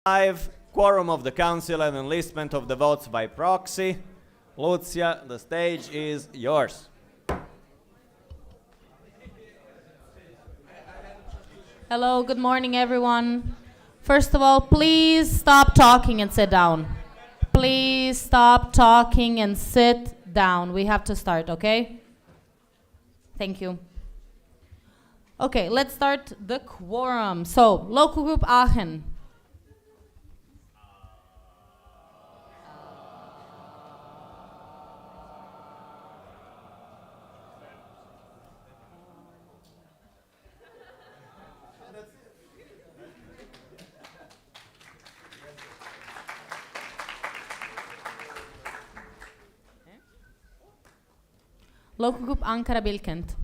5, quorum of the council and enlistment of the votes by proxy. Lucia, the stage is yours. Hello, good morning, everyone. First of all, please stop talking and sit down. Please stop talking and sit down. We have to start, okay? Thank you. Okay, let's start the quorum. So, local group Aachen. Local group Ankara-Bilkent.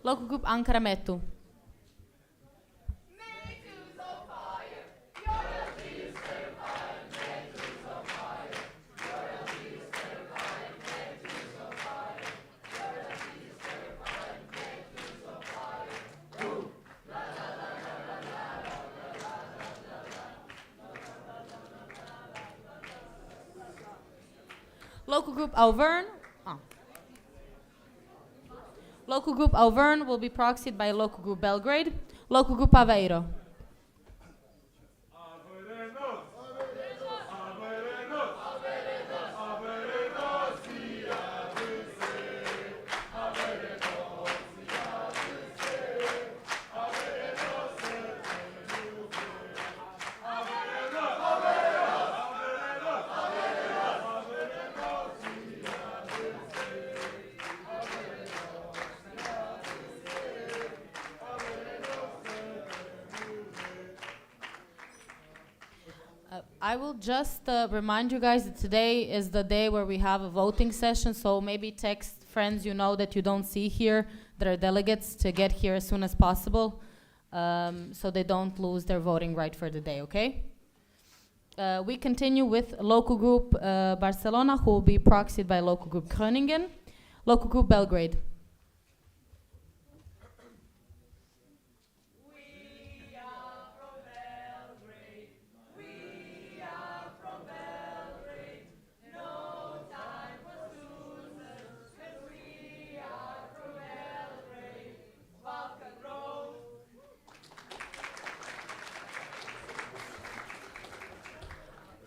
Local group Ankara-Metu. Local group Auvergne. Local group Auvergne will be proxied by local group Belgrade. Local group Aveiro. I will just remind you guys that today is the day where we have a voting session, so maybe text friends you know that you don't see here that are delegates to get here as soon as possible, so they don't lose their voting right for the day, okay? We continue with local group Barcelona, who will be proxied by local group Groningen. Local group Belgrade.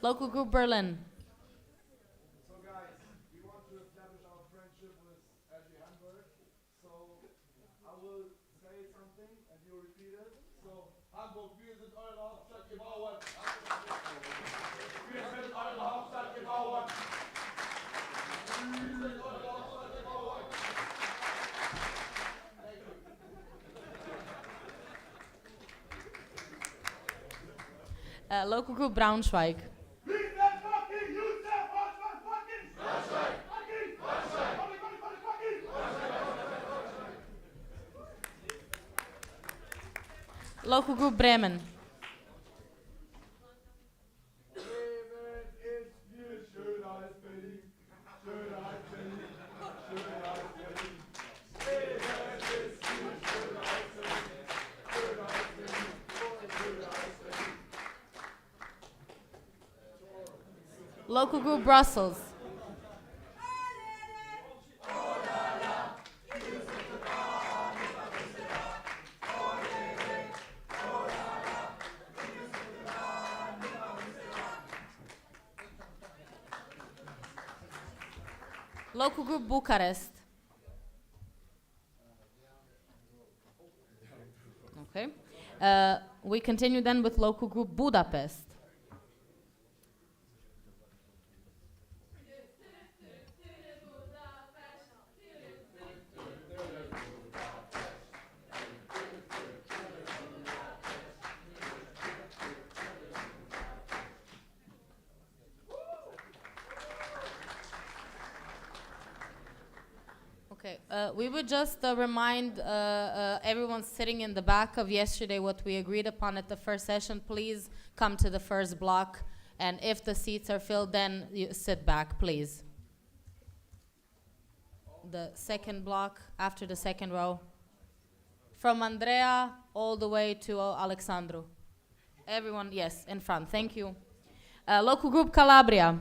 Local group Berlin. So guys, we want to establish our friendship with Handover. So I will say something and you repeat it. So Hamburg, wir sind eure Hauptstadt, ihr Bauern. Wir sind eure Hauptstadt, ihr Bauern. Wir sind eure Hauptstadt, ihr Bauern. Local group Braunschweig. Local group Bremen. Bremen ist viel schöner als Berlin. Schöner als Berlin. Schöner als Berlin. Bremen ist viel schöner als Berlin. Schöner als Berlin. Schöner als Berlin. Local group Brussels. Local group Bucharest. Okay. We continue then with local group Budapest. Okay, we would just remind everyone sitting in the back of yesterday what we agreed upon at the first session. Please come to the first block, and if the seats are filled, then you sit back, please. The second block, after the second row. From Andrea all the way to Alexandru. Everyone, yes, in front, thank you. Local group Calabria.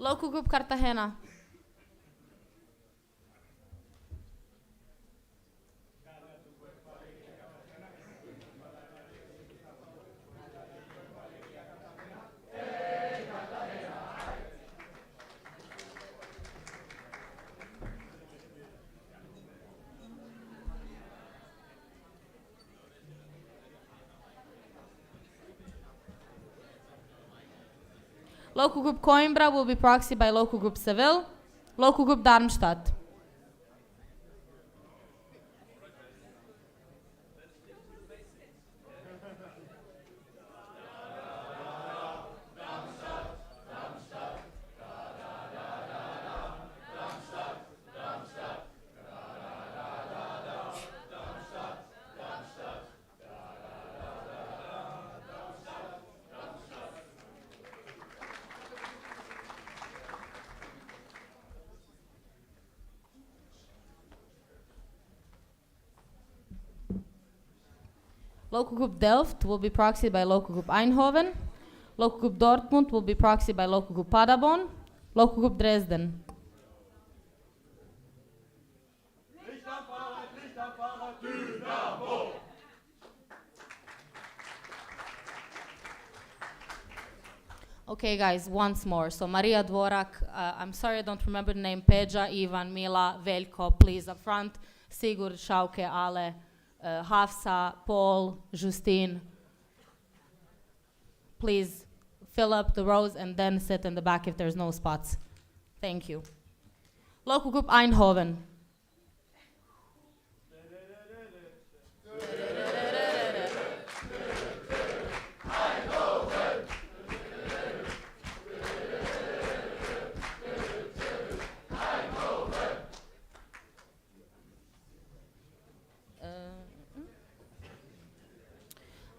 Local group Cartagena. Local group Coimbra will be proxied by local group Seville. Local group Darmstadt. Local group Delft will be proxied by local group Eindhoven. Local group Dortmund will be proxied by local group Paderborn. Local group Dresden. Okay, guys, once more. So Maria Dvorak, I'm sorry I don't remember the name, Peja, Ivan, Mila, Veljko, please up front. Sigurd, Šauke, Ale, Hafsa, Paul, Justine. Please fill up the rows and then sit in the back if there's no spots. Thank you. Local group Eindhoven.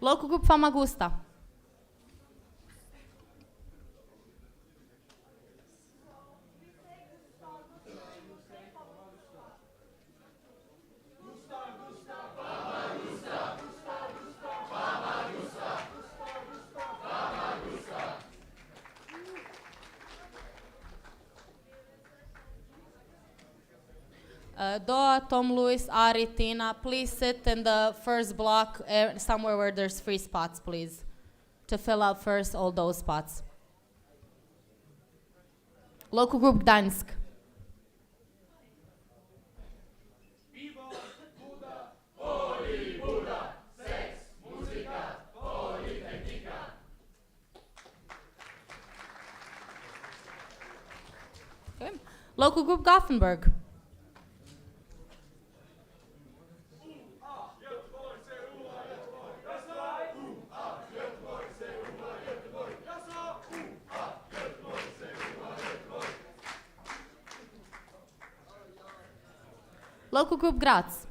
Local group Famagusta. Doa, Tom Lewis, Ari, Tina, please sit in the first block, somewhere where there's free spots, please, to fill out first all those spots. Local group Gdańsk. Okay. Local group Gothenburg. Local group Graz.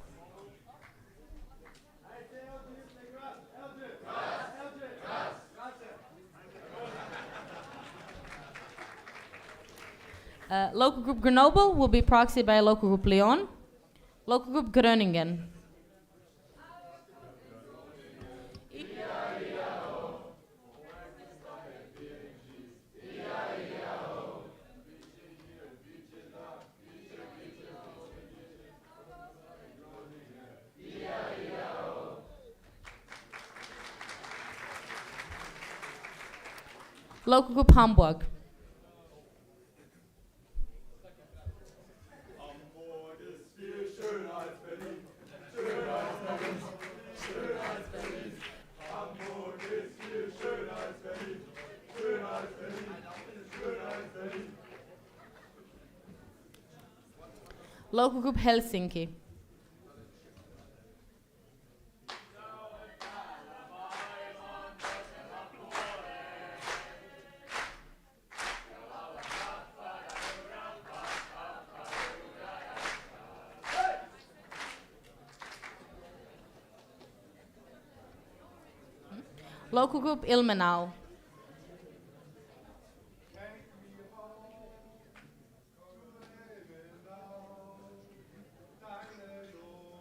Local group Grenoble will be proxied by local group Lyon. Local group Groningen. Local group Hamburg. Local group Helsinki. Local group Ilmenau. Take me home, Ilmenau, deine Luft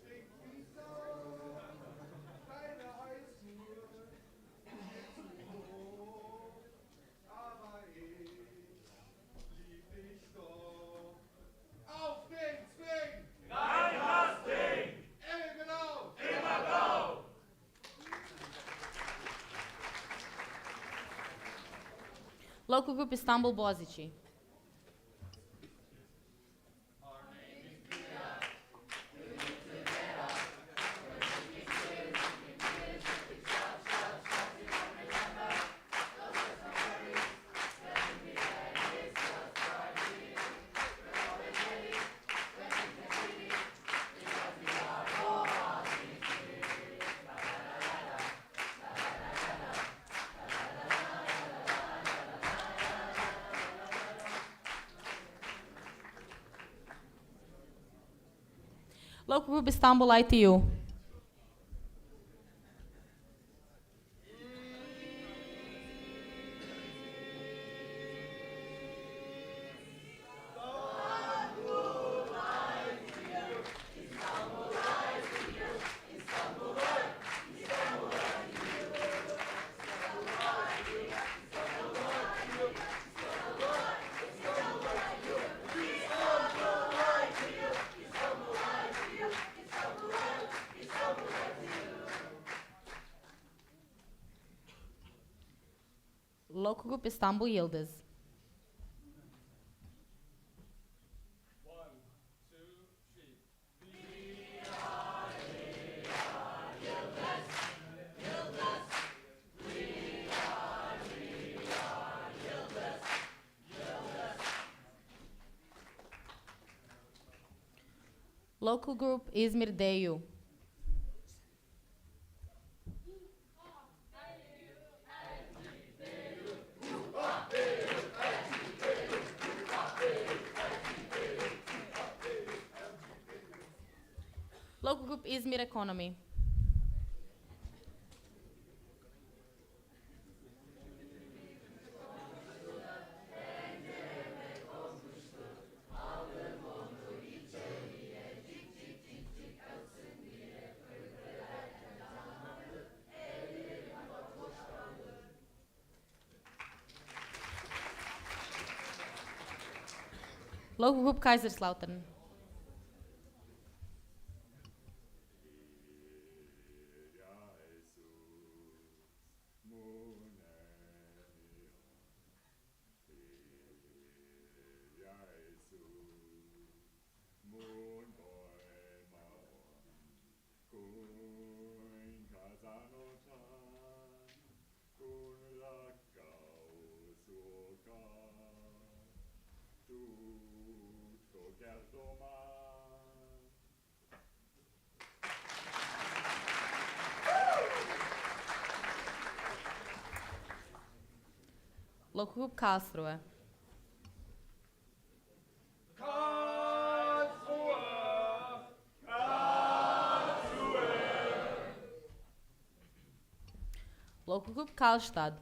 stinkt wie Sau, deine Eisruhe ist zu hoch, aber ich lieb dich doch. Auf den Zwing! Nein, das Ding! Ilmenau! Immer go! Local group Istanbul Bozici. Local group Istanbul ITU. Local group Istanbul Yıldız. Local group İzmir DU. Local group İzmir Economy. Local group Kaiserslautern. Local group Karlsruhe. Local group Karlstad.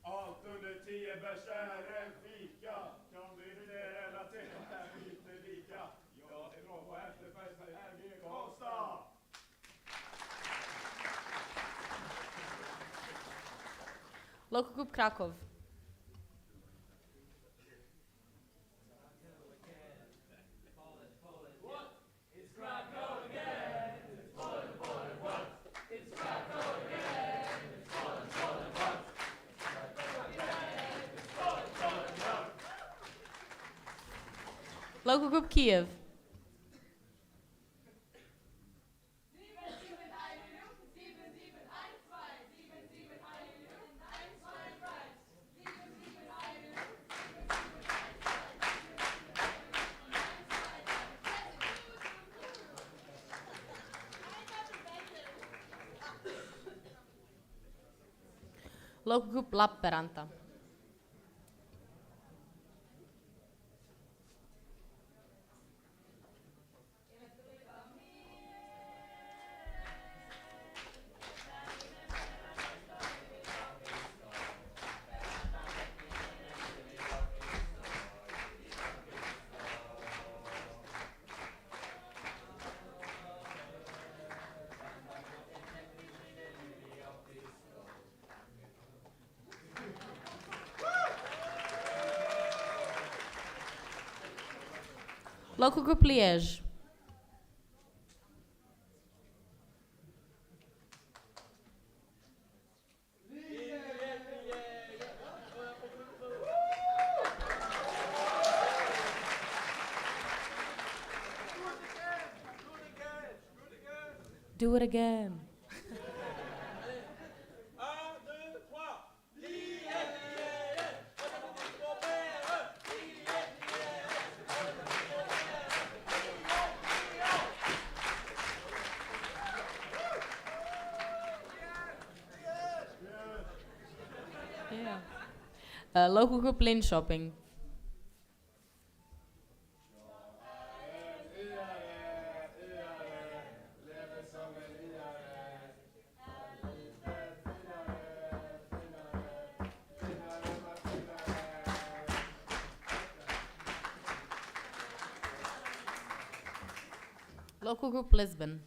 8 under 10 bärs är en fika. Kan du inte relatera här lite lika? Jag är bra på efterfest med RG Karlstad. Local group Krakow. Local group Kiev. Local group Lappeenranta. Local group Liège. Do it again. Yeah. Local group Linköping. Local group Lisbon.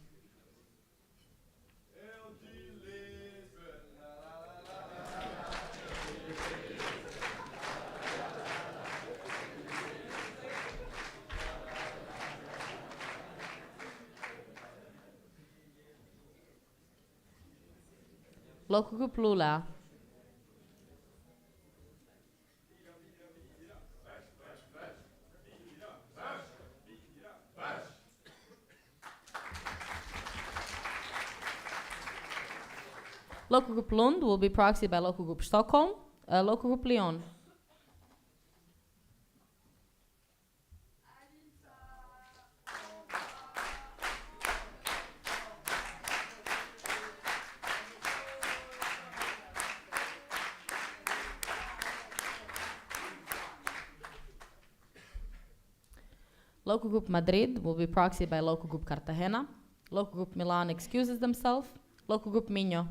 Local group Lula. Local group Lund will be proxied by local group Stockholm. Local group Lyon. Local group Madrid will be proxied by local group Cartagena. Local group Milan excuses themselves. Local group Minho.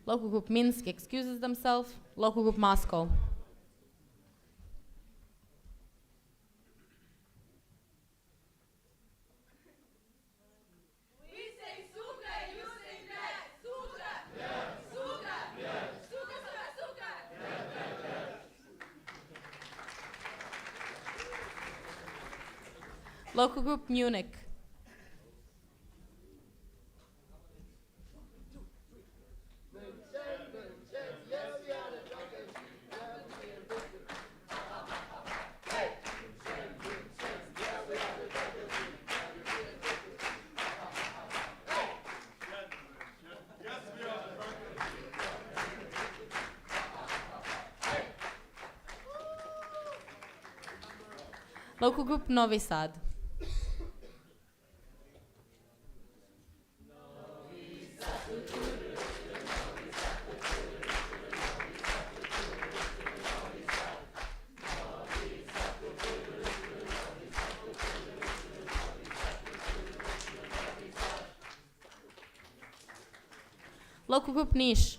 Local group Minsk excuses themselves. Local group Moscow. We say suka, you say that. Suka. Yeah. Suka. Yeah. Suka, suka, suka. Local group Munich. Local group Novi Sad. Local group Niche.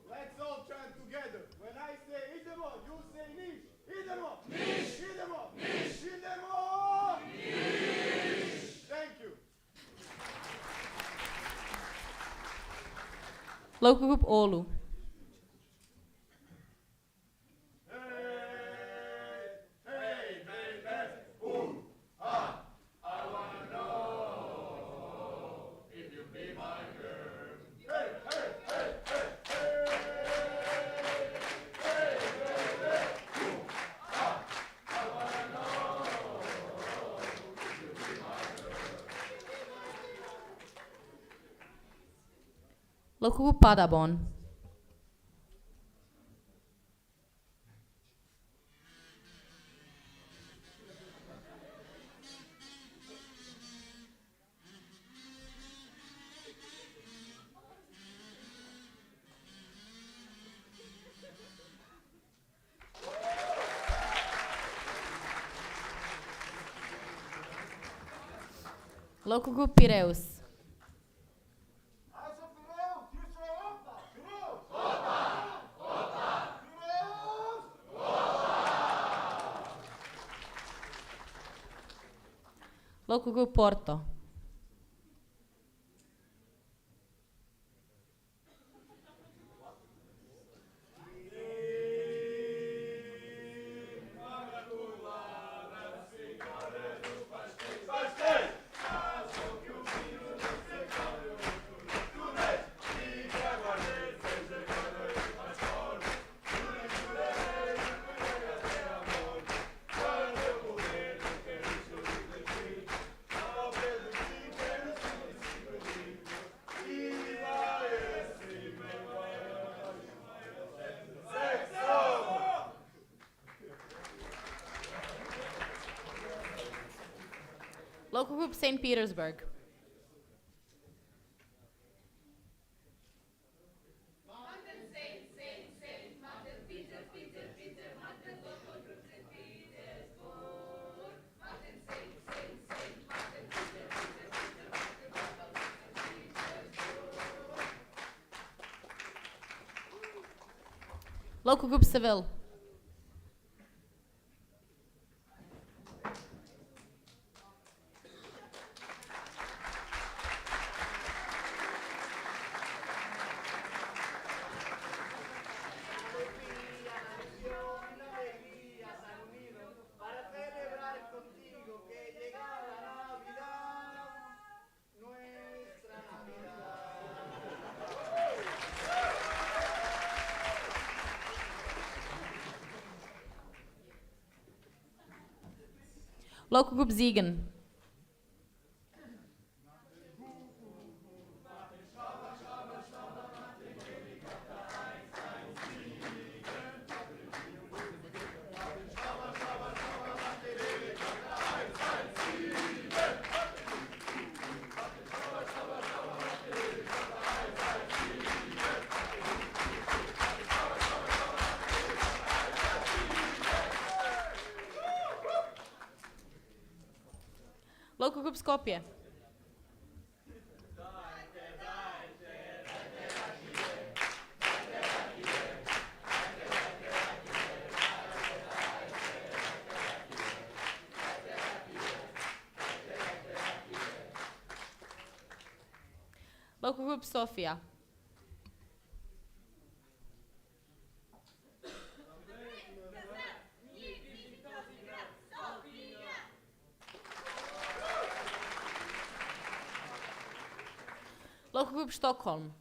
Let's all chant together. When I say idemo, you say niche. Idemo. Niche. Idemo. Niche. Idemo. Niche. Thank you. Local group Oulu. Local group Padabon. Local group Piraeus. Also Piraeus, you say Opa! Piraeus! Opa! Opa! Piraeus! Local group Porto. Local group St. Petersburg. Martin, Saint, Martin, Peter, Martin, local group St. Petersburg. Martin, Saint, Martin, Peter, Martin, local group St. Petersburg. Local group Seville. Para celebrar contigo que llega la Navidad, nuestra Local group Ziegen. Local group Skopje. Local group Sofia. Local group Stockholm.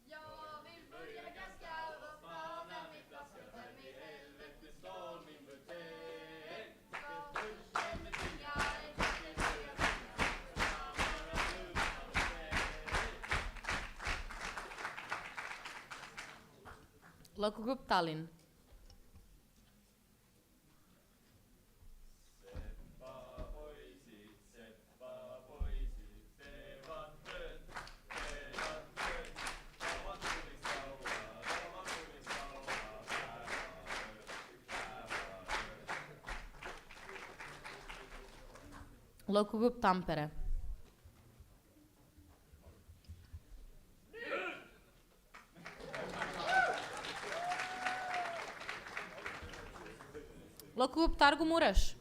Jag vill börja ganska uppmanar mitt plåster mig helvete står min butik. Ska duschen med tinga en kaffe så jag Local group Tallinn. Local group Tampere. Local group Targu Mureș.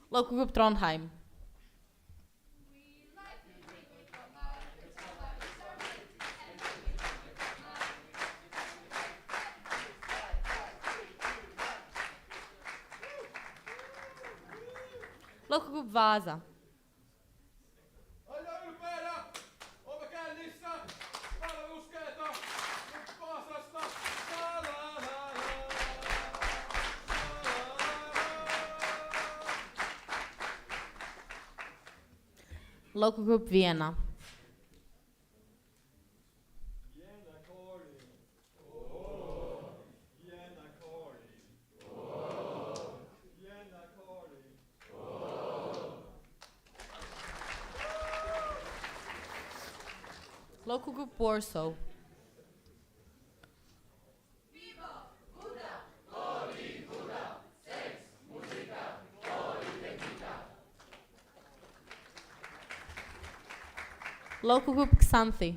Local group Trondheim. Local group Vaasa. Local group Vienna. Local group Warsaw. Local group Xanthi.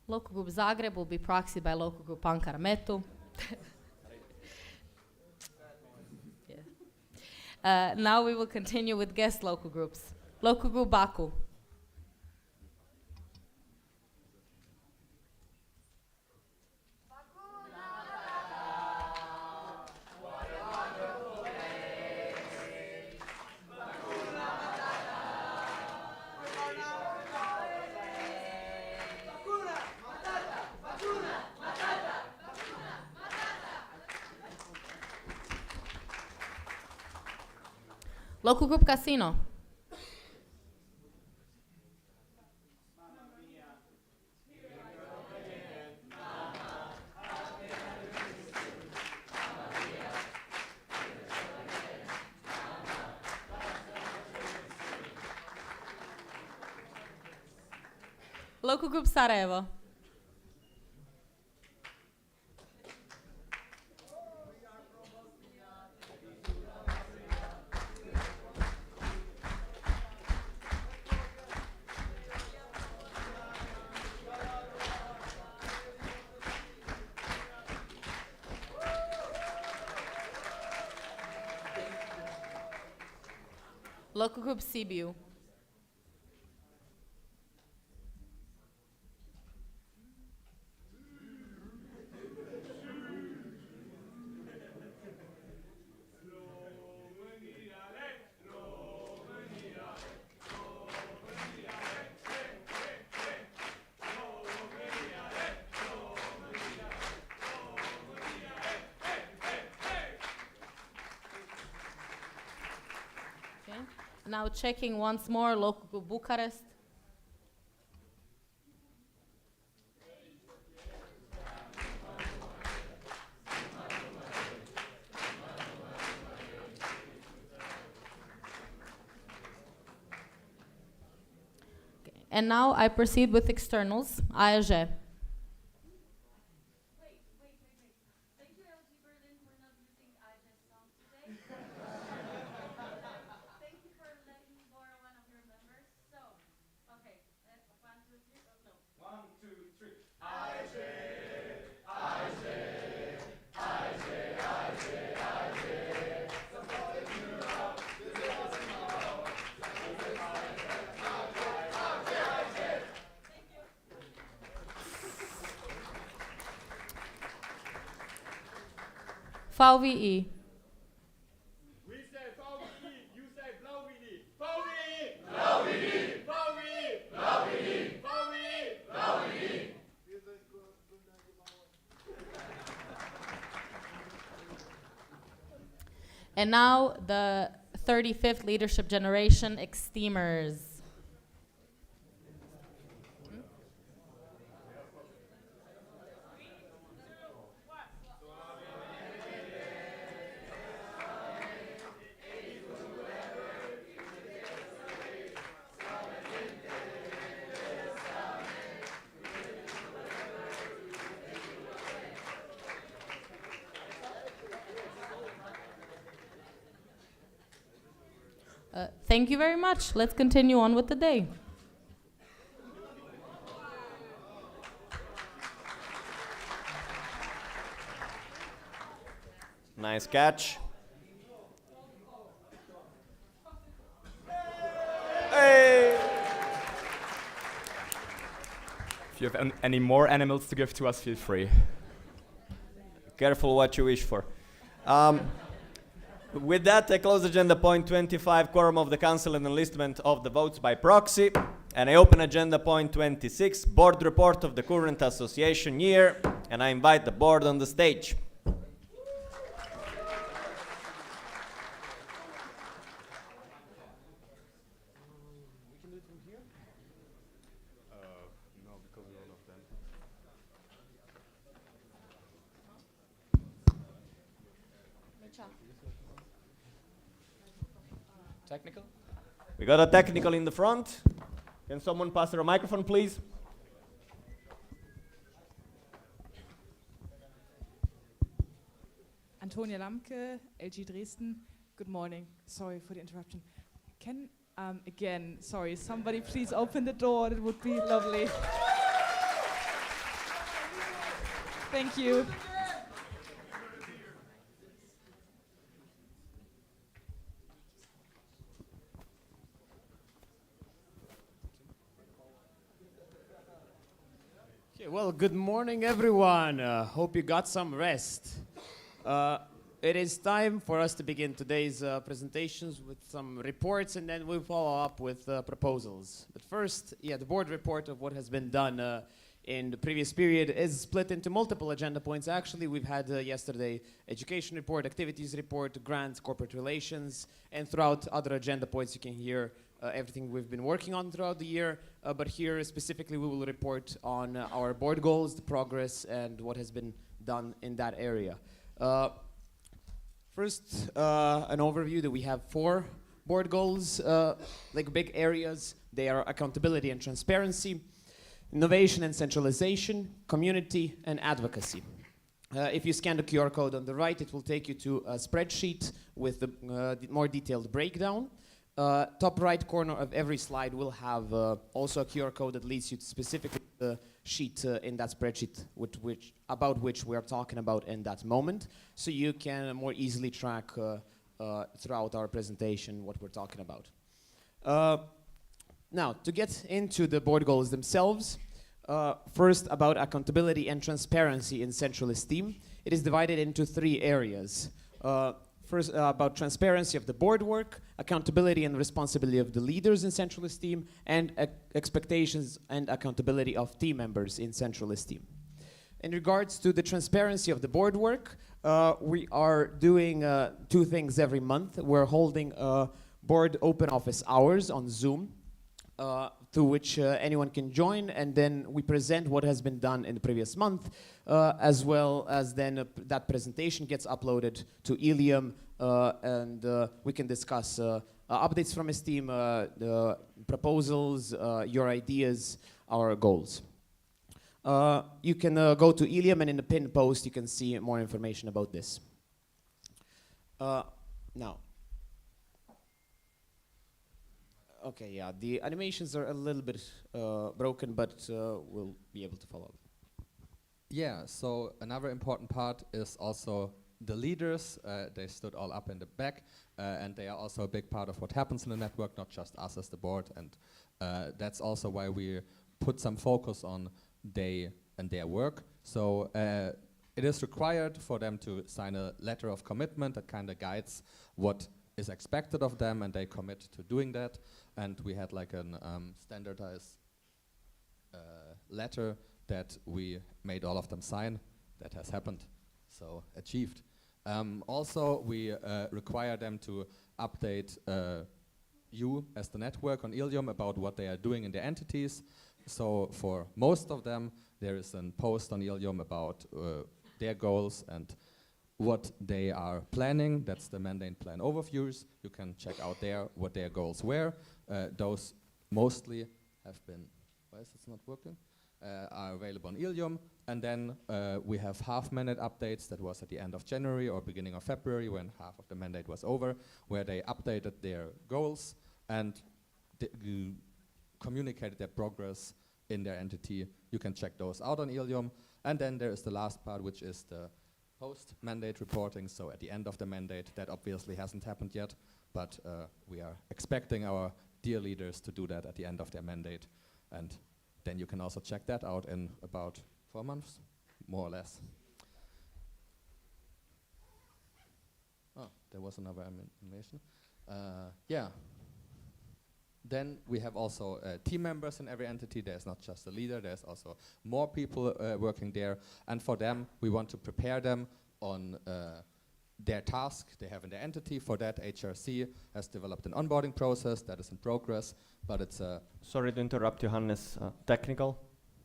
Local group Zagreb will be proxied by local group Ankara Metu. Now we will continue with guest local groups. Local group Baku. Local group Casino. Local group Sarajevo. Local group Sibiu. Now checking once more, local group Bucharest. Okay. And now I proceed with externals, AEG. Wait. Thank you, LG Berlin, for not using IJ's song today. Thank you for letting me borrow one of your members. So, okay, 1, 2, 3. No. 1, 2, 3. VVE. We say VVE, you say VVE. VVE! VVE! VVE! VVE! And now the 35th leadership generation, extremers. Thank you very much. Let's continue on with the day. Nice catch. Hey! If you have any more animals to give to us, feel free. Careful what you wish for. With that, I close agenda point 25, quorum of the council and enlistment of the votes by proxy. And I open agenda point 26, board report of the current association year. And I invite the board on the stage. No, because we all of them. Technical? We got a technical in the front. Can someone pass her a microphone, please? Antonia Lamke, LG Dresden. Good morning. Sorry for the interruption. Can, again, sorry, somebody please open the door. That would be lovely. Thank you. Okay, well, good morning, everyone. Hope you got some rest. It is time for us to begin today's presentations with some reports, and then we'll follow up with proposals. But first, the board report of what has been done in the previous period is split into multiple agenda points. Actually, we've had yesterday education report, activities report, grants, corporate relations, and throughout other agenda points you can hear everything we've been working on throughout the year. But here specifically we will report on our board goals, the progress, and what has been done in that area. First, an overview that we have 4 board goals, like big areas. They are accountability and transparency, innovation and centralization, community, and advocacy. If you scan the QR code on the right, it will take you to a spreadsheet with the more detailed breakdown. Top right corner of every slide will have also a QR code that leads you to specifically the sheet in that spreadsheet about which we are talking about in that moment, so you can more easily track throughout our presentation what we're talking about. Now, to get into the board goals themselves, first about accountability and transparency in central esteem. It is divided into 3 areas. First, about transparency of the board work, accountability and responsibility of the leaders in central esteem, and expectations and accountability of team members in central esteem. In regards to the transparency of the board work, we are doing 2 things every month. We're holding board open office hours on Zoom, to which anyone can join, and then we present what has been done in the previous month, as well as then that presentation gets uploaded to Ilium, and we can discuss updates from Esteem, the proposals, your ideas, our goals. You can go to Ilium, and in the pinned post you can see more information about this. Now, okay, yeah, the animations are a little bit broken, but we'll be able to follow up. Yeah, so another important part is also the leaders. They stood all up in the back, and they are also a big part of what happens in the network, not just us as the board. And that's also why we put some focus on they and their work. So it is required for them to sign a letter of commitment that kind of guides what is expected of them, and they commit to doing that. And we had like an standardized letter that we made all of them sign. That has happened, so achieved. Also, we require them to update you as the network on Ilium about what they are doing in their entities. So for most of them, there is a post on Ilium about their goals and what they are planning. That's the mandate plan overviews. You can check out there what their goals were. Those mostly have been, why is it not working? Are available on Ilium. And then we have half-mandate updates. That was at the end of January or beginning of February when half of the mandate was over, where they updated their goals and communicated their progress in their entity. You can check those out on Ilium. And then there is the last part, which is the post-mandate reporting. So at the end of the mandate, that obviously hasn't happened yet, but we are expecting our dear leaders to do that at the end of their mandate. And then you can also check that out in about 4 months, more or less. Oh, there was another animation. Yeah. Then we have also team members in every entity. There's not just a leader, there's also more people working there. And for them, we want to prepare them on their task they have in their entity. For that, HRC has developed an onboarding process that is in progress, but it's a... Sorry to interrupt, Johannes. Technical?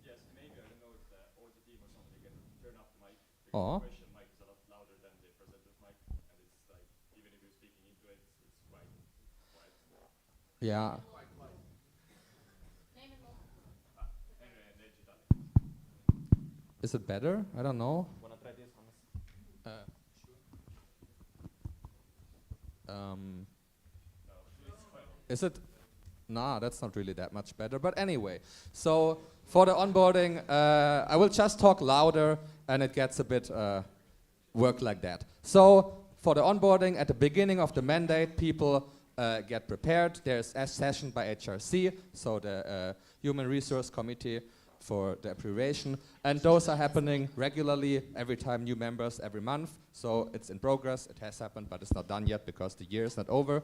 Yes, maybe, I don't know if the team or something can turn up the mic. Oh. The question mic is a lot louder than the presenter mic, and it's like, even if you're speaking into it, it's quite quiet. Yeah. Is it better? I don't know. Wanna try this, Hannes? Is it? Nah, that's not really that much better. But anyway, so for the onboarding, I will just talk louder and it gets a bit work like that. So for the onboarding, at the beginning of the mandate, people get prepared. There's a session by HRC, so the Human Resource Committee for the abbreviation, and those are happening regularly every time new members every month. So it's in progress, it has happened, but it's not done yet because the year is not over.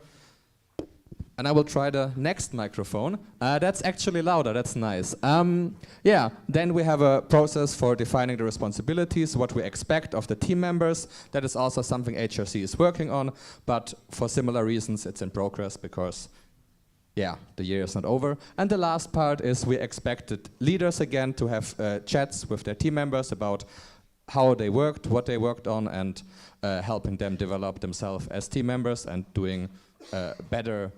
And I will try the next microphone. That's actually louder, that's nice. Yeah, then we have a process for defining the responsibilities, what we expect of the team members. That is also something HRC is working on, but for similar reasons it's in progress because yeah, the year is not over. And the last part is we expected leaders again to have chats with their team members about how they worked, what they worked on, and helping them develop themselves as team members and doing better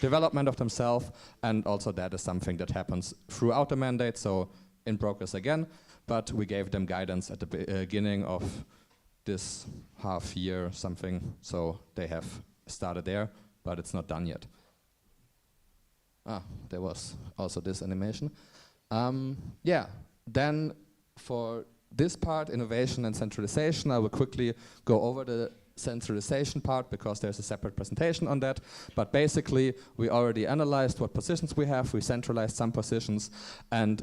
development of themselves. And also that is something that happens throughout the mandate, so in progress again. But we gave them guidance at the beginning of this half year something, so they have started there, but it's not done yet. Ah, there was also this animation. Yeah, then for this part, innovation and centralization, I will quickly go over the centralization part because there's a separate presentation on that. But basically, we already analyzed what positions we have. We centralized some positions, and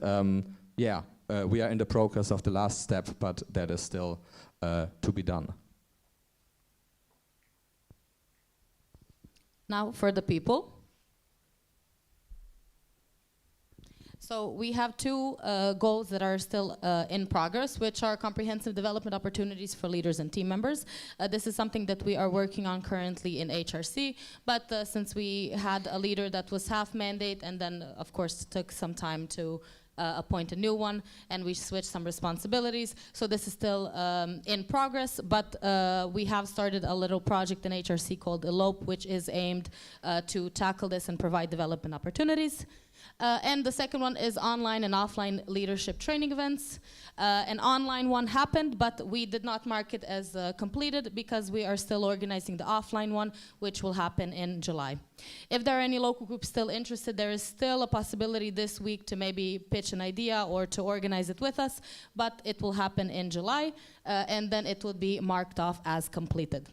yeah, we are in the progress of the last step, but that is still to be done. Now for the people. So we have two goals that are still in progress, which are comprehensive development opportunities for leaders and team members. This is something that we are working on currently in HRC, but since we had a leader that was half mandate and then of course took some time to appoint a new one, and we switched some responsibilities. So this is still in progress, but we have started a little project in HRC called Elope, which is aimed to tackle this and provide development opportunities. And the second one is online and offline leadership training events. An online one happened, but we did not mark it as completed because we are still organizing the offline one, which will happen in July. If there are any local groups still interested, there is still a possibility this week to maybe pitch an idea or to organize it with us, but it will happen in July, and then it will be marked off as completed.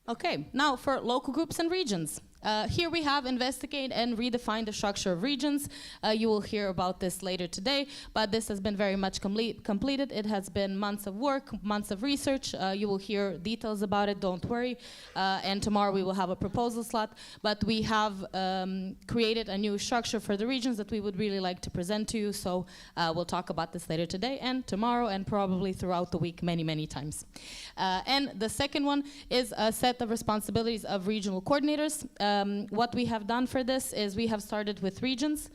Okay, now for local groups and regions. Here we have investigate and redefine the structure of regions. You will hear about this later today, but this has been very much completed. It has been months of work, months of research. You will hear details about it, don't worry. And tomorrow we will have a proposal slot, but we have created a new structure for the regions that we would really like to present to you. So we'll talk about this later today and tomorrow and probably throughout the week many, many times. And the second one is a set of responsibilities of regional coordinators. What we have done for this is we have started with regions.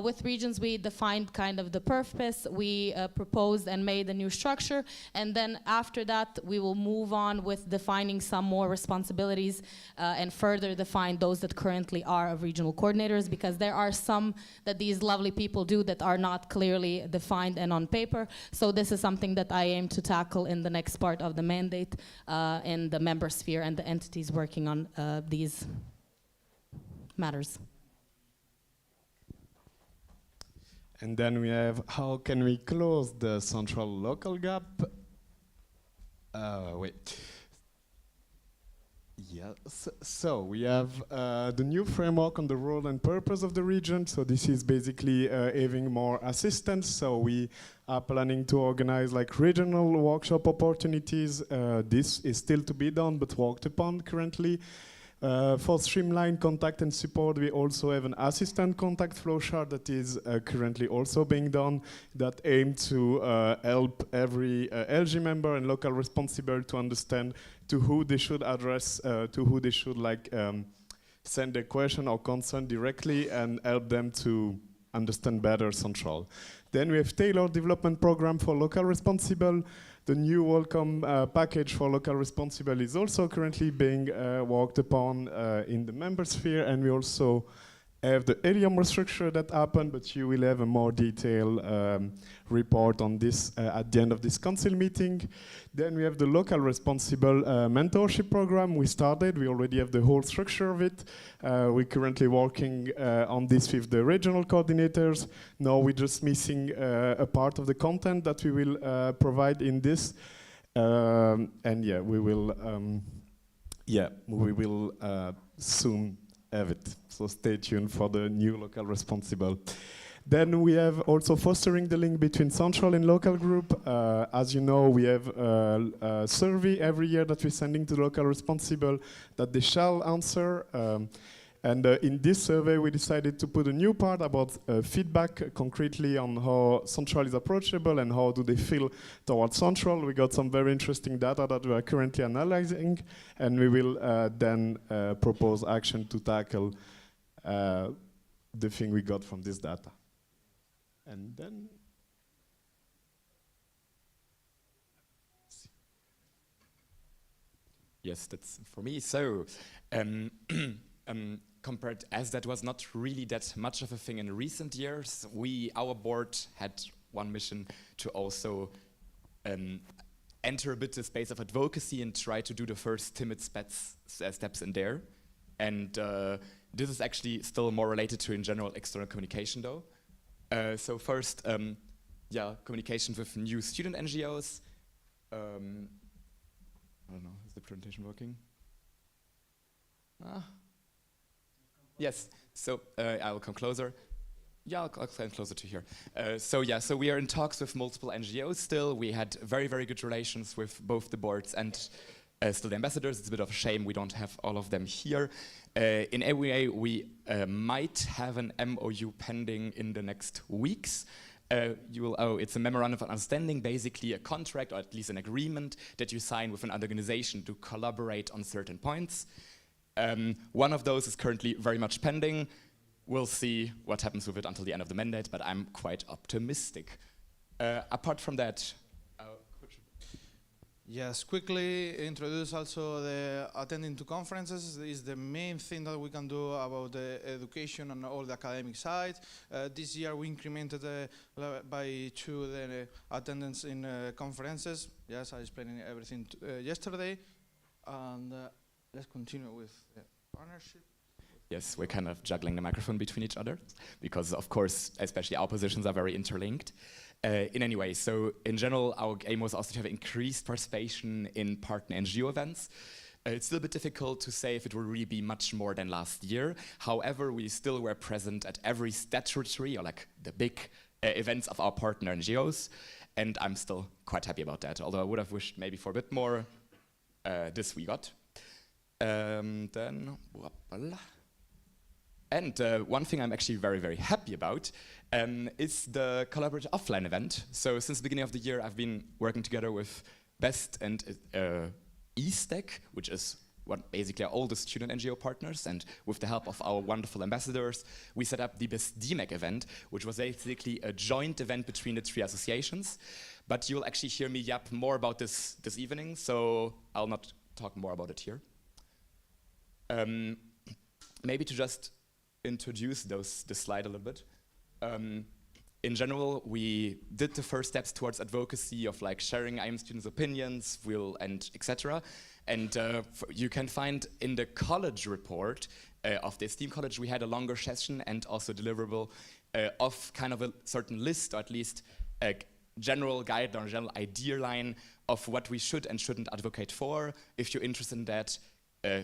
With regions, we defined kind of the purpose. We proposed and made a new structure. And then after that, we will move on with defining some more responsibilities and further define those that currently are of regional coordinators, because there are some that these lovely people do that are not clearly defined and on paper. So this is something that I aim to tackle in the next part of the mandate in the member sphere and the entities working on these matters. And then we have how can we close the central local gap? Wait. Yeah, so we have the new framework on the role and purpose of the region. So this is basically having more assistance. So we are planning to organize like regional workshop opportunities. This is still to be done, but worked upon currently. For streamline contact and support, we also have an assistant contact flowchart that is currently also being done that aim to help every LG member and local responsible to understand to who they should address, to who they should send a question or concern directly and help them to understand better Central. Then we have tailored development program for local responsible. The new welcome package for local responsible is also currently being worked upon in the member sphere, and we also have the helium restructure that happened, but you will have a more detailed report on this at the end of this council meeting. Then we have the local responsible mentorship program we started. We already have the whole structure of it. We're currently working on this with the regional coordinators. Now we're just missing a part of the content that we will provide in this. And yeah, we will soon have it. So stay tuned for the new local responsible. Then we have also fostering the link between central and local group. As you know, we have a survey every year that we're sending to local responsible that they shall answer. And in this survey, we decided to put a new part about feedback concretely on how Central is approachable and how do they feel towards Central. We got some very interesting data that we are currently analyzing, and we will then propose action to tackle the thing we got from this data. And then yes, that's for me. So compared, as that was not really that much of a thing in recent years, our board had one mission to also enter a bit the space of advocacy and try to do the first timid steps in there. And this is actually still more related to, in general, external communication, though. So first, communication with new student NGOs. I don't know, is the presentation working? Yes, so I'll come closer. Yeah, I'll come closer to here. So we are in talks with multiple NGOs still. We had very, very good relations with both the boards and still the ambassadors. It's a bit of a shame we don't have all of them here. In every way, we might have an MOU pending in the next weeks. It's a memorandum of understanding, basically a contract or at least an agreement that you sign with an organization to collaborate on certain points. One of those is currently very much pending. We'll see what happens with it until the end of the mandate, but I'm quite optimistic. Apart from that, yes, quickly introduce also the attending to conferences is the main thing that we can do about the education on all the academic side. This year we incremented by 2 the attendance in conferences. Yes, I explained everything yesterday. And let's continue with the partnership. Yes, we're kind of juggling the microphone between each other because, of course, especially our positions are very interlinked. In any way, so in general, our aim was also to have increased participation in partner NGO events. It's still a bit difficult to say if it will really be much more than last year. However, we still were present at every statutory or like the big events of our partner NGOs, and I'm still quite happy about that. Although I would have wished maybe for a bit more. This we got. And one thing I'm actually very, very happy about is the collaborative offline event. So since the beginning of the year, I've been working together with BEST and ESTEC, which is basically our oldest student NGO partners, and with the help of our wonderful ambassadors, we set up the BEST DMAC event, which was basically a joint event between the 3 associations. But you'll actually hear me yap more about this evening, so I'll not talk more about it here. Maybe to just introduce this slide a little bit. In general, we did the first steps towards advocacy of like sharing IM students' opinions, and etc. And you can find in the college report of the Esteem College, we had a longer session and also deliverable of kind of a certain list, or at least a general guide or a general idea line of what we should and shouldn't advocate for. If you're interested in that,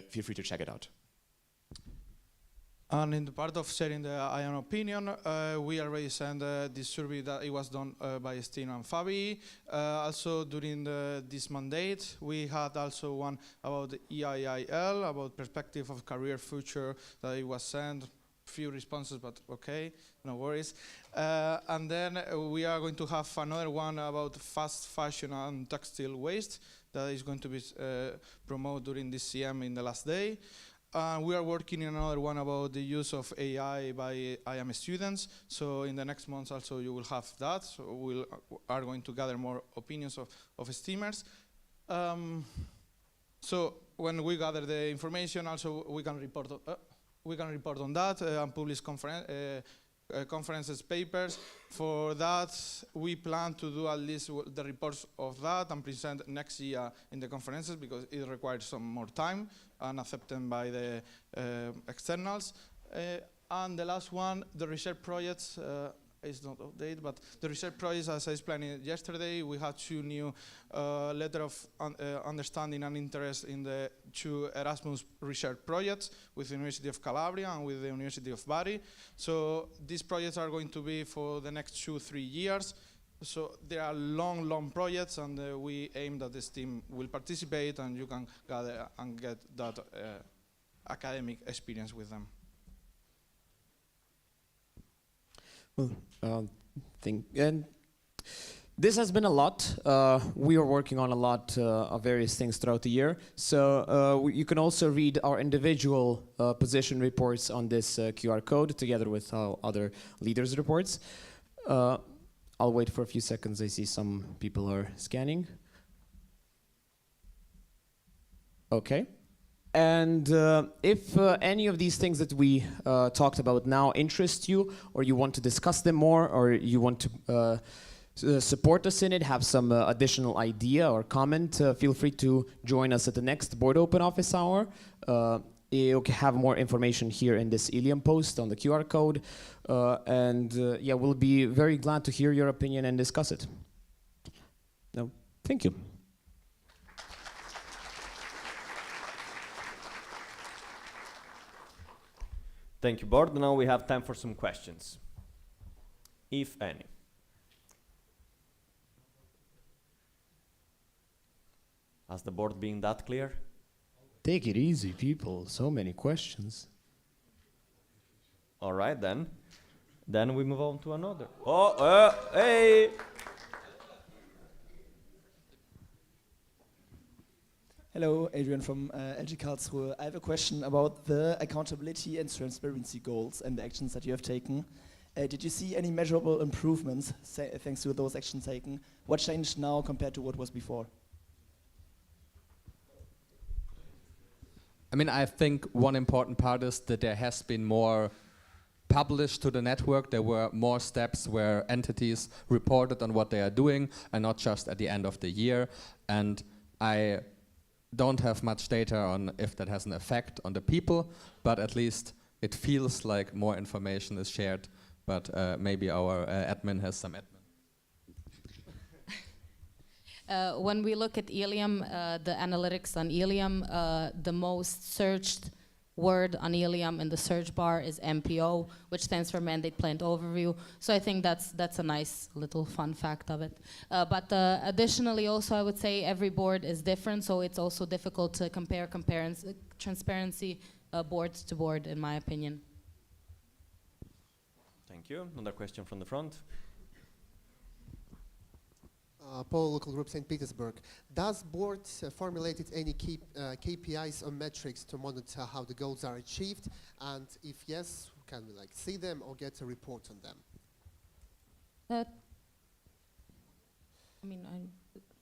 feel free to check it out. And in the part of sharing the IAM opinion, we already sent this survey that it was done by Stina and Fabi. Also during this mandate, we had also one about the EIIL, about perspective of career future that it was sent. Few responses, but okay, no worries. And then we are going to have another one about fast fashion and textile waste that is going to be promoted during this CM in the last day. We are working in another one about the use of AI by IAM students. So in the next months also you will have that. So we are going to gather more opinions of steamers. So when we gather the information, also we can report on that and publish conferences, papers. For that, we plan to do at least the reports of that and present next year in the conferences because it requires some more time and accepted by the externals. And the last one, the research projects, is not updated, but the research projects, as I explained yesterday, we had 2 new letter of understanding and interest in the 2 Erasmus research projects with the University of Calabria and with the University of Bari. So these projects are going to be for the next 2-3 years. So they are long projects, and we aim that this team will participate and you can gather and get that academic experience with them. And this has been a lot. We are working on a lot of various things throughout the year. So you can also read our individual position reports on this QR code together with our other leaders' reports. I'll wait for a few seconds. I see some people are scanning. Okay. And if any of these things that we talked about now interest you, or you want to discuss them more, or you want to support us in it, have some additional idea or comment, feel free to join us at the next Board Open Office Hour. You can have more information here in this Ilium post on the QR code. Yeah, we'll be very glad to hear your opinion and discuss it. No, thank you. Thank you, board. Now we have time for some questions, if any. Has the board been that clear? Take it easy, people. So many questions. All right, then. Then we move on to another. Oh, hey! Hello, Adrian from LG Karlsruhe. I have a question about the accountability and transparency goals and the actions that you have taken. Did you see any measurable improvements thanks to those actions taken? What changed now compared to what was before? I mean, I think one important part is that there has been more published to the network. There were more steps where entities reported on what they are doing and not just at the end of the year. And I don't have much data on if that has an effect on the people, but at least it feels like more information is shared. But maybe our admin has some admin. When we look at Ilium, the analytics on Ilium, the most searched word on Ilium in the search bar is MPO, which stands for Mandate Plant Overview. So I think that's a nice little fun fact of it. But additionally, also I would say every board is different, so it's also difficult to compare transparency board to board, in my opinion. Thank you. Another question from the front. Paul, local group St. Petersburg. Does board formulated any KPIs or metrics to monitor how the goals are achieved? And if yes, can we see them or get a report on them?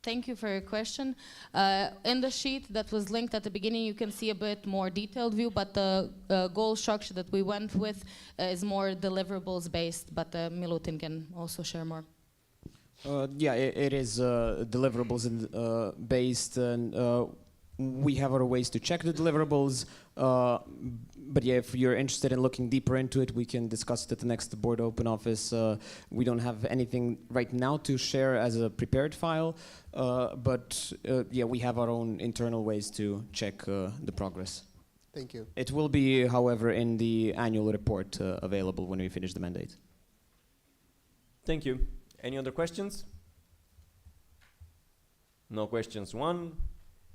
Thank you for your question. In the sheet that was linked at the beginning, you can see a bit more detailed view, but the goal structure that we went with is more deliverables based, but Milutin can also share more. Yeah, it is deliverables based, and we have other ways to check the deliverables. But yeah, if you're interested in looking deeper into it, we can discuss it at the next board open office. We don't have anything right now to share as a prepared file, but yeah, we have our own internal ways to check the progress. Thank you. It will be, however, in the annual report available when we finish the mandate. Thank you. Any other questions? No questions one,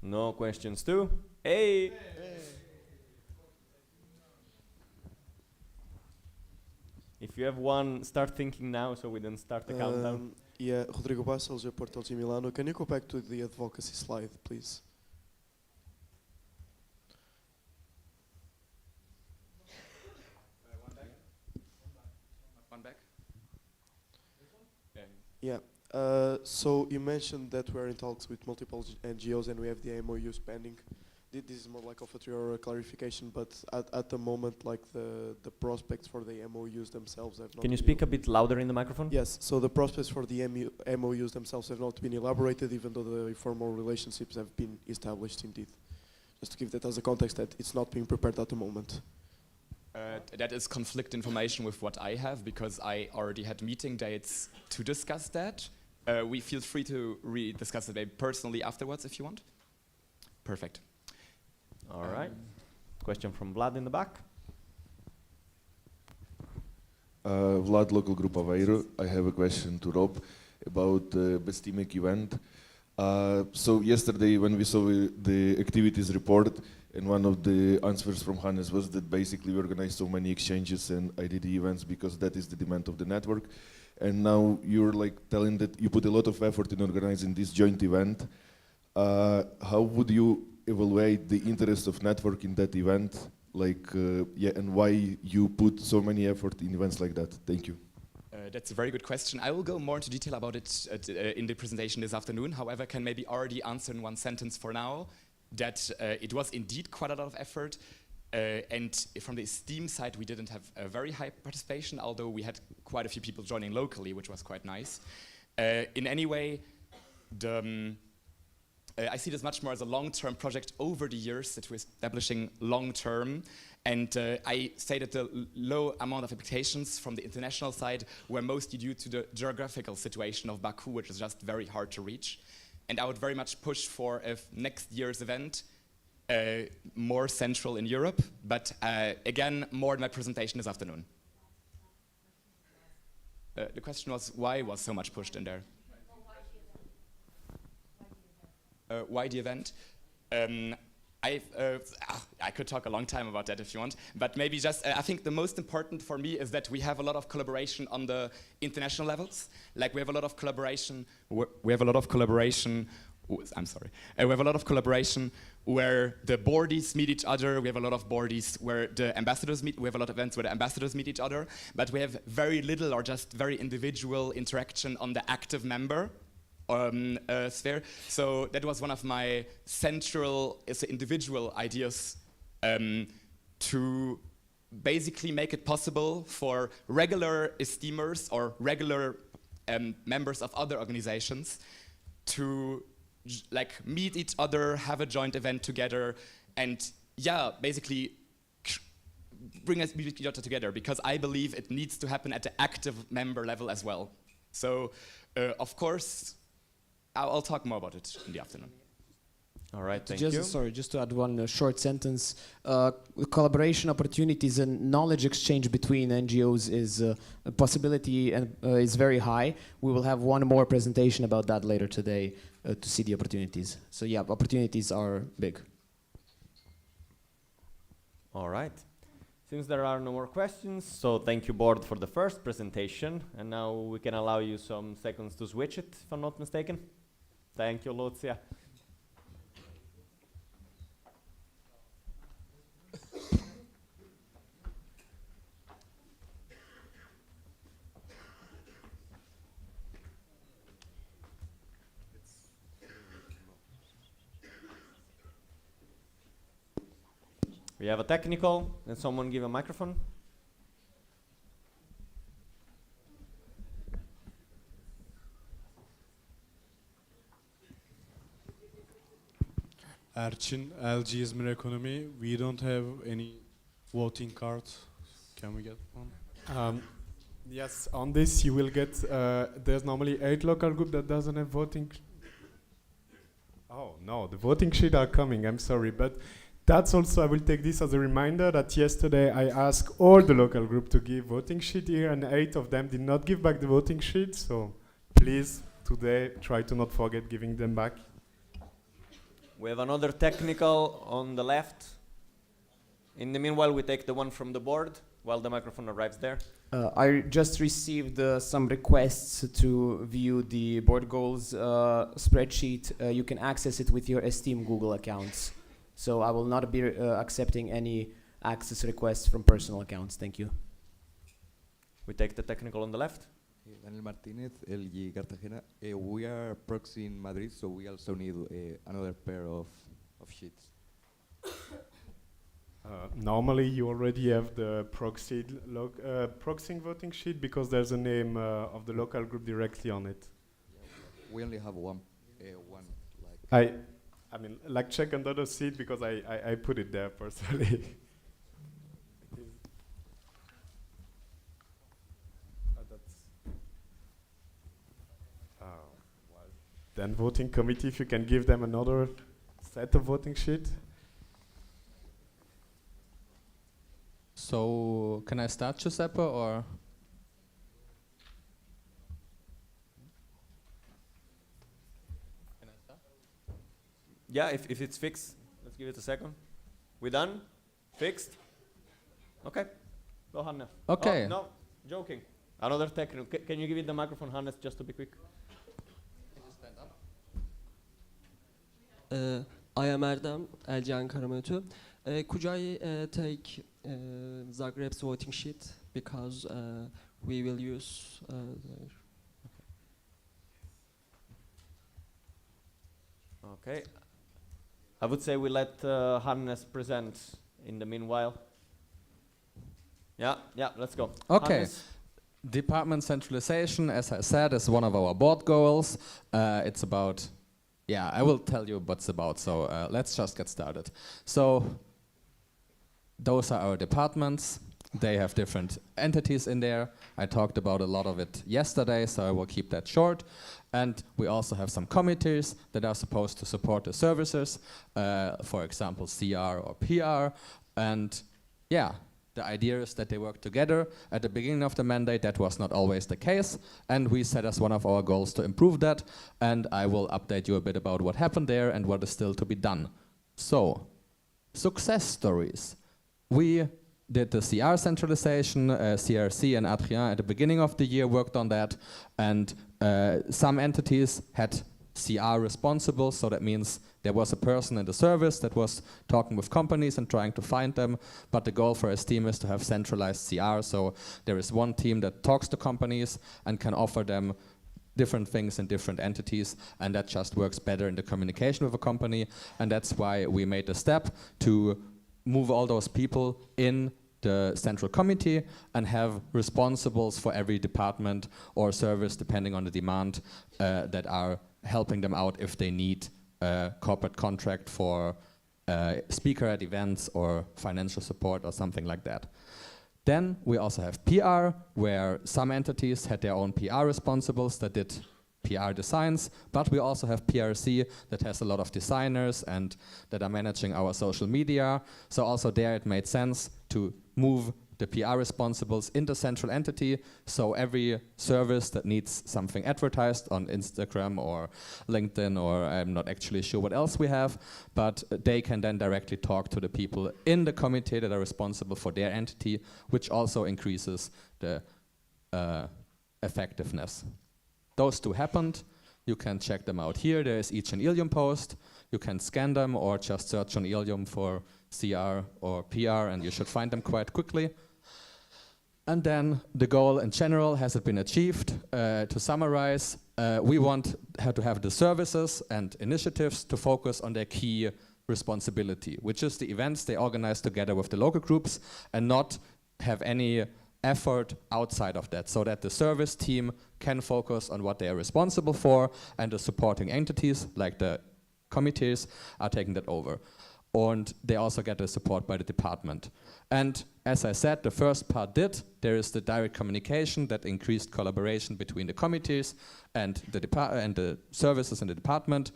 no questions two. Hey! If you have one, start thinking now so we don't start the countdown. Yeah, Rodrigo Bastos, Portal de Milano. Can you go back to the advocacy slide, please? One back. Yeah. So you mentioned that we're in talks with multiple NGOs and we have the MOUs pending. This is more like of a theory clarification, but at the moment, like the prospects for the MOUs themselves have not. Can you speak a bit louder in the microphone? Yes. So the prospects for the MOUs themselves have not been elaborated, even though the formal relationships have been established indeed. Just to give that as a context, that it's not being prepared at the moment. That is conflict information with what I have, because I already had meeting dates to discuss that. We feel free to discuss it maybe personally afterwards if you want. Perfect. All right. Question from Vlad in the back. Vlad, local group Aveiro. I have a question to Rob about the Bestimic event. So yesterday when we saw the activities report, and one of the answers from Hannes was that basically we organized so many exchanges and IDD events because that is the demand of the network. And now you're like telling that you put a lot of effort in organizing this joint event. How would you evaluate the interest of network in that event? Like, yeah, and why you put so many effort in events like that? Thank you. That's a very good question. I will go more into detail about it in the presentation this afternoon. However, can maybe already answer in one sentence for now that it was indeed quite a lot of effort. And from the Steam side, we didn't have a very high participation, although we had quite a few people joining locally, which was quite nice. In any way, I see this much more as a long-term project over the years that we're establishing long-term. And I say that the low amount of applications from the international side were mostly due to the geographical situation of Baku, which is just very hard to reach. And I would very much push for a next year's event more central in Europe, but again, more in my presentation this afternoon. The question was, why was so much pushed in there? Why the event? I could talk a long time about that if you want, but maybe just, I think the most important for me is that we have a lot of collaboration on the international levels. Like we have a lot of collaboration, we have a lot of collaboration where the boardies meet each other, we have a lot of boardies where the ambassadors meet, we have a lot of events where the ambassadors meet each other, but we have very little or just very individual interaction on the active member sphere. So that was one of my central individual ideas to basically make it possible for regular esteemers or regular members of other organizations to like meet each other, have a joint event together, and yeah, basically bring us each other together, because I believe it needs to happen at the active member level as well. So of course, I'll talk more about it in the afternoon. All right, thank you. Sorry, just to add one short sentence. Collaboration opportunities and knowledge exchange between NGOs is a possibility and is very high. We will have one more presentation about that later today to see the opportunities. So yeah, opportunities are big. All right. Since there are no more questions, so thank you, board, for the first presentation. And now we can allow you some seconds to switch it, if I'm not mistaken. Thank you, Lucia. We have a technical. Can someone give a microphone? Erçin, LG İzmir Economy. We don't have any voting cards. Can we get one? Yes, on this you will get, there's normally 8 local group that doesn't have voting. Oh no, the voting sheet are coming, I'm sorry, but that's also, I will take this as a reminder that yesterday I asked all the local group to give voting sheet here and 8 of them did not give back the voting sheet, so please today try to not forget giving them back. We have another technical on the left. In the meanwhile, we take the one from the board while the microphone arrives there. I just received some requests to view the board goals spreadsheet. You can access it with your Esteem Google accounts. So I will not be accepting any access requests from personal accounts. Thank you. We take the technical on the left. Daniel Martinez, LG Cartagena. We are proxy in Madrid, so we also need another pair of sheets. Normally you already have the proxying voting sheet because there's a name of the local group directly on it. We only have one. I mean, like check another seat because I put it there personally. Then voting committee, if you can give them another set of voting sheet. So, can I start, Giuseppe, or? Can I start? Yeah, if it's fixed, let's give it a second. We done? Fixed? Okay. Go, Hannes. Okay. Oh, no, joking. Another technical. Can you give it the microphone, Hannes, just to be quick? I am Erdem, LG Ankara Mötü. Could I take Zagreb's voting sheet because we will use Okay. I would say we let Hannes present in the meanwhile. Yeah, let's go. Okay. Hannes. Department centralization, as I said, is one of our board goals. It's about, yeah, I will tell you what it's about, so let's just get started. So, those are our departments. They have different entities in there. I talked about a lot of it yesterday, so I will keep that short. And we also have some committees that are supposed to support the services, for example, CR or PR. And yeah, the idea is that they work together. At the beginning of the mandate, that was not always the case. And we set as one of our goals to improve that. And I will update you a bit about what happened there and what is still to be done. So, success stories. We did the CR centralization, CRC and Adrien at the beginning of the year worked on that, and some entities had CR responsible, so that means there was a person in the service that was talking with companies and trying to find them, but the goal for Esteem is to have centralized CR, so there is one team that talks to companies and can offer them different things in different entities, and that just works better in the communication with a company, and that's why we made the step to move all those people in the central committee and have responsibles for every department or service, depending on the demand, that are helping them out if they need a corporate contract for speaker at events or financial support or something like that. Then we also have PR, where some entities had their own PR responsibles that did PR designs, but we also have PRC that has a lot of designers and that are managing our social media. So also there it made sense to move the PR responsibles in the central entity, so every service that needs something advertised on Instagram or LinkedIn, or I'm not actually sure what else we have, but they can then directly talk to the people in the committee that are responsible for their entity, which also increases the effectiveness. Those two happened. You can check them out here. There is each an Ilium post. You can scan them or just search on Ilium for CR or PR and you should find them quite quickly. And then the goal in general, has it been achieved? To summarize, we want to have the services and initiatives to focus on their key responsibility, which is the events they organize together with the local groups and not have any effort outside of that, so that the service team can focus on what they are responsible for and the supporting entities like the committees are taking that over. And they also get the support by the department. And as I said, the first part there is the direct communication that increased collaboration between the committees and the services in the department.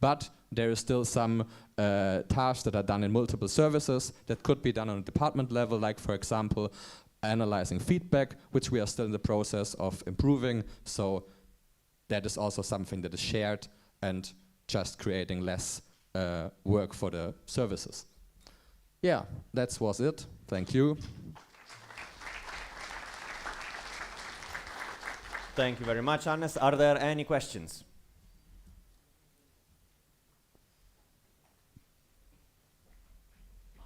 But there is still some tasks that are done in multiple services that could be done on a department level, like, for example, analyzing feedback, which we are still in the process of improving. So that is also something that is shared and just creating less work for the services. Yeah, that was it. Thank you. Thank you very much, Hannes. Are there any questions?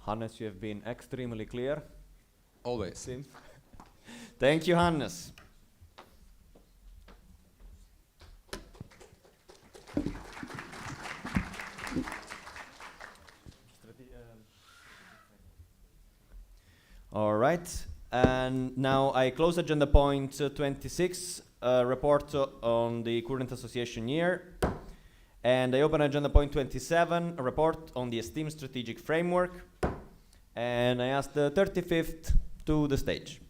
Hannes, you have been extremely clear. Always. Thank you, Hannes. All right, and now I close agenda point 26, report on the current association year. And I open agenda point 27, a report on the Esteem strategic framework. And I ask the 35th to the stage.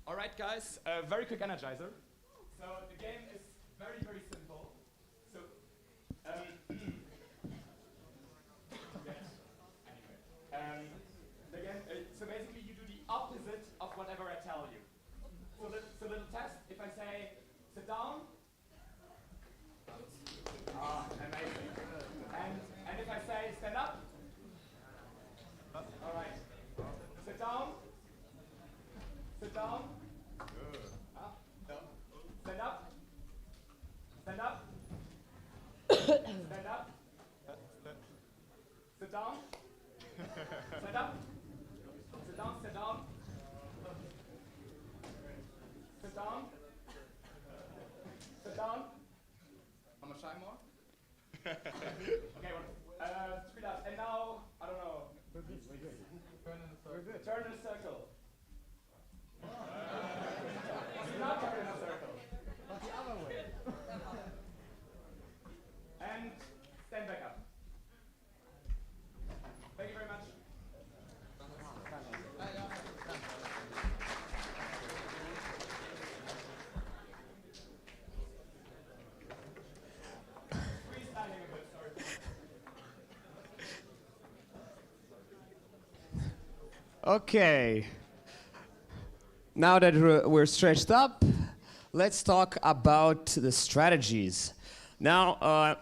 All right, guys, very quick energizer. So the game is very, very simple. So, so basically you do the opposite of whatever I tell you. So little test, if I say, sit down. Amazing. And if I say, stand up. All right. Sit down. Sit down. Stand up. Stand up. Stand up. Sit down. Stand up. Sit down, sit down. Sit down. Sit down. How much time more? Okay, well, speed up. And now, I don't know. Turn in a circle. Do not turn in a circle. But the other way. And stand back up. Thank you very much. Freestyling a bit, sorry. Okay. Now that we're stretched up, let's talk about the strategies. Now,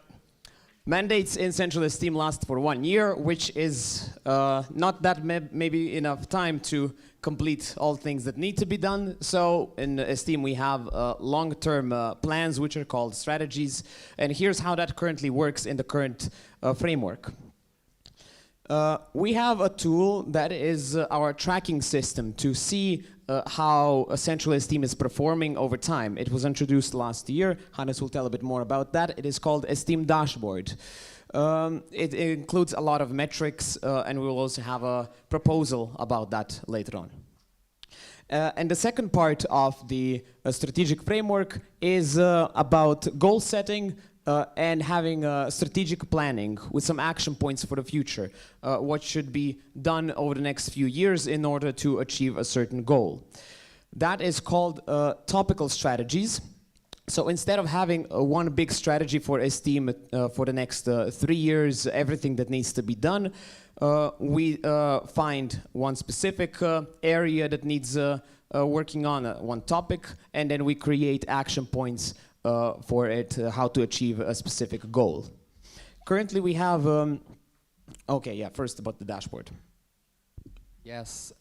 mandates in Central Esteem last for 1 year, which is not that maybe enough time to complete all things that need to be done. So in Esteem we have long-term plans, which are called strategies. And here's how that currently works in the current framework. We have a tool that is our tracking system to see how Central Esteem is performing over time. It was introduced last year. Hannes will tell a bit more about that. It is called Esteem Dashboard. It includes a lot of metrics, and we will also have a proposal about that later on. And the second part of the strategic framework is about goal setting, and having strategic planning with some action points for the future. What should be done over the next few years in order to achieve a certain goal. That is called topical strategies. So instead of having one big strategy for Esteem for the next 3 years, everything that needs to be done, we find one specific area that needs working on, one topic, and then we create action points for it, how to achieve a specific goal. Currently we have, first about the dashboard. Yes,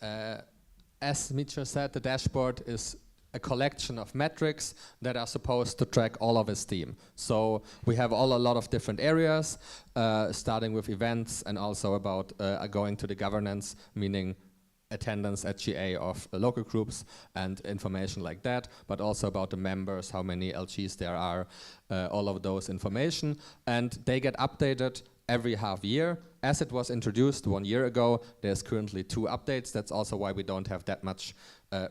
as Mitchell said, the dashboard is a collection of metrics that are supposed to track all of esteem. So we have a lot of different areas, starting with events and also about going to the governance, meaning attendance at GA of local groups and information like that, but also about the members, how many LGs there are, all of those information. And they get updated every half year. As it was introduced 1 year ago, there's currently 2 updates. That's also why we don't have that much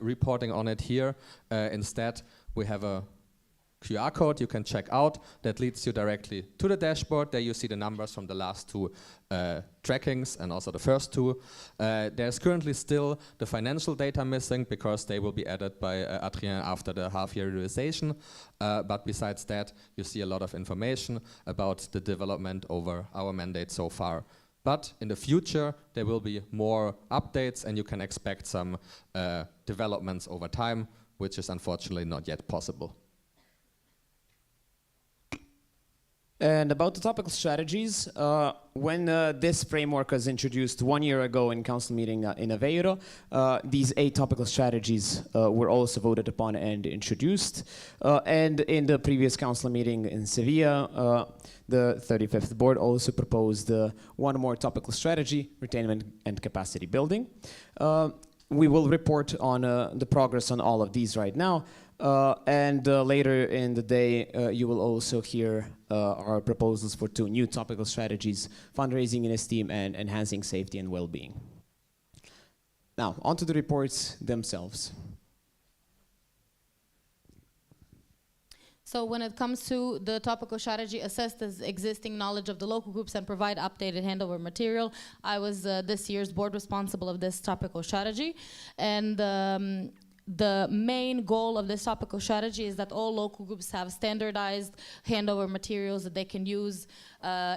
reporting on it here. Instead, we have a QR code you can check out that leads you directly to the dashboard. There you see the numbers from the last 2 trackings and also the first 2. There's currently still the financial data missing because they will be added by Adrien after the half-year realization. But besides that, you see a lot of information about the development over our mandate so far. But in the future, there will be more updates and you can expect some developments over time, which is unfortunately not yet possible. And about the topical strategies, when this framework was introduced 1 year ago in council meeting in Aveiro, these 8 topical strategies were also voted upon and introduced. And in the previous council meeting in Sevilla, the 35th board also proposed 1 more topical strategy, retainment and capacity building. We will report on the progress on all of these right now. And later in the day, you will also hear our proposals for 2 new topical strategies, fundraising in esteem and enhancing safety and well-being. Now, onto the reports themselves. So when it comes to the topical strategy, assess the existing knowledge of the local groups and provide updated handover material. I was this year's board responsible of this topical strategy. And the main goal of this topical strategy is that all local groups have standardized handover materials that they can use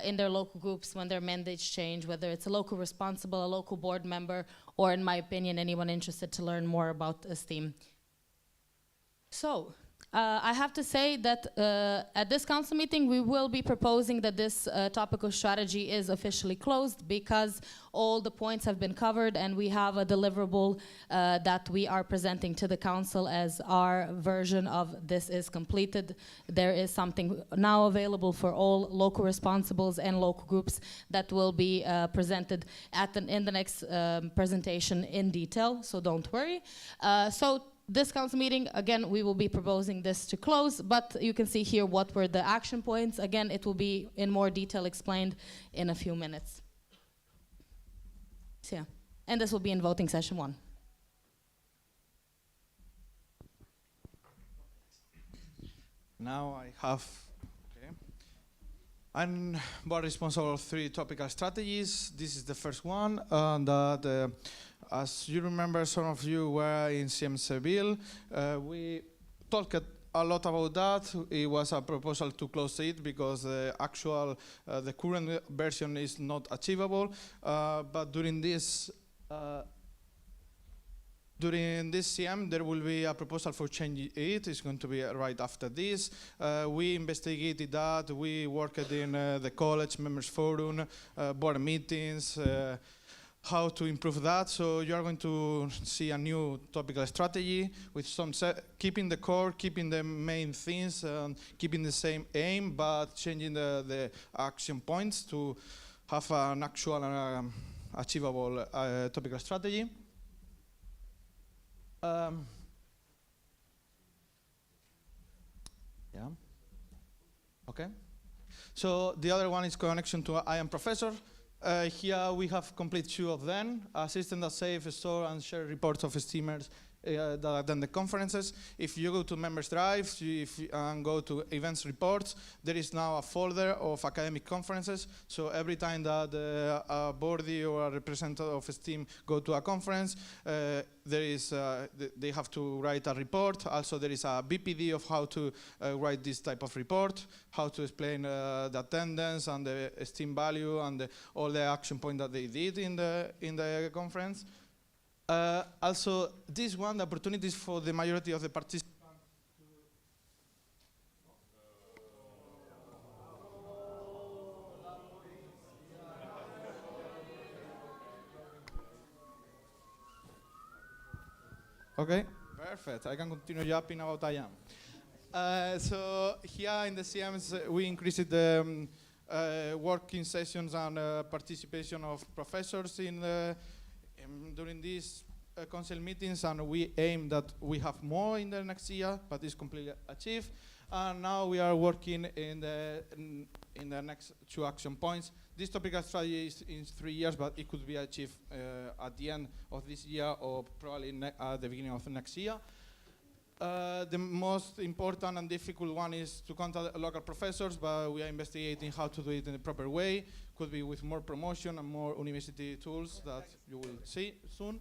in their local groups when their mandates change, whether it's a local responsible, a local board member, or in my opinion, anyone interested to learn more about esteem. So, I have to say that at this council meeting, we will be proposing that this topical strategy is officially closed because all the points have been covered and we have a deliverable that we are presenting to the council as our version of this is completed. There is something now available for all local responsibles and local groups that will be presented in the next presentation in detail, so don't worry. This council meeting, again, we will be proposing this to close, but you can see here what were the action points. Again, it will be in more detail explained in a few minutes. So, yeah. And this will be in voting session 1. Now I have, I'm board responsible of 3 topical strategies. This is the first one, and as you remember, some of you were in CM Seville. We talked a lot about that. It was a proposal to close it because the current version is not achievable. But during this CM, there will be a proposal for changing it. It's going to be right after this. We investigated that. We worked in the college members forum, board meetings, how to improve that. So you are going to see a new topical strategy with some keeping the core, keeping the main things, keeping the same aim, but changing the action points to have an actual and achievable topical strategy. Yeah. Okay. So the other one is connection to I am professor. Here we have complete 2 of them: assistant that save, store, and share reports of steamers that attend the conferences. If you go to members drive and go to events reports, there is now a folder of academic conferences. So every time that a boardie or a representative of STEAM go to a conference, they have to write a report. Also, there is a BPD of how to write this type of report, how to explain the attendance and the STEAM value and all the action points that they did in the conference. Also, this one, the opportunities for the majority of the participants. Okay, Perfect. I can continue yapping about I am. So here in the CMs, we increased the working sessions and participation of professors during these council meetings, and we aim that we have more in the next year, but it's completely achieved. And now we are working in the next 2 action points. This topical strategy is in 3 years, but it could be achieved at the end of this year or probably at the beginning of the next year. The most important and difficult one is to contact local professors, but we are investigating how to do it in a proper way. Could be with more promotion and more university tools that you will see soon.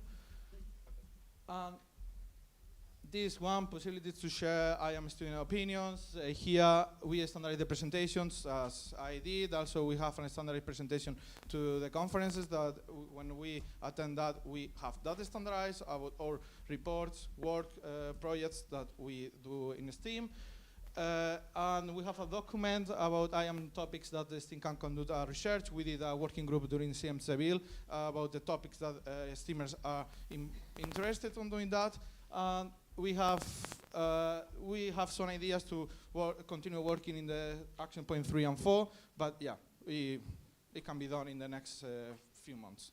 This one, possibilities to share I am student opinions. Here we standardize the presentations as I did. Also we have a standardized presentation to the conferences that when we attend that, we have that standardized about our reports, work, projects that we do in STEAM. And we have a document about I am topics that the STEAM can conduct research. We did a working group during CM Seville about the topics that STEAMers are interested in doing that. We have some ideas to continue working in the action point 3 and 4, but yeah, it can be done in the next few months.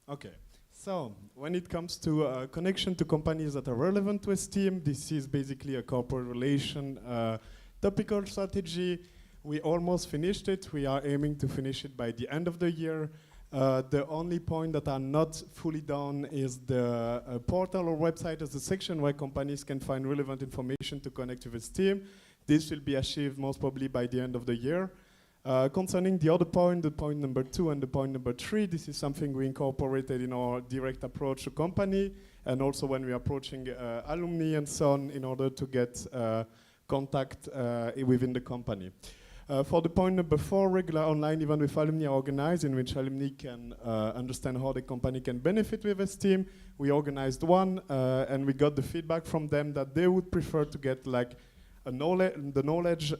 Okay. So, when it comes to connection to companies that are relevant to STEAM, this is basically a corporate relation topical strategy. We almost finished it. We are aiming to finish it by the end of the year. The only point that are not fully done is the portal or website as a section where companies can find relevant information to connect with STEAM. This will be achieved most probably by the end of the year. Concerning the other point, the point number 2 and the point number 3, this is something we incorporated in our direct approach to company, and also when we're approaching alumni and so on, in order to get contact within the company. For the point number 4, regular online event with alumni are organized, in which alumni can understand how the company can benefit with STEAM. We organized one, and we got the feedback from them that they would prefer to get like the knowledge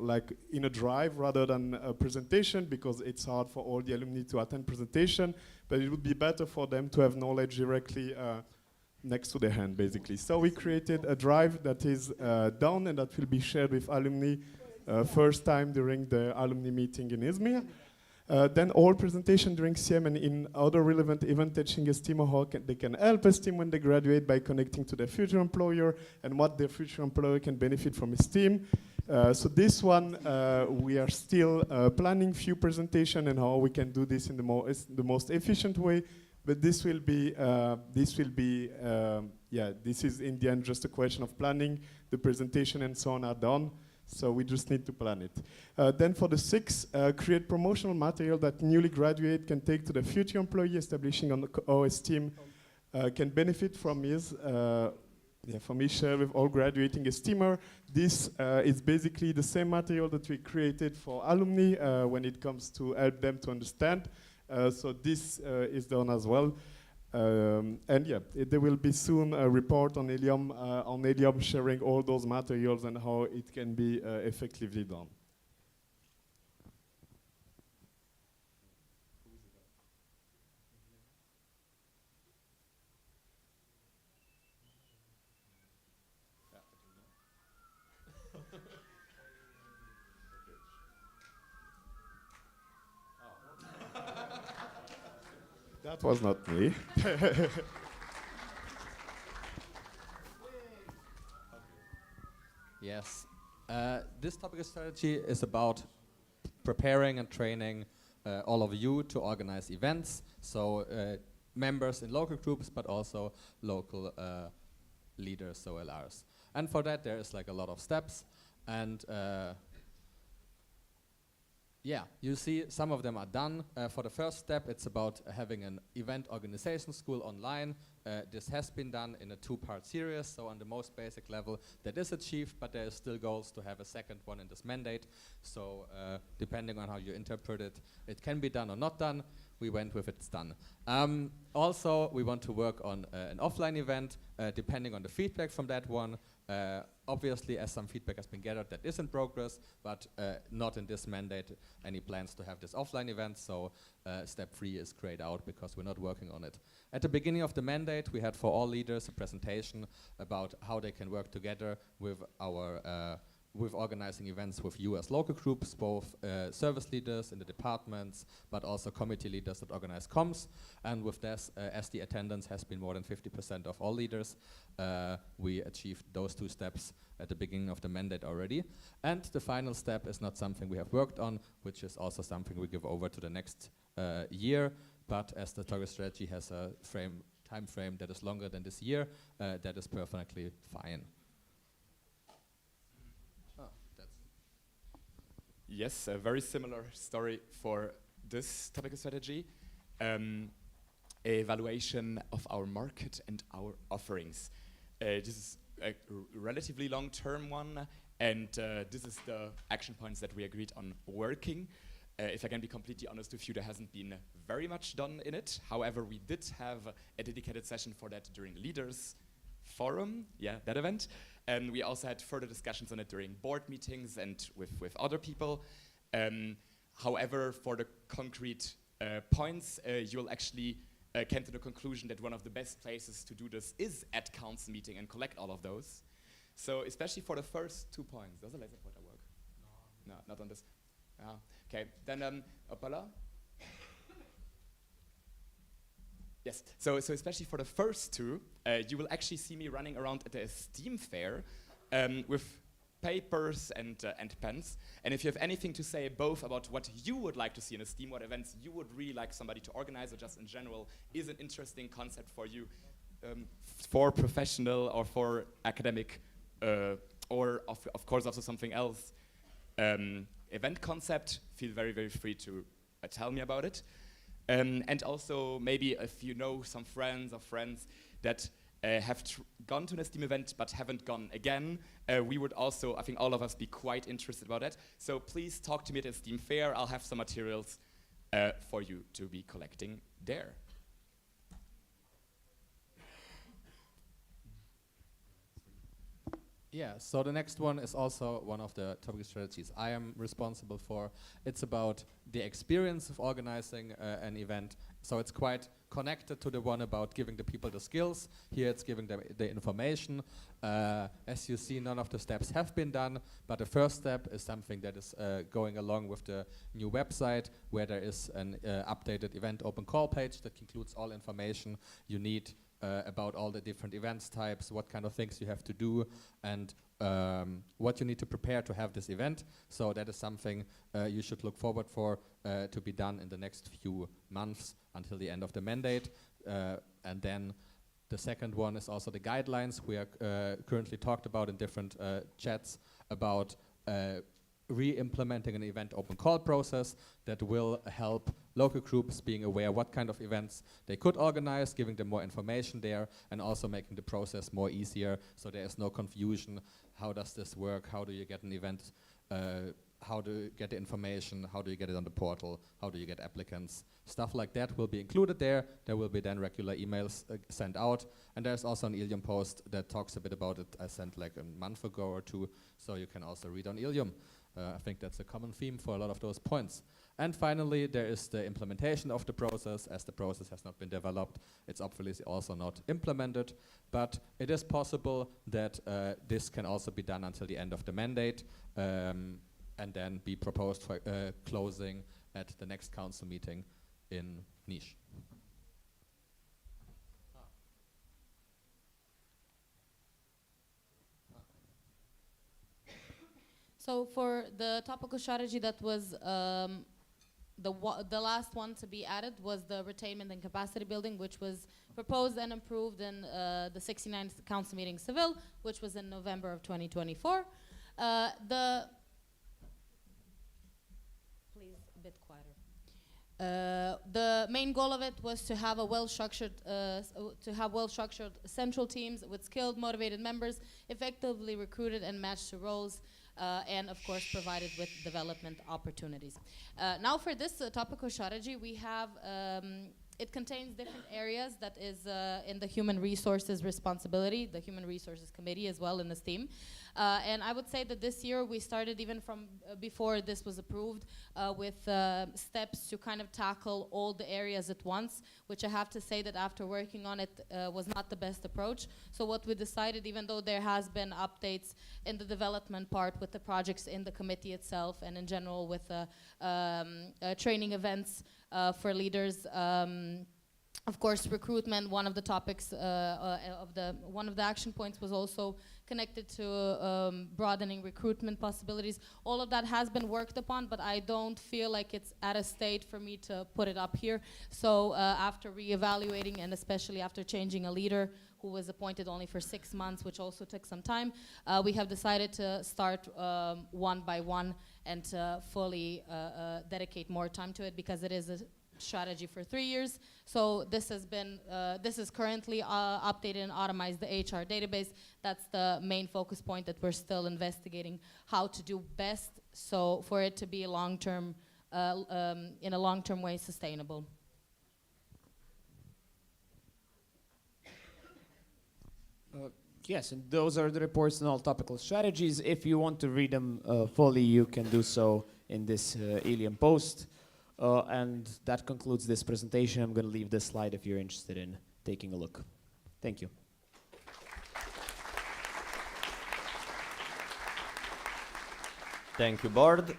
like in a drive rather than a presentation, because it's hard for all the alumni to attend presentation, but it would be better for them to have knowledge directly next to their hand, basically. So we created a drive that is done and that will be shared with alumni first time during the alumni meeting in Izmir. Then all presentation during CM and in other relevant event teaching STEAM or how they can help STEAM when they graduate by connecting to their future employer and what their future employer can benefit from STEAM. So this one, we are still planning few presentation and how we can do this in the most efficient way. But this will be, yeah, this is in the end just a question of planning. The presentation and so on are done. So we just need to plan it. Then for the 6, create promotional material that newly graduate can take to the future employee, establishing on how STEAM can benefit from his share with all graduating STEAmer. This is basically the same material that we created for alumni when it comes to help them to understand. So this is done as well. And yeah, there will be soon a report on Helium sharing all those materials and how it can be effectively done. That was not me. Yes. This topic strategy is about preparing and training all of you to organize events. So members in local groups, but also local leaders, so LRs. And for that, there is like a lot of steps. And yeah, you see some of them are done. For the first step, it's about having an event organization school online this has been done in a two-part series, so on the most basic level that is achieved, but there is still goals to have a second one in this mandate. So depending on how you interpret it, it can be done or not done. We went with it's done. Also, we want to work on an offline event, depending on the feedback from that one. Obviously, as some feedback has been gathered, that is in progress, but not in this mandate any plans to have this offline event, so step 3 is grayed out because we're not working on it. At the beginning of the mandate, we had for all leaders a presentation about how they can work together with our with organizing events with you as local groups, both service leaders in the departments, but also committee leaders that organize comms. And with this, as the attendance has been more than 50% of all leaders, we achieved those 2 steps at the beginning of the mandate already. And the final step is not something we have worked on, which is also something we give over to the next year. But as the target strategy has a time frame that is longer than this year, that is perfectly fine. Yes, a very similar story for this topic of strategy. Evaluation of our market and our offerings. This is a relatively long-term one, and this is the action points that we agreed on working. If I can be completely honest with you, there hasn't been very much done in it. However, we did have a dedicated session for that during Leaders Forum, that event. And we also had further discussions on it during board meetings and with other people. However, for the concrete points, you'll actually came to the conclusion that one of the best places to do this is at council meeting and collect all of those. So especially for the first 2 points. Does a laser pointer work? No, not on this. Okay, then Opala? Yes, so especially for the first 2, you will actually see me running around at the Esteem Fair with papers and pens. And if you have anything to say both about what you would like to see in Esteem, what events you would really like somebody to organize, or just in general is an interesting concept for you, for professional or for academic, or of course also something else, event concept, feel very, very free to tell me about it. And also maybe if you know some friends that have gone to an Esteem event but haven't gone again, we would also, I think all of us, be quite interested about that. So please talk to me at Esteem Fair. I'll have some materials for you to be collecting there. Yeah, so the next one is also one of the topic strategies I am responsible for. It's about the experience of organizing an event. So it's quite connected to the one about giving the people the skills. Here it's giving them the information. As you see, none of the steps have been done, but the first step is something that is going along with the new website, where there is an updated event open call page that includes all information you need about all the different events types, what kind of things you have to do, and what you need to prepare to have this event. So that is something you should look forward for to be done in the next few months until the end of the mandate. And then the second one is also the guidelines. We are currently talked about in different chats about re-implementing an event open call process that will help local groups being aware what kind of events they could organize, giving them more information there, and also making the process more easier so there is no confusion. How does this work? How do you get an event? How do you get the information? How do you get it on the portal? How do you get applicants? Stuff like that will be included there. There will be then regular emails sent out. And there's also an Ilium post that talks a bit about it. I sent like a month ago or 2, so you can also read on Ilium. I think that's a common theme for a lot of those points. And finally, there is the implementation of the process. As the process has not been developed, it's obviously also not implemented, but it is possible that this can also be done until the end of the mandate, and then be proposed for closing at the next council meeting in Niš. So for the topical strategy, that was the last one to be added was the retainment and capacity building, which was proposed and approved in the 69th Council meeting Seville, which was in November of 2024. Please, a bit quieter. The main goal of it was to have a well-structured central teams with skilled, motivated members, effectively recruited and matched to roles, and of course provided with development opportunities. Now for this topical strategy, we have it contains different areas that is in the human resources responsibility, the human resources committee as well in this team. And I would say that this year we started even from before this was approved with steps to kind of tackle all the areas at once, which I have to say that after working on it was not the best approach. So what we decided, even though there has been updates in the development part with the projects in the committee itself and in general with training events for leaders, of course, recruitment, one of the topics one of the action points was also connected to broadening recruitment possibilities. All of that has been worked upon, but I don't feel like it's at a state for me to put it up here. So after reevaluating and especially after changing a leader who was appointed only for 6 months, which also took some time, we have decided to start one by one and to fully dedicate more time to it, because it is a strategy for 3 years. So this has been, this is currently updated and automized the HR database. That's the main focus point that we're still investigating how to do best, so for it to be long-term, in a long-term way sustainable. Yes, and those are the reports on all topical strategies. If you want to read them fully, you can do so in this Ilium post. And that concludes this presentation. I'm going to leave this slide if you're interested in taking a look. Thank you. Thank you, board.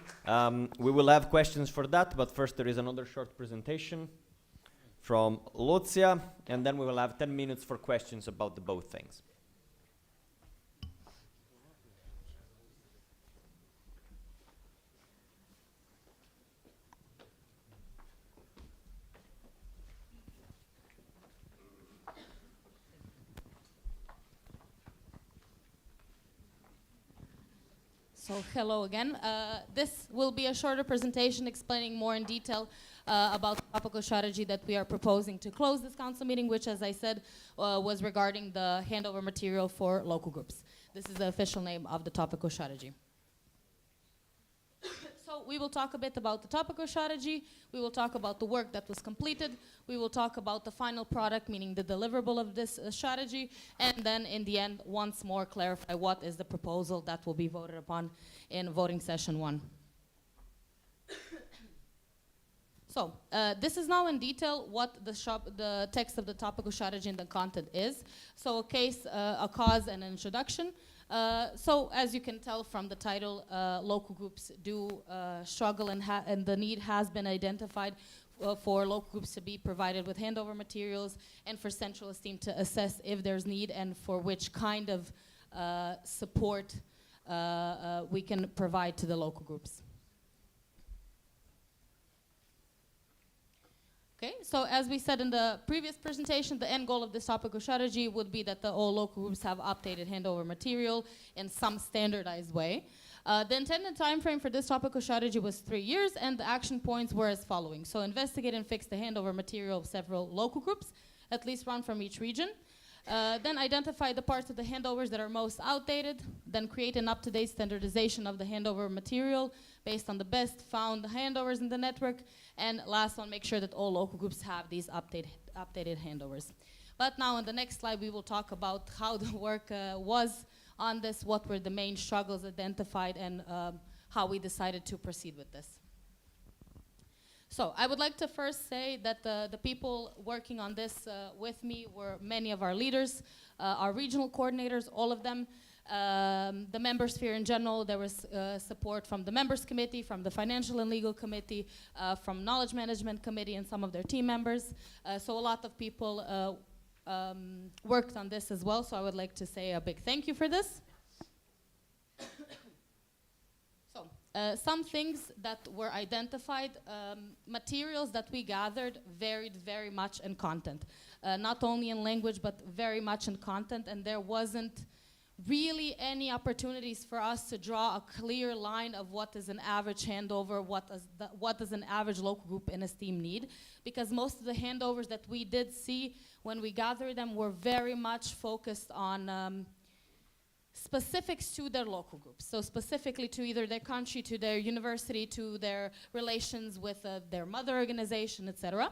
We will have questions for that, but first there is another short presentation from Lucia, and then we will have 10 minutes for questions about the both things. So hello again. This will be a shorter presentation explaining more in detail about the topical strategy that we are proposing to close this council meeting, which, as I said, was regarding the handover material for local groups. This is the official name of the topical strategy. So we will talk a bit about the topical strategy. We will talk about the work that was completed. We will talk about the final product, meaning the deliverable of this strategy. And then in the end, once more clarify what is the proposal that will be voted upon in voting session 1. So this is now in detail what the text of the topical strategy and the content is. So a case, a cause, and an introduction. So as you can tell from the title, local groups do struggle, and the need has been identified for local groups to be provided with handover materials and for central esteem to assess if there's need and for which kind of support we can provide to the local groups. Okay, so as we said in the previous presentation, the end goal of this topical strategy would be that all local groups have updated handover material in some standardized way. The intended time frame for this topical strategy was 3 years, and the action points were as following. So investigate and fix the handover material of several local groups, at least one from each region. Then identify the parts of the handovers that are most outdated. Then create an up-to-date standardization of the handover material based on the best found handovers in the network. And last one, make sure that all local groups have these updated handovers. But now on the next slide, we will talk about how the work was on this, what were the main struggles identified, and how we decided to proceed with this. So I would like to first say that the people working on this with me were many of our leaders, our regional coordinators, all of them. The member sphere in general, there was support from the members committee, from the financial and legal committee, from knowledge management committee and some of their team members. So a lot of people worked on this as well, so I would like to say a big thank you for this. Some things that were identified, materials that we gathered varied very much in content. Not only in language, but very much in content, and there wasn't really any opportunities for us to draw a clear line of what is an average handover, what does an average local group in Esteem need, because most of the handovers that we did see when we gathered them were very much focused on specifics to their local groups. So specifically to either their country, to their university, to their relations with their mother organization, etc.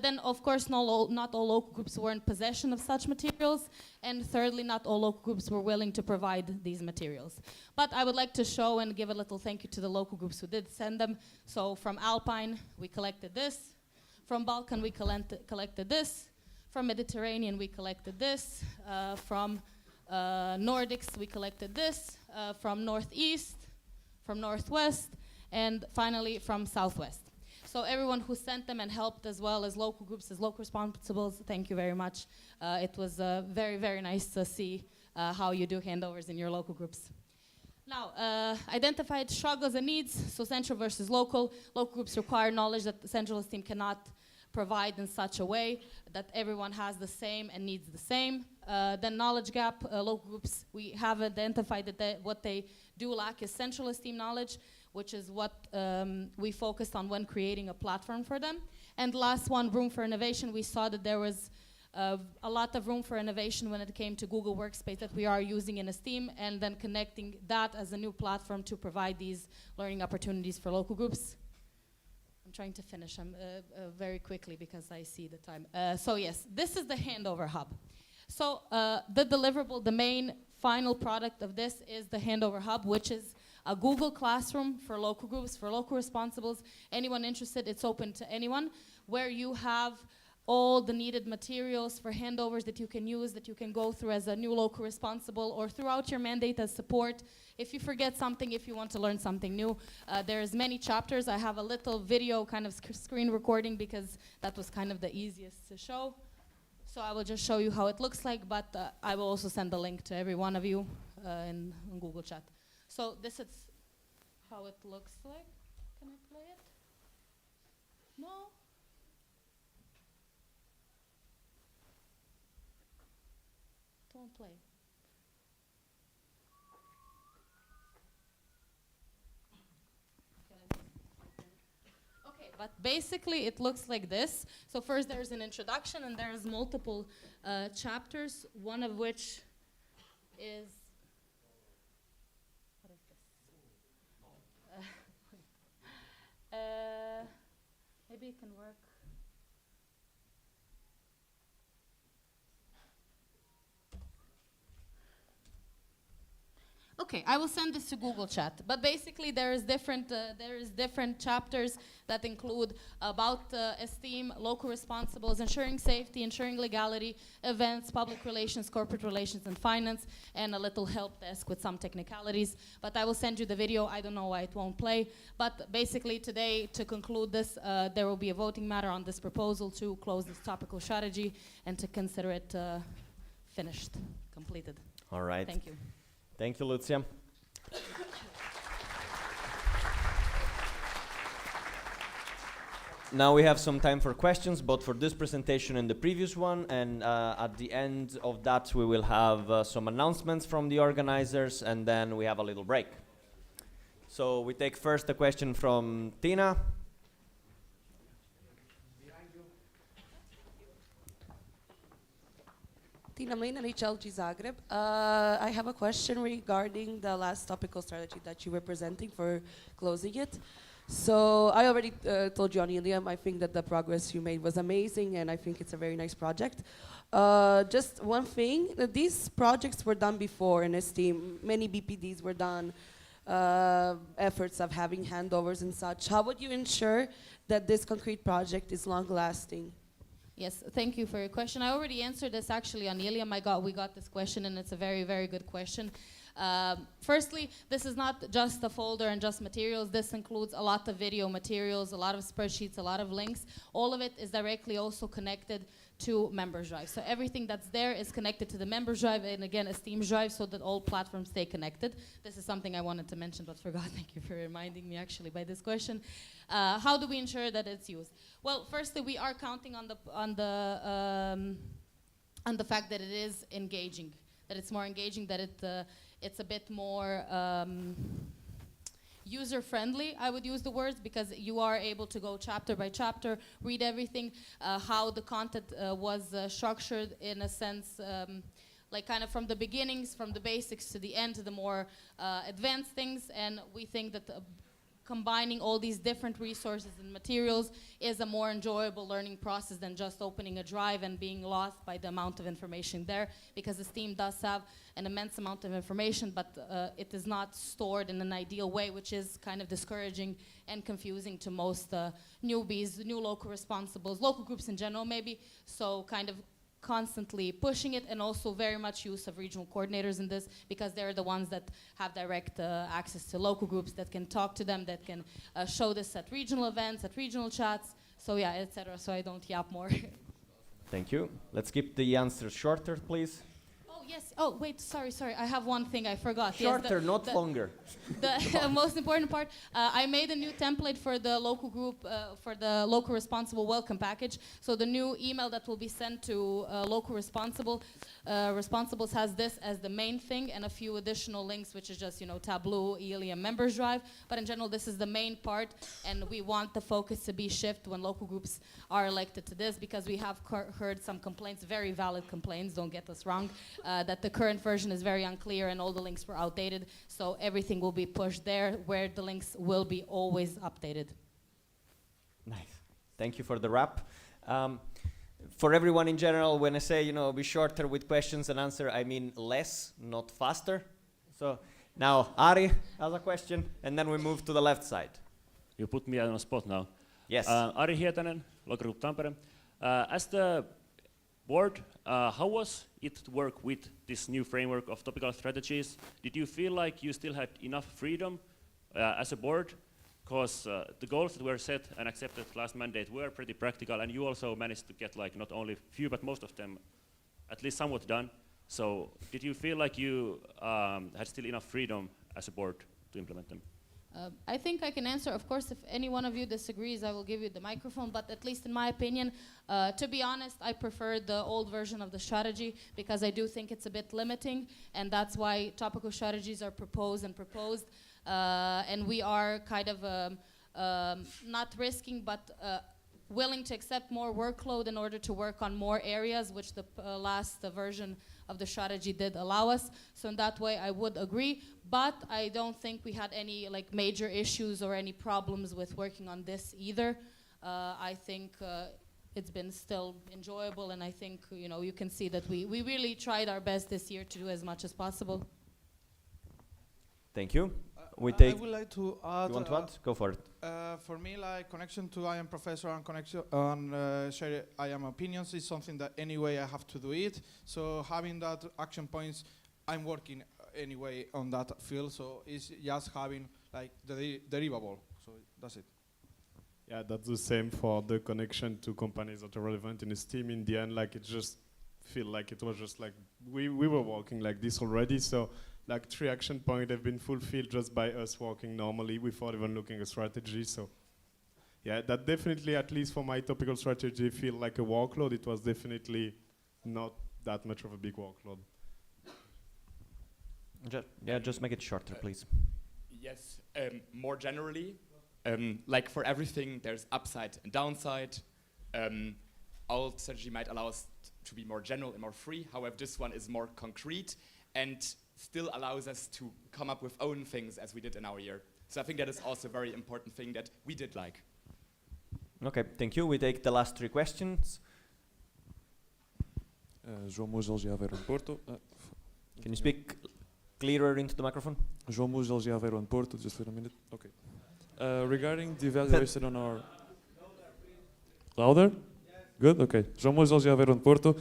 Then, of course, not all local groups were in possession of such materials. And thirdly, not all local groups were willing to provide these materials. But I would like to show and give a little thank you to the local groups who did send them. So from Alpine, we collected this. From Balkan, we collected this. From Mediterranean, we collected this. From Nordics, we collected this. From Northeast, from Northwest, and finally from Southwest. So everyone who sent them and helped, as well as local groups, as local responsibles, thank you very much. It was very, very nice to see how you do handovers in your local groups. Now, identified struggles and needs, so central versus local. Local groups require knowledge that the central team cannot provide in such a way that everyone has the same and needs the same. Then knowledge gap, local groups, we have identified that what they do lack is central esteem knowledge, which is what we focused on when creating a platform for them. And last one, room for innovation. We saw that there was a lot of room for innovation when it came to Google Workspace that we are using in Esteem, and then connecting that as a new platform to provide these learning opportunities for local groups. I'm trying to finish very quickly because I see the time. So yes, this is the Handover Hub. So the deliverable, the main final product of this is the Handover Hub, which is a Google Classroom for local groups, for local responsibles. Anyone interested, it's open to anyone, where you have all the needed materials for handovers that you can use, that you can go through as a new local responsible or throughout your mandate as support. If you forget something, if you want to learn something new, there's many chapters. I have a little video kind of screen recording because that was kind of the easiest to show. So I will just show you how it looks like, but I will also send the link to every one of you in Google Chat. So this is how it looks like. Can I play it? No? Don't play. Okay, but basically it looks like this. So first there's an introduction and there's multiple chapters, one of which is, what is this? Maybe it can work. Okay, I will send this to Google Chat. But basically, there is different chapters that include about Esteem, local responsibles, ensuring safety, ensuring legality, events, public relations, corporate relations, and finance, and a little help desk with some technicalities. But I will send you the video. I don't know why it won't play. But basically, today, to conclude this, there will be a voting matter on this proposal to close this topical strategy and to consider it finished, completed. All right. Thank you. Thank you, Lucia. Now we have some time for questions, both for this presentation and the previous one. And at the end of that, we will have some announcements from the organizers, and then we have a little break. So we take first a question from Tina. Tina Mlin, HLG Zagreb. I have a question regarding the last topical strategy that you were presenting for closing it. So I already told you on Ilium, I think that the progress you made was amazing, and I think it's a very nice project. Just one thing, these projects were done before in Esteem. Many BPDs were done, efforts of having handovers and such. How would you ensure that this concrete project is long-lasting? Yes, thank you for your question. I already answered this actually on Ilium. We got this question, and it's a very, very good question. Firstly, this is not just a folder and just materials. This includes a lot of video materials, a lot of spreadsheets, a lot of links. All of it is directly also connected to Members Drive. So everything that's there is connected to the Members Drive, and again, Esteem Drive, so that all platforms stay connected. This is something I wanted to mention but forgot. Thank you for reminding me actually by this question. How do we ensure that it's used? Well, firstly, we are counting on the fact that it is engaging, that it's more engaging, that it's a bit more user-friendly, I would use the words, because you are able to go chapter by chapter, read everything, how the content was structured in a sense, like kind of from the beginnings, from the basics to the end, to the more advanced things. And we think that combining all these different resources and materials is a more enjoyable learning process than just opening a drive and being lost by the amount of information there, because the Steam does have an immense amount of information, but it is not stored in an ideal way, which is kind of discouraging and confusing to most newbies, new local responsibles, local groups in general maybe, so kind of constantly pushing it, and also very much use of regional coordinators in this, because they're the ones that have direct access to local groups, that can talk to them, that can show this at regional events, at regional chats, so yeah, etc. So I don't yap more. Thank you. Let's keep the answers shorter, please. Oh yes. Oh wait. Sorry. I have one thing I forgot. Shorter, not longer. The most important part. I made a new template for the local group, for the local responsible welcome package. So the new email that will be sent to local responsibles has this as the main thing, and a few additional links, which is just Tableau, Elium members drive. But in general, this is the main part, and we want the focus to be shift when local groups are elected to this, because we have heard some complaints, very valid complaints. Don't get us wrong. That the current version is very unclear and all the links were outdated. So everything will be pushed there, where the links will be always updated. Nice. Thank you for the wrap. For everyone in general, when I say, be shorter with questions and answer, I mean less, not faster. So now Ari has a question, and then we move to the left side. You put me on a spot now. Yes. Ari Hietanen, Local Group Tampere. As the board, how was it to work with this new framework of topical strategies? Did you feel like you still had enough freedom as a board? Because the goals that were set and accepted last mandate were pretty practical, and you also managed to get not only few, but most of them at least somewhat done. So did you feel like you had still enough freedom as a board to implement them? I think I can answer. Of course, if any one of you disagrees, I will give you the microphone. But at least in my opinion, to be honest, I prefer the old version of the strategy, because I do think it's a bit limiting. And that's why topical strategies are proposed. And we are kind of not risking, but willing to accept more workload in order to work on more areas, which the last version of the strategy did allow us. So in that way, I would agree. But I don't think we had any major issues or any problems with working on this either. I think it's been still enjoyable, and I think you can see that we really tried our best this year to do as much as possible. Thank you. I would like to add. You want to add? Go for it. For me, connection to I am professor and connection on share I am opinions is something that anyway I have to do it. So having that action points, I'm working anyway on that field. So it's just having the derivable. So that's it. Yeah, that's the same for the connection to companies that are relevant in Steam. In the end, it just feel like it was just we were working like this already. So 3 action points have been fulfilled just by us working normally without even looking at strategy. So yeah, that definitely, at least for my topical strategy, feel like a workload. It was definitely not that much of a big workload. Just make it shorter, please. Yes, more generally, for everything, there's upside and downside. Old strategy might allow us to be more general and more free. However, this one is more concrete and still allows us to come up with own things as we did in our year. So I think that is also a very important thing that we did like. Okay, thank you. We take the last 3 questions. João Mousel Aveiro in Porto. Can you speak clearer into the microphone? João Mousel Aveiro in Porto, just wait a minute. Okay. Regarding the evaluation on our... Louder? Good, okay. João Mousel Aveiro in Porto.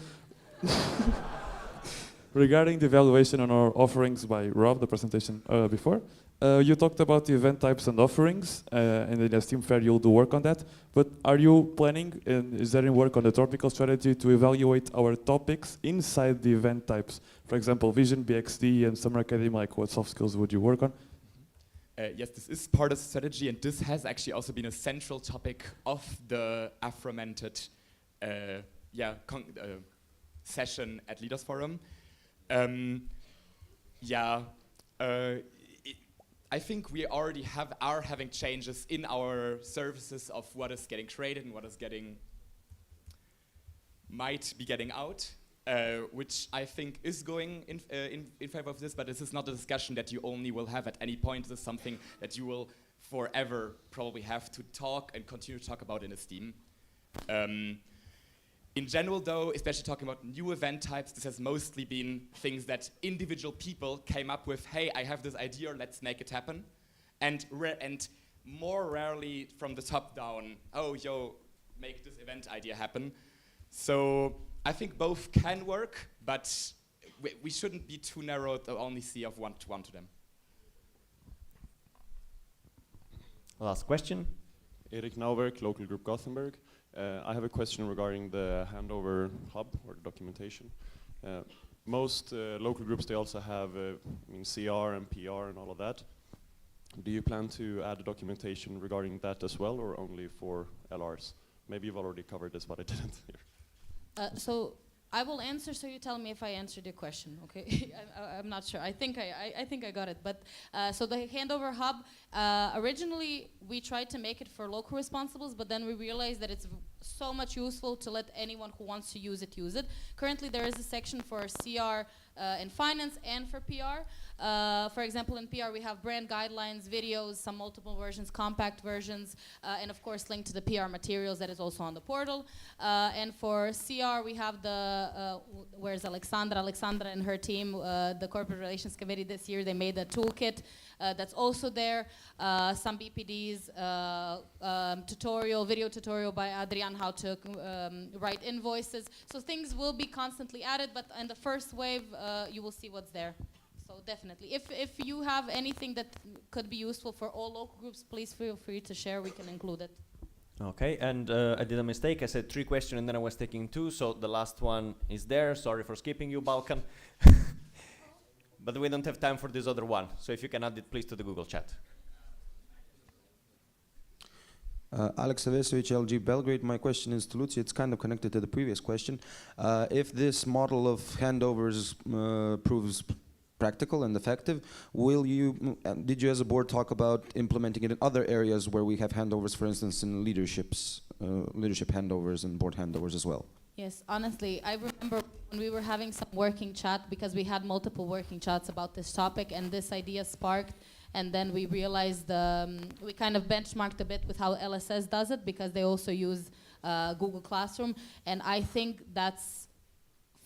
Regarding the evaluation on our offerings by Rob, the presentation before, you talked about the event types and offerings, and in the Steam Fair you'll do work on that, but are you planning, and is there any work on the topical strategy to evaluate our topics inside the event types? For example, Vision, BXD, and Summer Academy, what soft skills would you work on? Yes, this is part of the strategy, and this has actually also been a central topic of the aforementioned session at Leaders Forum. Yeah, I think we already are having changes in our services of what is getting created and what is might be getting out, which I think is going in favor of this, but this is not a discussion that you only will have at any point. This is something that you will forever probably have to talk and continue to talk about in Esteem. In general though, especially talking about new event types, this has mostly been things that individual people came up with, hey, I have this idea, let's make it happen. And more rarely from the top down, oh, yo, make this event idea happen. So I think both can work, but we shouldn't be too narrow to only see of one to them. Last question. Erik Nauwerk, local group Gothenburg. I have a question regarding the Handover hub or the documentation. Most local groups, they also have CR and PR and all of that. Do you plan to add a documentation regarding that as well, or only for LRs? Maybe you've already covered this, but I didn't hear. So I will answer, so you tell me if I answered your question, okay? I'm not sure. I think I got it. But so the Handover hub, originally we tried to make it for local responsibles, but then we realized that it's so much useful to let anyone who wants to use it. Currently there is a section for CR in finance and for PR. For example, in PR we have brand guidelines, videos, some multiple versions, compact versions, and of course linked to the PR materials that is also on the portal. And for CR we have the, where's Alexandra? Alexandra and her team, the Corporate Relations Committee this year, they made a toolkit that's also there. Some BPDs, video tutorial by Adrian, how to write invoices. So things will be constantly added, but in the first wave, you will see what's there. So definitely, if you have anything that could be useful for all local groups, please feel free to share. We can include it. Okay, and I did a mistake. I said 3 questions and then I was taking 2, so the last one is there. Sorry for skipping you, Balkan. But we don't have time for this other one, so if you can add it, please, to the Google chat. Alex Avesovic, LG Belgrade. My question is to Lucy. It's kind of connected to the previous question. If this model of handovers proves practical and effective, did you as a board talk about implementing it in other areas where we have handovers, for instance, in leadership handovers and board handovers as well? Yes, honestly, I remember when we were having some working chat, because we had multiple working chats about this topic, and this idea sparked, and then we realized we kind of benchmarked a bit with how LSS does it, because they also use Google Classroom, and I think that's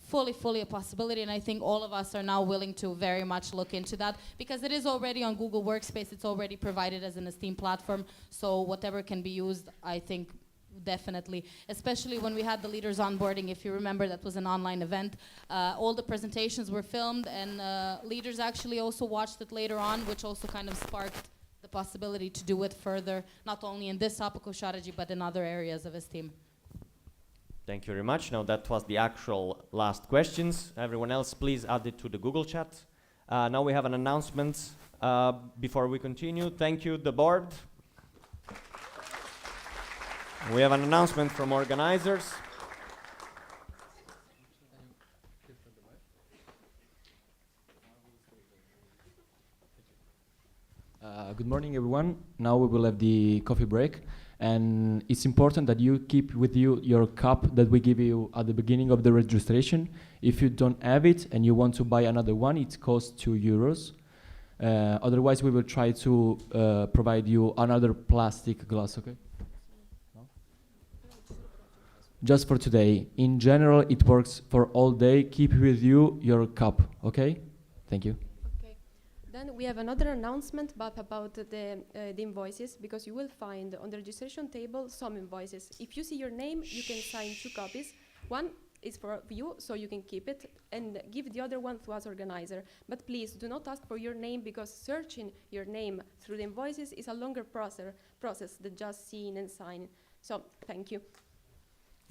fully a possibility, and I think all of us are now willing to very much look into that, because it is already on Google Workspace, it's already provided as an Esteem platform, so whatever can be used, I think, definitely, especially when we had the leaders onboarding. If you remember, that was an online event. All the presentations were filmed, and leaders actually also watched it later on, which also kind of sparked the possibility to do it further, not only in this topical strategy, but in other areas of Esteem. Thank you very much. Now that was the actual last questions. Everyone else, please add it to the Google chat. Now we have an announcement before we continue. Thank you, the board. We have an announcement from organizers. Good morning, everyone. Now we will have the coffee break, and it's important that you keep with you your cup that we give you at the beginning of the registration. If you don't have it and you want to buy another one, it costs €2. Otherwise, we will try to provide you another plastic glass, okay? Just for today. In general, it works for all day. Keep with you your cup, okay? Thank you. Okay. Then we have another announcement about the invoices, because you will find on the registration table some invoices. If you see your name, you can sign 2 copies. One is for you, so you can keep it, and give the other one to us organizer. But please do not ask for your name, because searching your name through the invoices is a longer process than just seeing and signing. So thank you.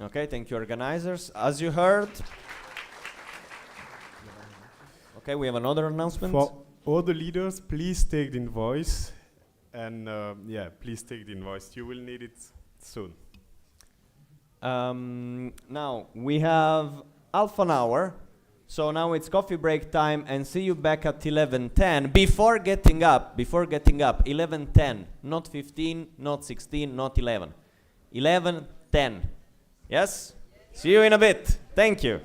Okay, thank you, organizers. As you heard, okay, we have another announcement. For all the leaders, please take the invoice, and please take the invoice. You will need it soon. Now we have half an hour, So now it's coffee break time, and see you back at 11:10. Before getting up, 11:10, not 15, not 16, not 11. 11:10. Yes? See you in a bit. Thank you.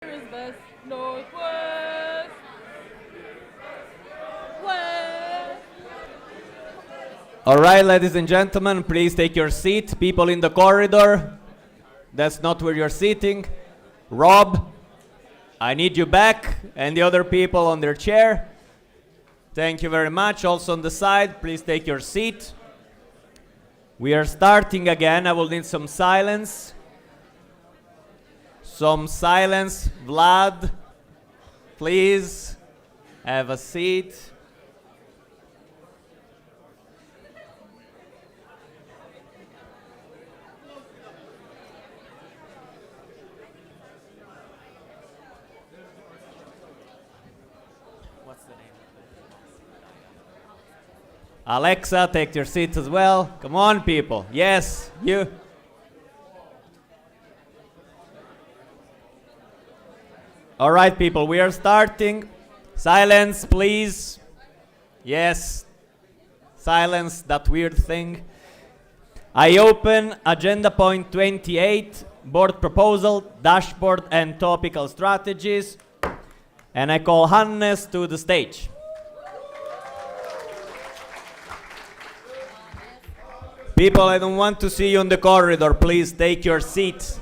West, northwest, west. All right, ladies and gentlemen, please take your seat. People in the corridor, that's not where you're sitting. Rob, I need you back, and the other people on their chair. Thank you very much. Also on the side, please take your seat. We are starting again. I will need some silence. Some silence. Vlad, please have a seat. What's the name? Alexa, take your seat as well. Come on, people. Yes, you. All right, people, we are starting. Silence, please. Yes. Silence, that weird thing. I open agenda point 28, board proposal, dashboard and topical strategies. And I call Hannes to the stage. People, I don't want to see you in the corridor. Please take your seats.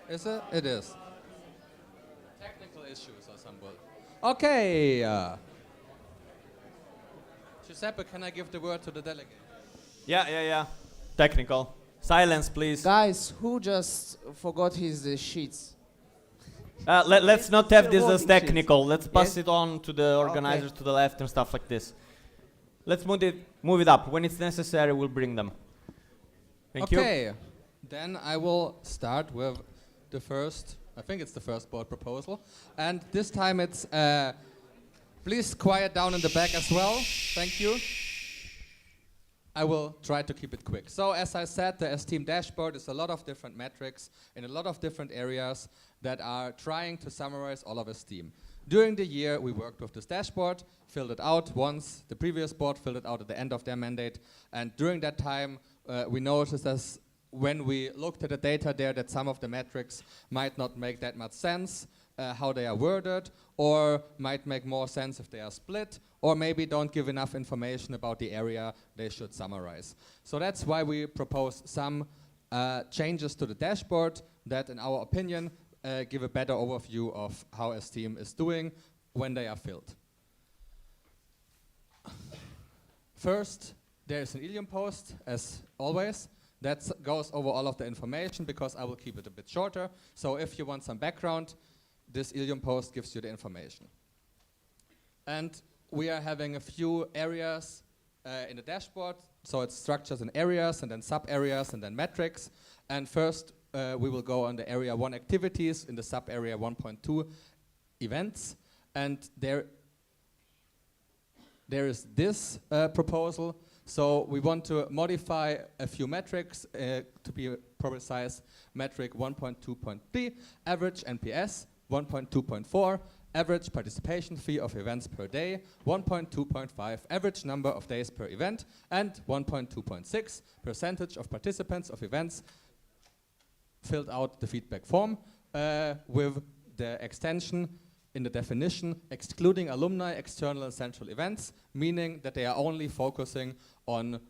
Is it? It is. Technical issues or something. Okay. Giuseppe, can I give the word to the delegate? Yeah. Technical. Silence, please. Guys, who just forgot his sheets? Let's not have this as voting technical. sheets. Let's pass Yes? it on to the organizers to the left and stuff like this. Let's move it up. When it's necessary, we'll bring them. Thank you. Okay. Then I will start with the first, I think it's the first board proposal. And this time it's, please quiet down in the back as well. Thank you. I will try to keep it quick. So as I said, the Esteem dashboard is a lot of different metrics in a lot of different areas that are trying to summarize all of Esteem. During the year, we worked with this dashboard, filled it out once. The previous board filled it out at the end of their mandate. And during that time, we noticed as when we looked at the data there that some of the metrics might not make that much sense, how they are worded, or might make more sense if they are split, or maybe don't give enough information about the area they should summarize. So that's why we propose some changes to the dashboard that, in our opinion, give a better overview of how Esteem is doing when they are filled. First, there is an Ilium post, as always. That goes over all of the information because I will keep it a bit shorter. So if you want some background, this Ilium post gives you the information. And we are having a few areas in the dashboard. So it's structures and areas, and then sub-areas, and then metrics. And first, we will go on the area 1 activities in the sub-area 1.2 events. And there is this proposal. So we want to modify a few metrics to be precise. Metric 1.2.3, average NPS, 1.2.4, average participation fee of events per day, 1.2.5, average number of days per event, and 1.2.6, percentage of participants of events filled out the feedback form with the extension in the definition, excluding alumni, external and central events, meaning that they are only focusing on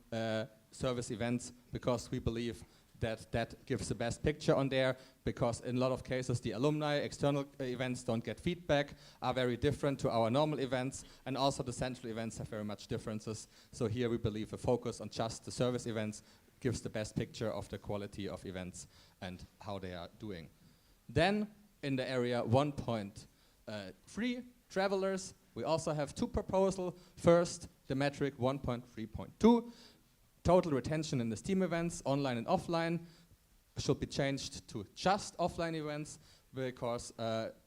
service events because we believe that that gives the best picture on there, because in a lot of cases the alumni external events don't get feedback, are very different to our normal events, and also the central events have very much differences. So here we believe a focus on just the service events gives the best picture of the quality of events and how they are doing. Then in the area 1.3, travelers, we also have two proposals. First, the metric 1.3.2, total retention in the STEAM events, online and offline, should be changed to just offline events. because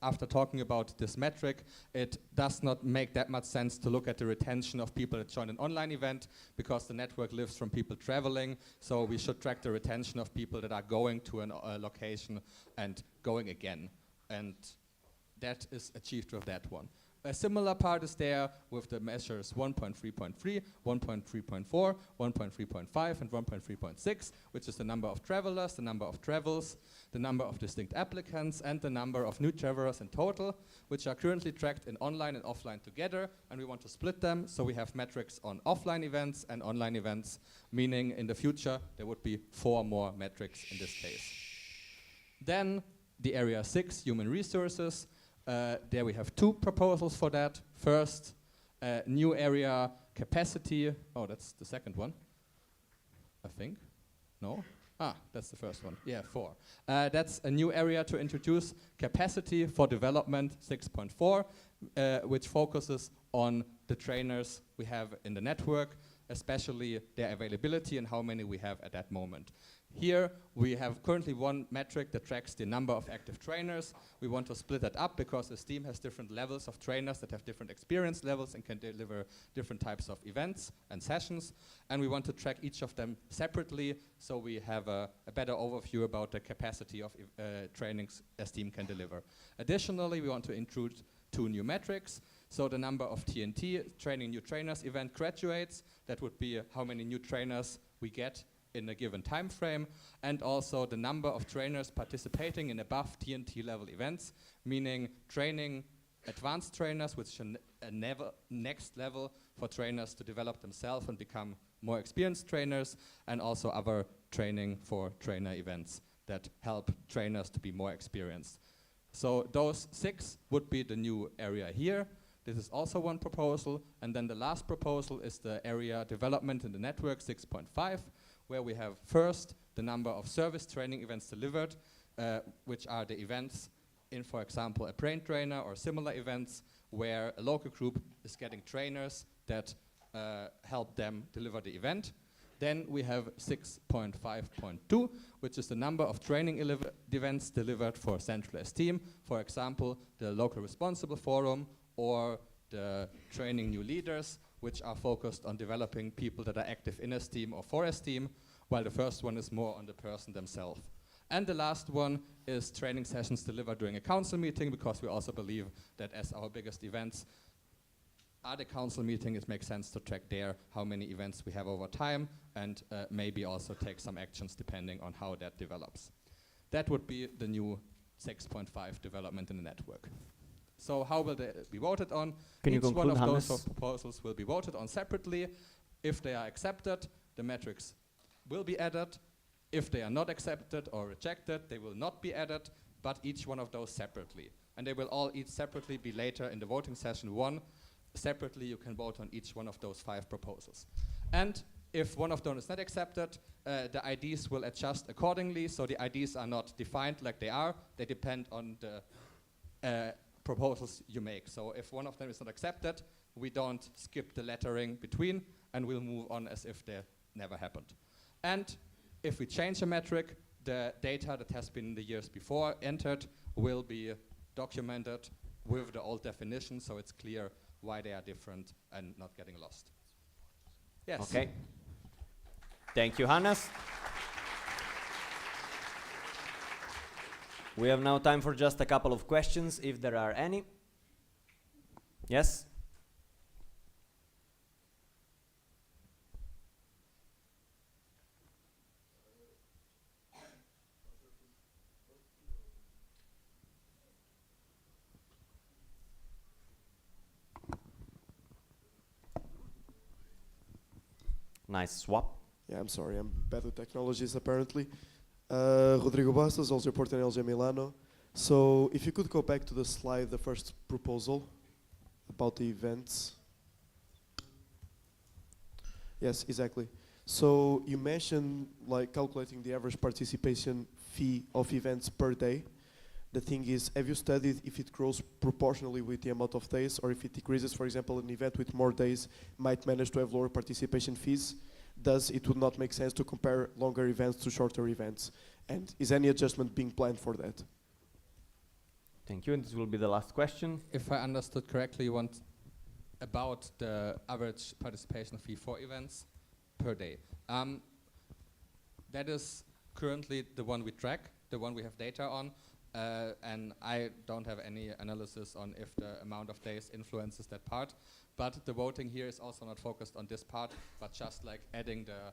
after talking about this metric, it does not make that much sense to look at the retention of people that join an online event, because the network lives from people traveling, so we should track the retention of people that are going to a location and going again. And that is achieved with that one. A similar part is there with the measures 1.3.3, 1.3.4, 1.3.5, and 1.3.6, which is the number of travelers, the number of travels, the number of distinct applicants, and the number of new travelers in total, which are currently tracked in online and offline together, and we want to split them, so we have metrics on offline events and online events, meaning in the future there would be 4 more metrics in this case. Then the area 6, human resources. There we have 2 proposals for that. First, new area capacity. Oh, that's the second one, I think. No? Ah, that's the first one. Yeah, 4. That's a new area to introduce, capacity for development 6.4, which focuses on the trainers we have in the network, especially their availability and how many we have at that moment. Here we have currently 1 metric that tracks the number of active trainers. We want to split that up because Esteem has different levels of trainers that have different experience levels and can deliver different types of events and sessions. And we want to track each of them separately, so we have a better overview about the capacity of trainings Esteem can deliver. Additionally, we want to include 2 new metrics. So the number of TNT, training new trainers, event graduates, that would be how many new trainers we get in a given time frame, and also the number of trainers participating in above TNT level events, meaning training advanced trainers, which is a next level for trainers to develop themselves and become more experienced trainers, and also other training for trainer events that help trainers to be more experienced. So those 6 would be the new area here. This is also 1 proposal, and then the last proposal is the area development in the network 6.5, where we have first the number of service training events delivered, which are the events in, for example, a brain trainer or similar events where a local group is getting trainers that help them deliver the event. Then we have 6.5.2, which is the number of training events delivered for central Esteem, for example, the local responsible forum or the training new leaders, which are focused on developing people that are active in Esteem or for Esteem, while the first one is more on the person themselves. And the last one is training sessions delivered during a council meeting, because we also believe that as our biggest events are the council meeting, it makes sense to track there how many events we have over time, and maybe also take some actions depending on how that develops. That would be the new 6.5 development in the network. So how will they be voted on? Can you Each one conclude, of those Hannes? proposals will be voted on separately. If they are accepted, the metrics will be added. If they are not accepted or rejected, they will not be added, but each one of those separately. And they will all each separately be later in the voting session 1. Separately, you can vote on each one of those 5 proposals. And if one of them is not accepted, the IDs will adjust accordingly. So the IDs are not defined like they are. They depend on the proposals you make. So if one of them is not accepted, we don't skip the lettering between, and we'll move on as if they never happened. And if we change a metric, the data that has been in the years before entered will be documented with the old definition, so it's clear why they are different and not getting lost. Yes. Okay. Thank you, Hannes. We have now time for just a couple of questions, if there are any. Yes? Nice swap. Yeah, I'm sorry, I'm bad with technologies apparently. Rodrigo Bastos, also reporting LG Milano. So if you could go back to the slide, the first proposal about the events. Yes, exactly. So you mentioned like calculating the average participation fee of events per day. The thing is, have you studied if it grows proportionally with the amount of days, or if it decreases? For example, an event with more days might manage to have lower participation fees. Thus, it would not make sense to compare longer events to shorter events. And is any adjustment being planned for that? Thank you, and this will be the last question. If I understood correctly, you want about the average participation fee for events per day. That is currently the one we track, the one we have data on, and I don't have any analysis on if the amount of days influences that part. But the voting here is also not focused on this part, but just like adding the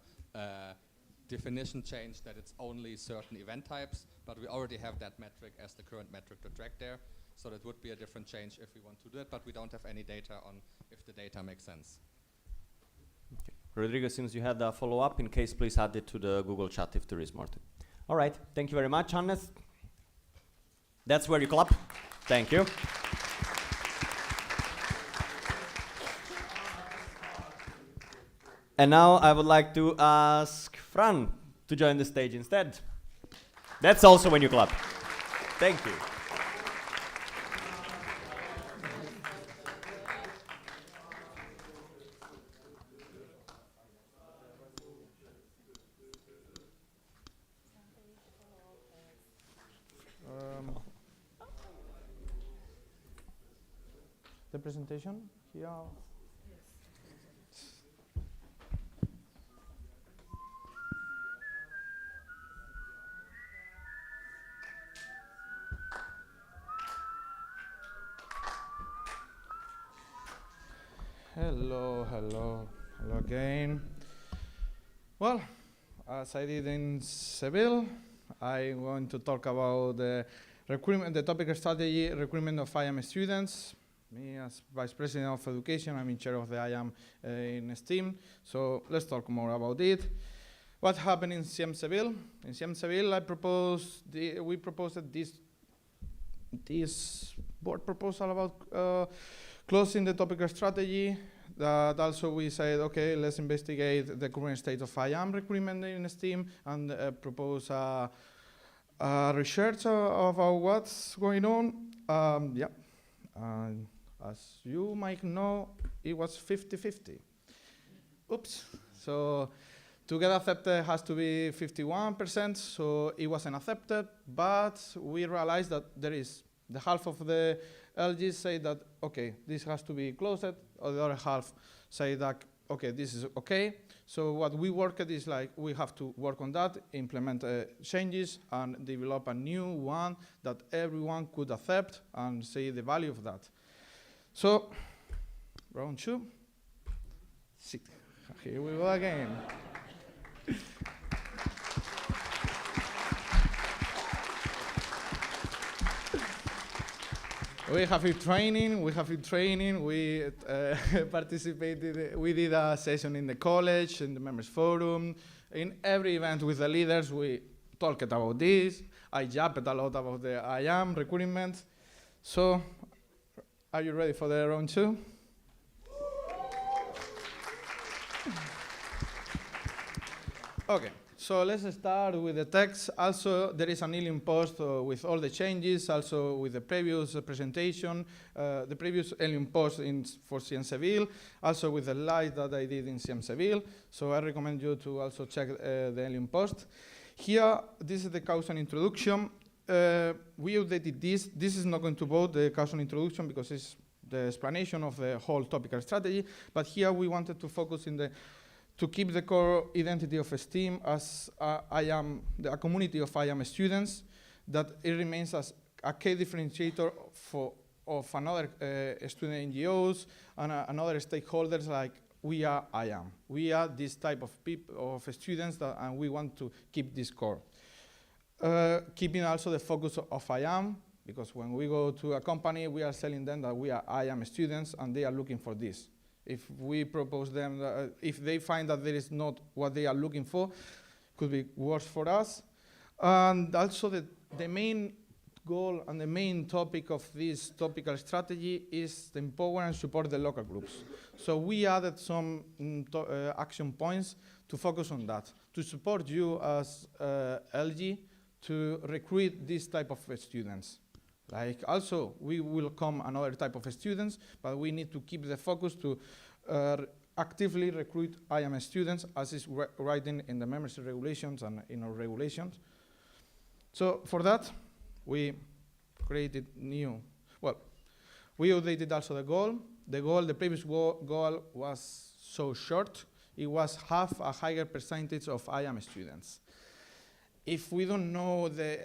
definition change that it's only certain event types, but we already have that metric as the current metric to track there. So that would be a different change if we want to do it, but we don't have any data on if the data makes sense. Rodrigo, since you had a follow-up, in case, please add it to the Google chat if there is more. All right, thank you very much, Hannes. That's where you clap. Thank you. And now I would like to ask Fran to join the stage instead. That's also when you clap. Thank you. The presentation here. Hello again. Well, as I did in Seville, I'm going to talk about the recruitment, the topic strategy, recruitment of IAM students. Me as Vice President of Education, I'm in charge of the IAM in STEAM. So let's talk more about it. What happened in CM Seville? In CM Seville, we proposed this board proposal about closing the topic strategy. That also we said, okay, let's investigate the current state of IAM recruitment in STEAM and propose a research about what's going on. As you might know, it was 50-50. Oops. So to get accepted has to be 51%, so it wasn't accepted, but we realized that there is the half of the LGs say that, okay, this has to be closed, or the other half say that, okay, this is okay. So what we worked is like, we have to work on that, implement changes, and develop a new one that everyone could accept and see the value of that. So, round 2. Sit. Here we go again. We have training. We participated. We did a session in the college, in the members forum. In every event with the leaders, we talked about this. I jabbed a lot about the IAM recruitment. So, are you ready for the round 2? Okay, so let's start with the text. Also, there is an e-learning post with all the changes, also with the previous presentation, the previous e-learning post for CM Seville, also with the slides that I did in CM Seville. So I recommend you to also check the e-learning post. Here, this is the causal introduction. We updated this. This is not going to vote the causal introduction because it's the explanation of the whole topical strategy. But here we wanted to focus to keep the core identity of STEAM as a community of IAM students, that it remains as a key differentiator of another student NGOs and another stakeholders like we are IAM. We are this type of people, of students, and we want to keep this core. Keeping also the focus of IAM, because when we go to a company, we are selling them that we are IAM students, and they are looking for this. If we propose them, if they find that there is not what they are looking for, could be worse for us. And also the main goal and the main topic of this topical strategy is to empower and support the local groups. So we added some action points to focus on that, to support you as LG to recruit this type of students. Like also, we will come another type of students, but we need to keep the focus to actively recruit IAM students, as is written in the membership regulations and in our regulations. So for that, we created new. Well, we updated also the goal. The previous goal was so short. It was half a higher percentage of IAM students. If we don't know the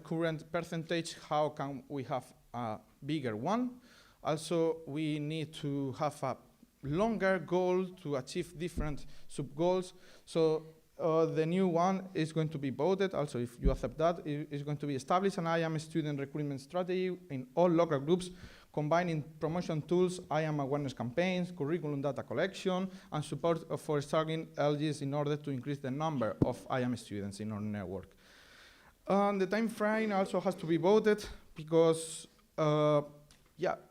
current percentage, how can we have a bigger one? Also, we need to have a longer goal to achieve different sub-goals. So the new one is going to be voted. Also, if you accept that, it is going to be establish an IAM student recruitment strategy in all local groups, combining promotion tools, IAM awareness campaigns, curriculum data collection, and support for starting LGs in order to increase the number of IAM students in our network. The time frame also has to be voted because,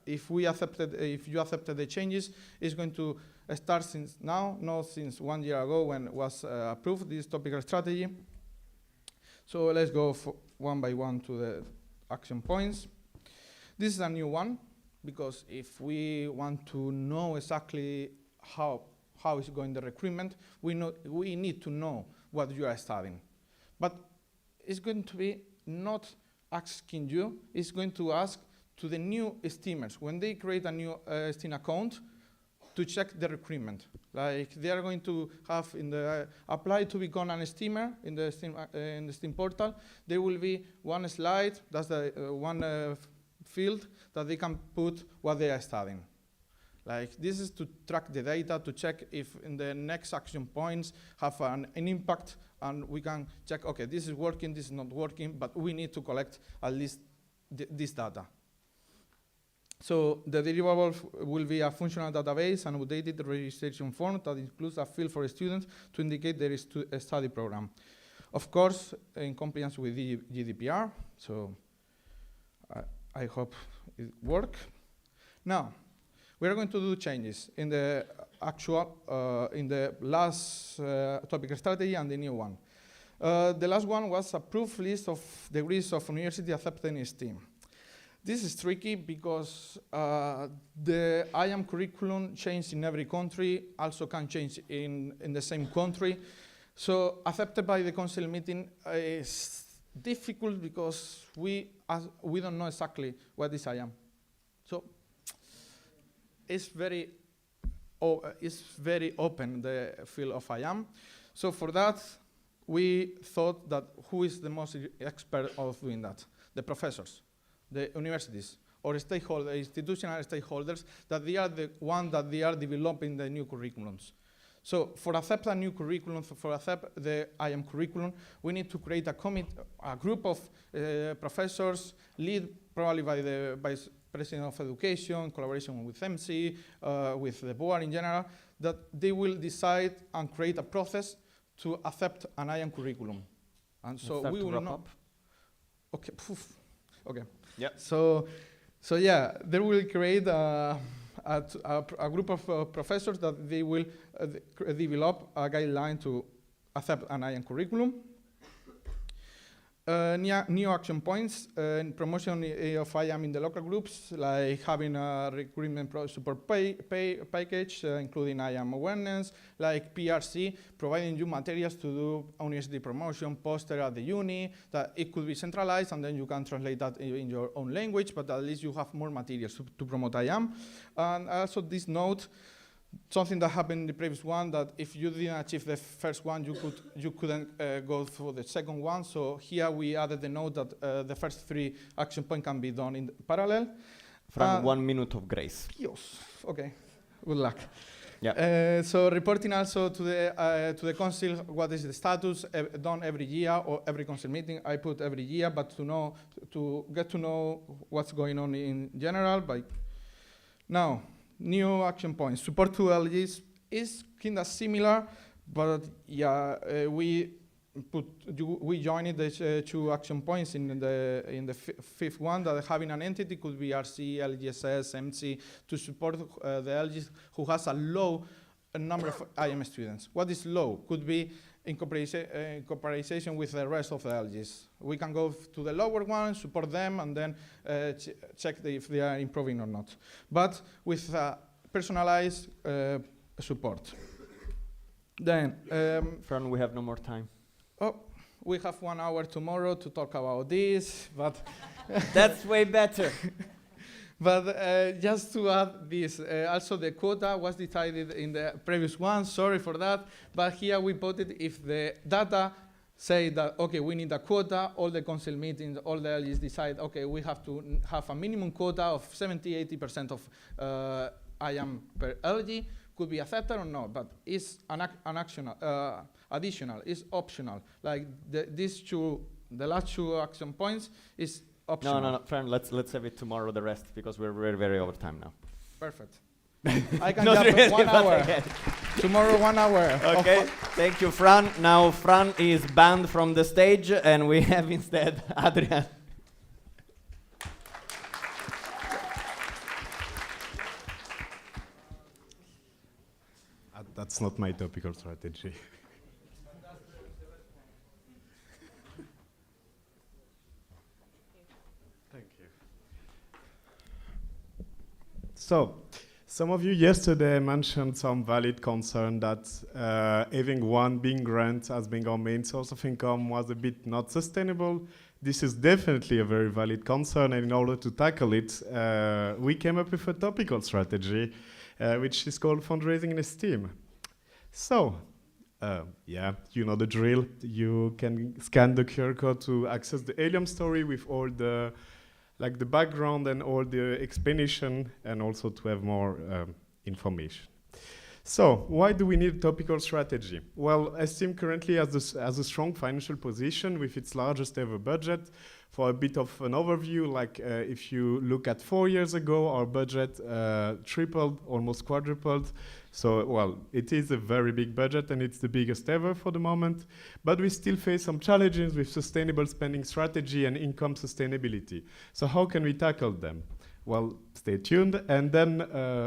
if you accepted the changes, it's going to start since now, not since 1 year ago when it was approved, this topical strategy. So let's go one by one to the action points. This is a new one, because if we want to know exactly how is going the recruitment, we need to know what you are studying. But it's going to be not asking you, it's going to ask to the new steamers when they create a new Steam account to check the recruitment. Like they are going to have in the apply to become an steamer in the Steam portal. There will be one slide, that's the one field that they can put what they are studying. Like this is to track the data, to check if in the next action points have an impact, and we can check, okay, this is working, this is not working, but we need to collect at least this data. So the deliverable will be a functional database and updated registration form that includes a field for students to indicate there is a study program. Of course, in compliance with the GDPR, so I hope it works. Now, we are going to do changes in the in the last topic strategy and the new one. The last one was a proof list of degrees of university accepted in STEAM. This is tricky because the IAM curriculum changes in every country, also can change in the same country. So accepted by the council meeting is difficult because we don't know exactly what is IAM. So it's very open, the field of IAM. So for that, we thought that who is the most expert of doing that? The professors, the universities, or stakeholders, institutional stakeholders, that they are the one that they are developing the new curriculums. So for accept a new curriculum, for accept the IAM curriculum, we need to create a group of professors, lead probably by the Vice President of Education, collaboration with MC, with the board in general, that they will decide and create a process to accept an IAM curriculum. And so we will not. Okay. Okay. Yeah. So yeah, they will create a group of professors that they will develop a guideline to accept an IAM curriculum. New action points and promotion of IAM in the local groups, like having a recruitment support package, including IAM awareness, like PRC, providing you materials to do university promotion, poster at the uni, that it could be centralized, and then you can translate that in your own language, but at least you have more materials to promote IAM. And also this note, something that happened in the previous one, that if you didn't achieve the first one, you couldn't go for the second one. So here we added the note that the first 3 action points can be done in parallel. From 1 minute of grace. Yes. Okay. Good luck. Yeah. So reporting also to the council what is the status done every year or every council meeting. I put every year, but to get to know what's going on in general. Now. New action points. Support to LGs is kind of similar, but yeah, we joined the 2 action points in the 5th one, that having an entity could be RC, LGSS, MC, to support the LGs who has a low number of IAM students. What is low? Could be in cooperation with the rest of the LGs. We can go to the lower one, support them, and then check if they are improving or not. But with personalized support. Then, Fran, we have no more time. Oh, we have 1 hour tomorrow to talk about this, but that's way better. But just to add this, also the quota was decided in the previous one, sorry for that, but here we put it if the data say that, okay, we need a quota, all the council meetings, all the LGs decide, okay, we have to have a minimum quota of 70-80% of IAM per LG, could be accepted or not, but it's additional, it's optional. Like the last two action points is optional. No, friend, let's have it tomorrow, the rest, because we're very, very over time now. Perfect. I can Not jump really, 1 hour. okay. Tomorrow 1 hour. Okay, thank you, Fran. Now Fran is banned from the stage, and we have instead Adrian. That's not my topical strategy. Thank you. So, some of you yesterday mentioned some valid concern that having one big grant as being our main source of income was a bit not sustainable. This is definitely a very valid concern, and in order to tackle it, we came up with a topical strategy, which is called fundraising in esteem. So, yeah, you know the drill. You can scan the QR code to access the Helium story with all the background and all the explanation, and also to have more information. So, why do we need a topical strategy? Well, Esteem currently has a strong financial position with its largest ever budget. For a bit of an overview, like if you look at 4 years ago, our budget tripled, almost quadrupled. So, well, it is a very big budget, and it's the biggest ever for the moment. But we still face some challenges with sustainable spending strategy and income sustainability. So how can we tackle them? Well, stay tuned. And then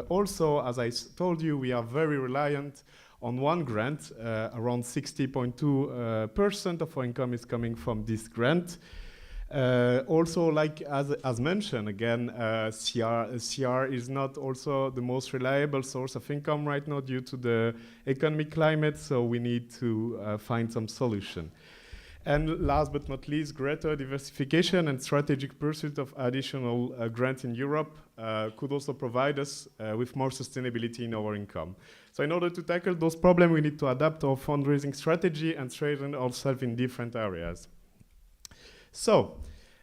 also, as I told you, we are very reliant on one grant. Around 60.2% of our income is coming from this grant. Also, like as mentioned, again, CR is not also the most reliable source of income right now due to the economic climate, so we need to find some solution. And last but not least, greater diversification and strategic pursuit of additional grants in Europe could also provide us with more sustainability in our income. So in order to tackle those problems, we need to adapt our fundraising strategy and strengthen ourselves in different areas. So,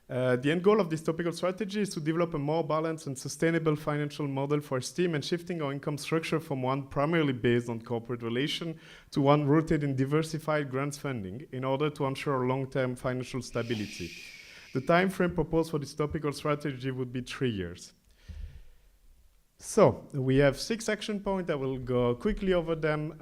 the end goal of this topical strategy is to develop a more balanced and sustainable financial model for Esteem and shifting our income structure from one primarily based on corporate relation to one rooted in diversified grants funding in order to ensure long-term financial stability. The time frame proposed for this topical strategy would be 3 years. So, we have 6 action points. I will go quickly over them.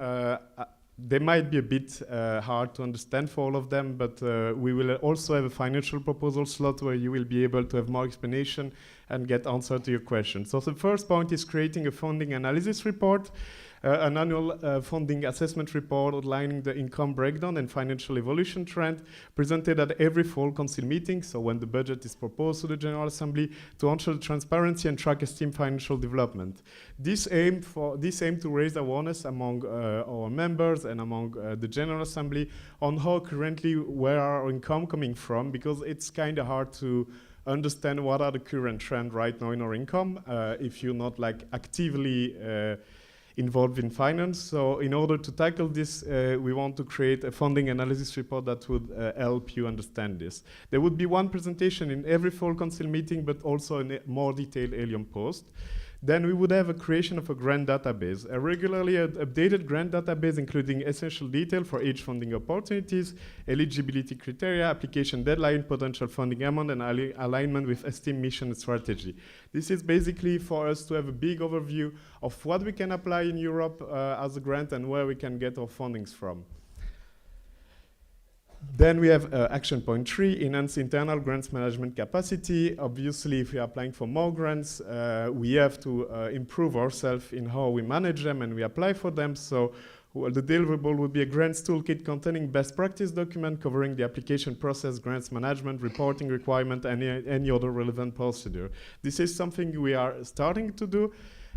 They might be a bit hard to understand for all of them, but we will also have a financial proposal slot where you will be able to have more explanation and get answer to your questions. So the first point is creating a funding analysis report, an annual funding assessment report outlining the income breakdown and financial evolution trend presented at every fall council meeting, so when the budget is proposed to the General Assembly, to ensure transparency and track Esteem financial development. This aim to raise awareness among our members and among the General Assembly on how currently where our income coming from, because it's kind of hard to understand what are the current trend right now in our income if you're not like actively involved in finance. So in order to tackle this, we want to create a funding analysis report that would help you understand this. There would be one presentation in every fall council meeting, but also a more detailed Helium post. Then we would have a creation of a grant database, a regularly updated grant database including essential detail for each funding opportunities, eligibility criteria, application deadline, potential funding amount, and alignment with Esteem mission and strategy. This is basically for us to have a big overview of what we can apply in Europe as a grant and where we can get our fundings from. Then we have action point 3, enhance internal grants management capacity. Obviously, if we are applying for more grants, we have to improve ourselves in how we manage them and we apply for them. So the deliverable would be a grants toolkit containing best practice document covering the application process, grants management, reporting requirement, and any other relevant procedure. This is something we are starting to do.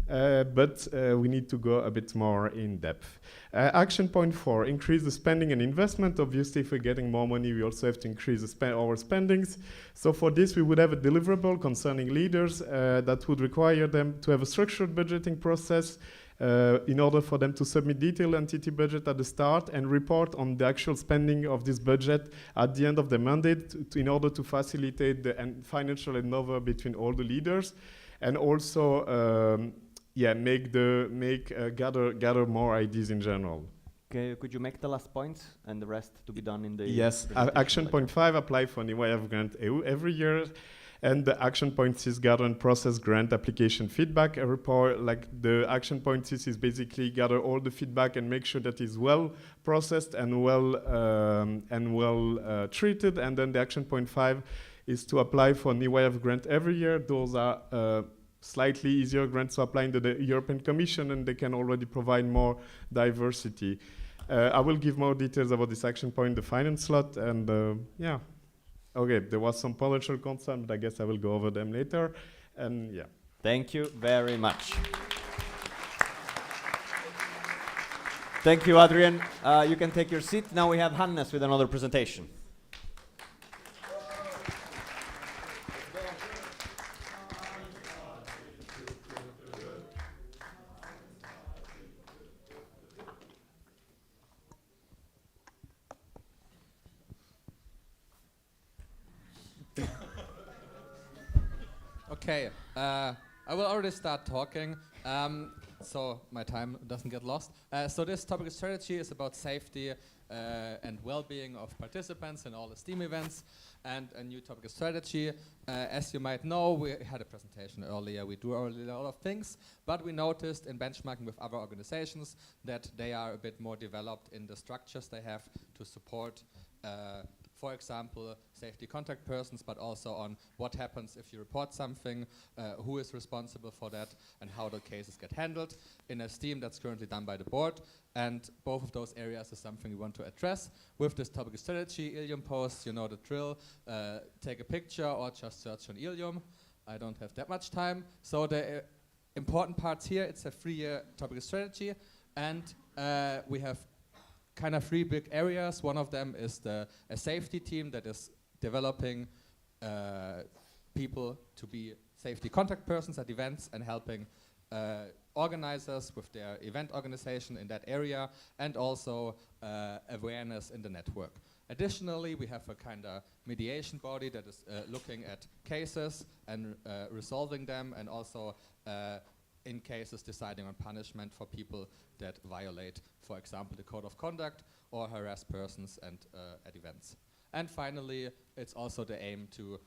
but we need to go a bit more in depth. Action point 4, increase the spending and investment. Obviously, if we're getting more money, we also have to increase our spendings. So for this, we would have a deliverable concerning leaders that would require them to have a structured budgeting process in order for them to submit detailed entity budget at the start and report on the actual spending of this budget at the end of the mandate in order to facilitate the financial handover between all the leaders, and also gather more ideas in general. Okay, could you make the last point and the rest to be done in the Yes, action point 5, apply for new way of grant every year. And the action point 6, gather and process grant application feedback. A report, like the action point 6 is basically gather all the feedback and make sure that it's well processed and well treated. And then the action point 5 is to apply for new way of grant every year. Those are slightly easier grants to apply into the European Commission, and they can already provide more diversity. I will give more details about this action point, the finance slot, and yeah. Okay, there was some potential concern, but I guess I will go over them later. And yeah. Thank you very much. Thank you, Adrian. You can take your seat. Now we have Hannes with another presentation. Okay, I will already start talking, so my time doesn't get lost. So this topic of strategy is about safety and well-being of participants in all the STEAM events, and a new topic of strategy. As you might know, we had a presentation earlier. We do already a lot of things, but we noticed in benchmarking with other organizations that they are a bit more developed in the structures they have to support for example, safety contact persons, but also on what happens if you report something, who is responsible for that, and how the cases get handled in a STEAM that's currently done by the board. And both of those areas is something we want to address with this topic of strategy. Ilium posts, you know the drill, take a picture or just search on Ilium. I don't have that much time. So the important parts here, it's a 3-year topic of strategy, and we have kind of 3 big areas. One of them is a safety team that is developing people to be safety contact persons at events and helping organizers with their event organization in that area, and also awareness in the network. Additionally, we have a kind of mediation body that is looking at cases and resolving them, and also in cases deciding on punishment for people that violate, for example, the code of conduct or harass persons and at events. And finally, it's also the aim to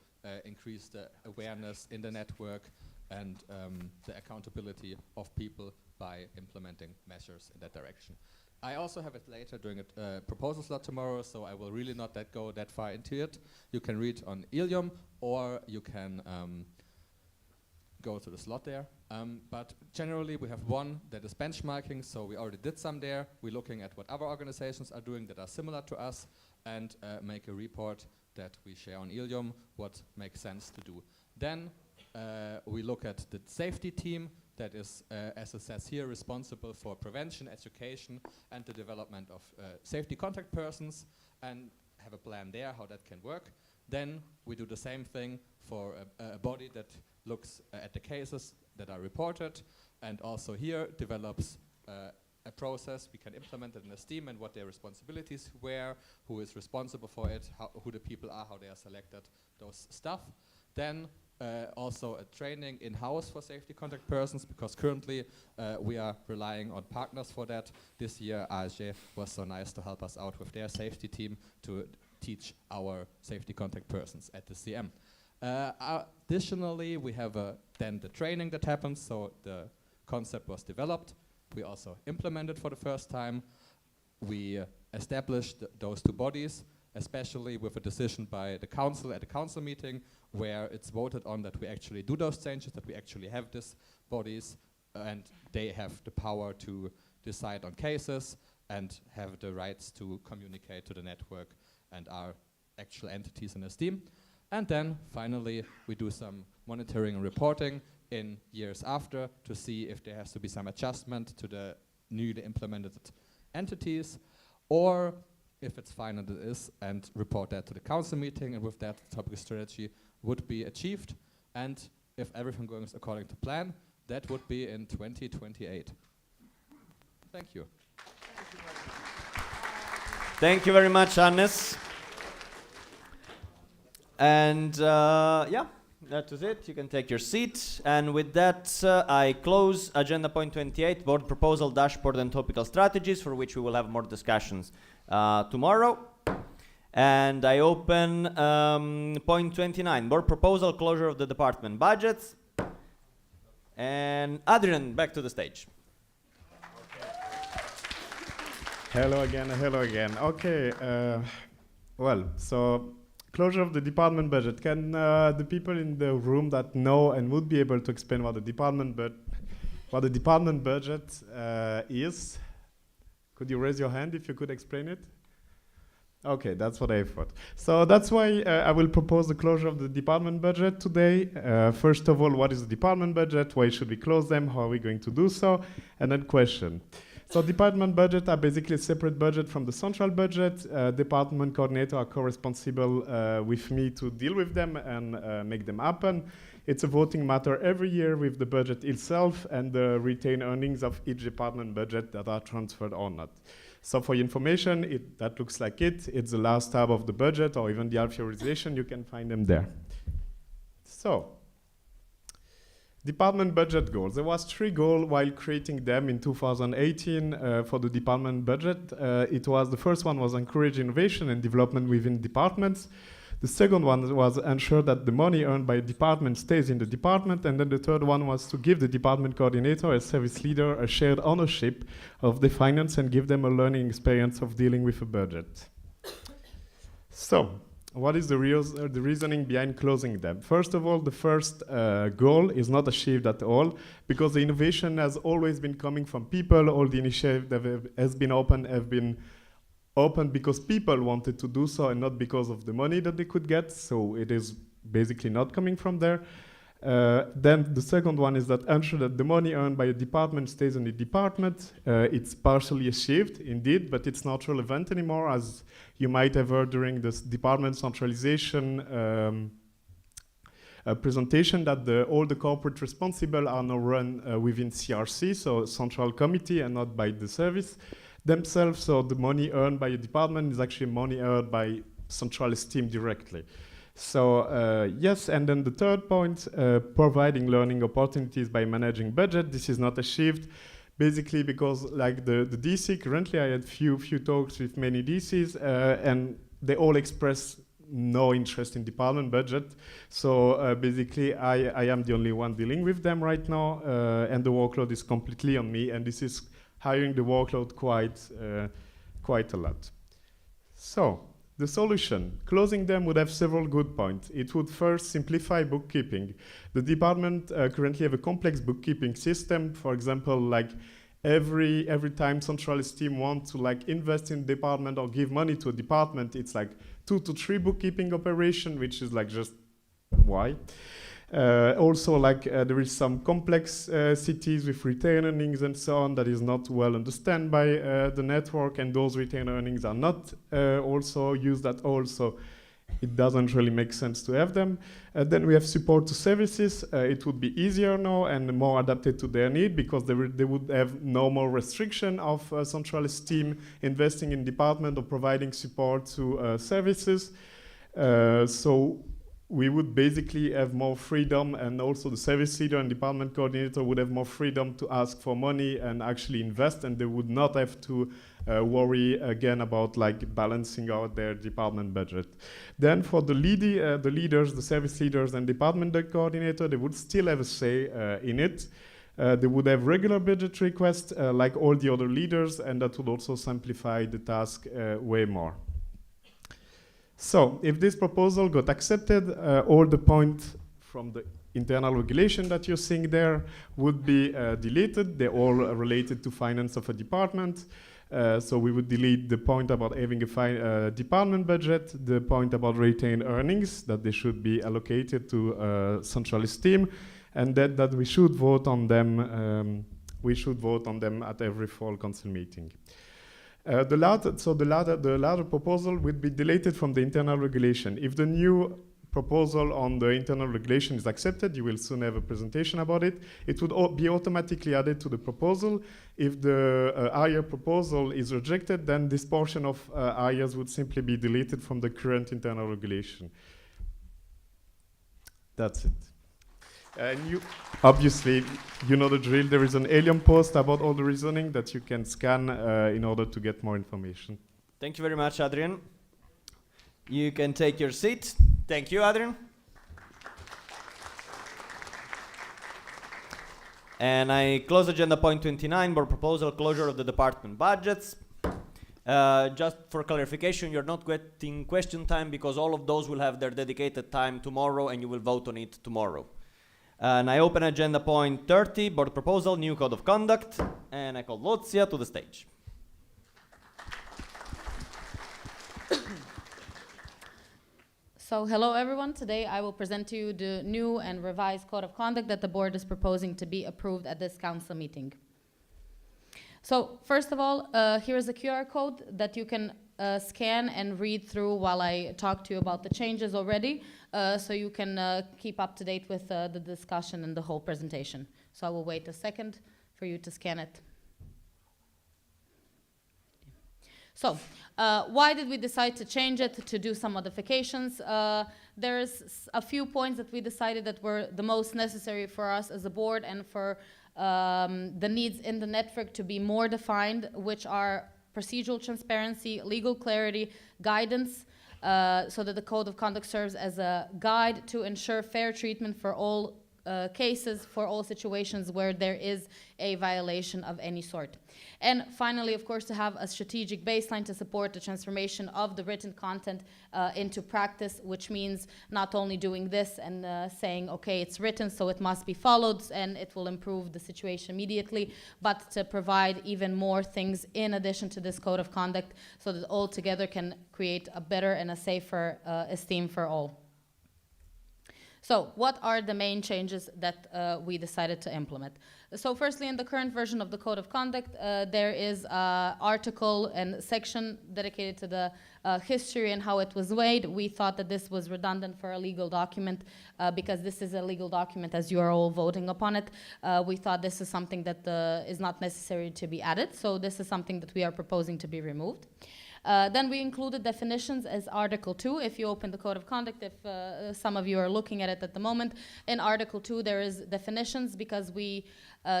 increase the awareness in the network and the accountability of people by implementing measures in that direction. I also have it later during a proposal slot tomorrow, so I will really not go that far into it. You can read on Ilium, or you can go to the slot there. But generally we have one that is benchmarking, so we already did some there. We're looking at what other organizations are doing that are similar to us, and make a report that we share on Ilium, what makes sense to do. Then we look at the safety team that is, as it says here, responsible for prevention, education, and the development of safety contact persons, and have a plan there how that can work. Then we do the same thing for a body that looks at the cases that are reported, and also here develops a process we can implement it in a STEAM, and what their responsibilities were, who is responsible for it, who the people are, how they are selected, those stuff. Then also a training in-house for safety contact persons, because currently we are relying on partners for that. This year AG was so nice to help us out with their safety team to teach our safety contact persons at the CM. Additionally, we have then the training that happens, so the concept was developed. We also implemented for the first time. We established those 2 bodies, especially with a decision by the council at a council meeting, where it's voted on that we actually do those changes, that we actually have these bodies, and they have the power to decide on cases and have the rights to communicate to the network and are actual entities in a STEAM. And then finally, we do some monitoring and reporting in years after to see if there has to be some adjustment to the newly implemented entities, or if it's fine as it is, and report that to the council meeting, and with that, the topical strategy would be achieved. And if everything goes according to plan, that would be in 2028. Thank you. Thank you very much, Hannes. And yeah, that was it. You can take your seat. And with that, I close agenda point 28, board proposal, dashboard, and topical strategies, for which we will have more discussions tomorrow. And I open point 29, board proposal, closure of the department budgets. And Adrian, back to the stage. Hello again, hello again. Okay, well, so closure of the department budget. Can the people in the room that know and would be able to explain what the department budget is? Could you raise your hand if you could explain it? Okay, that's what I thought. So that's why I will propose the closure of the department budget today. First of all, what is the department budget? Why should we close them? How are we going to do so? And then question. So department budget are basically a separate budget from the central budget. Department coordinator are co-responsible with me to deal with them and make them happen. It's a voting matter every year with the budget itself and the retained earnings of each department budget that are transferred or not. So for your information, that looks like it. It's the last tab of the budget or even the authorization. You can find them there. So, department budget goals. There was 3 goals while creating them in 2018 for the department budget. The first one was encourage innovation and development within departments. The second one was ensure that the money earned by a department stays in the department. And then the third one was to give the department coordinator as service leader a shared ownership of the finance and give them a learning experience of dealing with a budget. So, what is the reasoning behind closing them? First of all, the first goal is not achieved at all because the innovation has always been coming from people. All the initiatives that has been open because people wanted to do so and not because of the money that they could get. So it is basically not coming from there. Then the second one is that ensure that the money earned by a department stays in the department. It's partially achieved, indeed, but it's not relevant anymore, as you might have heard during this department centralization presentation that all the corporate responsible are now run within CRC, so central committee, and not by the service themselves. So the money earned by a department is actually money earned by centralist team directly. So yes, and then the third point, providing learning opportunities by managing budget. This is not achieved, basically because like the DC, currently I had few talks with many DCs, and they all express no interest in department budget. So basically I am the only one dealing with them right now, and the workload is completely on me, and this is hiring the workload quite a lot. So, the solution, closing them would have several good points. It would first simplify bookkeeping. The department currently have a complex bookkeeping system. For example, like every time centralist team want to like invest in department or give money to a department, it's like 2 to 3 bookkeeping operation, which is like just why? Also, like there is some complex cities with retained earnings and so on that is not well understood by the network, and those retained earnings are not also used at all, so it doesn't really make sense to have them. Then we have support to services. It would be easier now and more adapted to their need because they would have no more restriction of centralist team investing in department or providing support to services. So we would basically have more freedom, and also the service leader and department coordinator would have more freedom to ask for money and actually invest, and they would not have to worry again about like balancing out their department budget. Then for the leaders, the service leaders and department coordinator, they would still have a say in it. They would have regular budget requests like all the other leaders, and that would also simplify the task way more. So, if this proposal got accepted, all the points from the internal regulation that you're seeing there would be deleted. They're all related to finance of a department. So we would delete the point about having a department budget, the point about retained earnings, that they should be allocated to a centralist team, and that we should vote on them. We should vote on them at every fall council meeting. The latter proposal would be deleted from the internal regulation. If the new proposal on the internal regulation is accepted, you will soon have a presentation about it. It would be automatically added to the proposal. If the higher proposal is rejected, then this portion of hires would simply be deleted from the current internal regulation. That's it. And you, obviously, you know the drill. There is an alien post about all the reasoning that you can scan in order to get more information. Thank you very much, Adrian. You can take your seat. Thank you, Adrian. And I close agenda point 29, board proposal closure of the department budgets. Just for clarification, you're not getting question time because all of those will have their dedicated time tomorrow and you will vote on it tomorrow. And I open agenda point 30, board proposal, new code of conduct, and I call Lucia to the stage. So hello everyone, today I will present to you the new and revised code of conduct that the board is proposing to be approved at this council meeting. So first of all, here is a QR code that you can scan and read through while I talk to you about the changes already, so you can keep up to date with the discussion and the whole presentation. So I will wait a second for you to scan it. So, why did we decide to change it, to do some modifications? There's a few points that we decided that were the most necessary for us as a board and for the needs in the network to be more defined, which are procedural transparency, legal clarity, guidance, so that the code of conduct serves as a guide to ensure fair treatment for all cases, for all situations where there is a violation of any sort. And finally, of course, to have a strategic baseline to support the transformation of the written content into practice, which means not only doing this and saying, okay, it's written, so it must be followed and it will improve the situation immediately, but to provide even more things in addition to this code of conduct so that all together can create a better and a safer esteem for all. So what are the main changes that we decided to implement? So firstly, in the current version of the Code of Conduct, there is an article and section dedicated to the history and how it was made. We thought that this was redundant for a legal document because this is a legal document as you are all voting upon it. We thought this is something that is not necessary to be added. So this is something that we are proposing to be removed. Then we included definitions as Article 2. If you open the Code of Conduct, if some of you are looking at it at the moment, in Article 2 there is definitions because we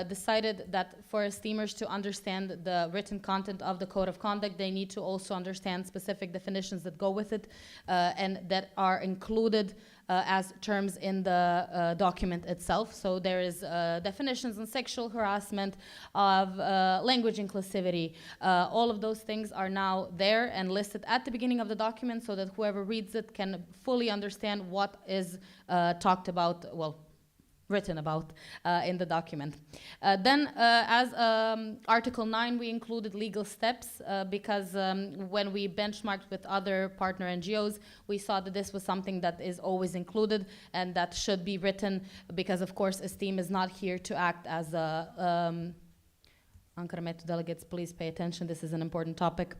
decided that for steamers to understand the written content of the Code of Conduct, they need to also understand specific definitions that go with it and that are included as terms in the document itself. So there is definitions on sexual harassment, of language inclusivity. All of those things are now there and listed at the beginning of the document so that whoever reads it can fully understand what is talked about, well, written about in the document. Then as Article 9, we included legal steps because when we benchmarked with other partner NGOs, we saw that this was something that is always included and that should be written because, of course, Esteem is not here to act as a Ankara delegates, please pay attention. This is an important topic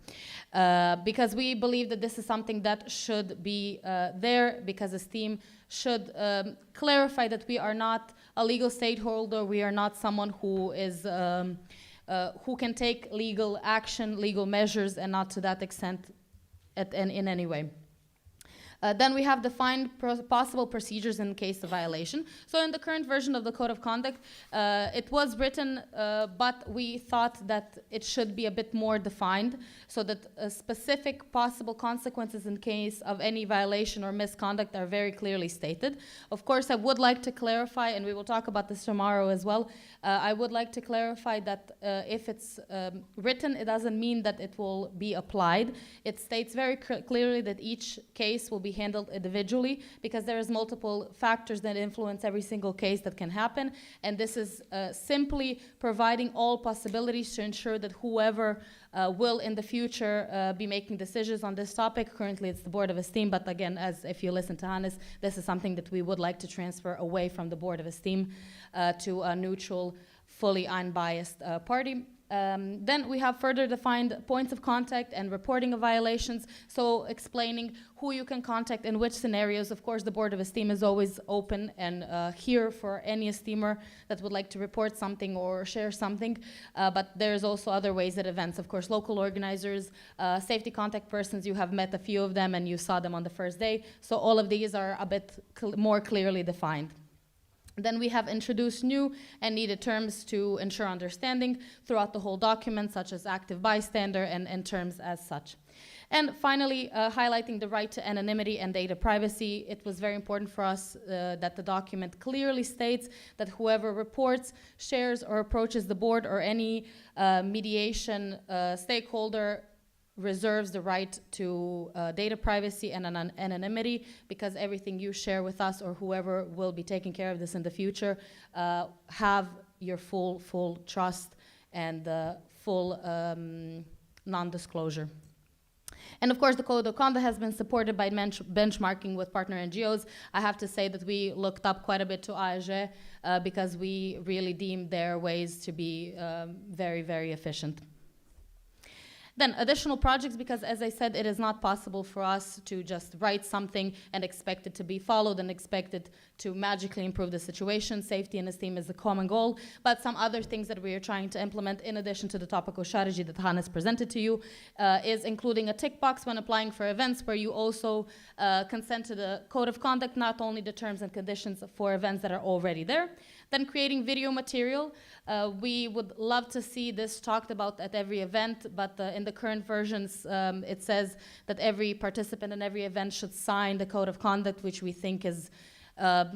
because we believe that this is something that should be there because Esteem should clarify that we are not a legal stakeholder. We are not someone who is who can take legal action, legal measures, and not to that extent in any way. Then we have defined possible procedures in case of violation. So in the current version of the Code of Conduct, it was written, but we thought that it should be a bit more defined so that specific possible consequences in case of any violation or misconduct are very clearly stated. Of course, I would like to clarify, and we will talk about this tomorrow as well, I would like to clarify that if it's written, it doesn't mean that it will be applied. It states very clearly that each case will be be handled individually, because there is multiple factors that influence every single case that can happen. And this is simply providing all possibilities to ensure that whoever will in the future be making decisions on this topic. Currently it's the Board of Esteem, but again, as if you listen to Hannes, this is something that we would like to transfer away from the Board of Esteem to a neutral, fully unbiased party. Then we have further defined points of contact and reporting of violations, so explaining who you can contact in which scenarios. Of course, the Board of Esteem is always open and here for any esteemer that would like to report something or share something, but there's also other ways at events. Of course, local organizers, safety contact persons, you have met a few of them and you saw them on the first day, so all of these are a bit more clearly defined. Then we have introduced new and needed terms to ensure understanding throughout the whole document, such as active bystander and terms as such. And finally, highlighting the right to anonymity and data privacy. It was very important for us that the document clearly states that whoever reports, shares, or approaches the board or any mediation stakeholder reserves the right to data privacy and anonymity, because everything you share with us or whoever will be taking care of this in the future have your full trust and full non-disclosure. And of course, the Code of Conduct has been supported by benchmarking with partner NGOs. I have to say that we looked up quite a bit to AEG because we really deemed their ways to be very, very efficient. Then additional projects, because as I said, it is not possible for us to just write something and expect it to be followed and expect it to magically improve the situation. Safety and esteem is the common goal, but some other things that we are trying to implement in addition to the topical strategy that Hannes presented to you is including a tick box when applying for events where you also consent to the Code of Conduct, not only the terms and conditions for events that are already there. Then creating video material. We would love to see this talked about at every event, but in the current versions, it says that every participant in every event should sign the Code of Conduct, which we think is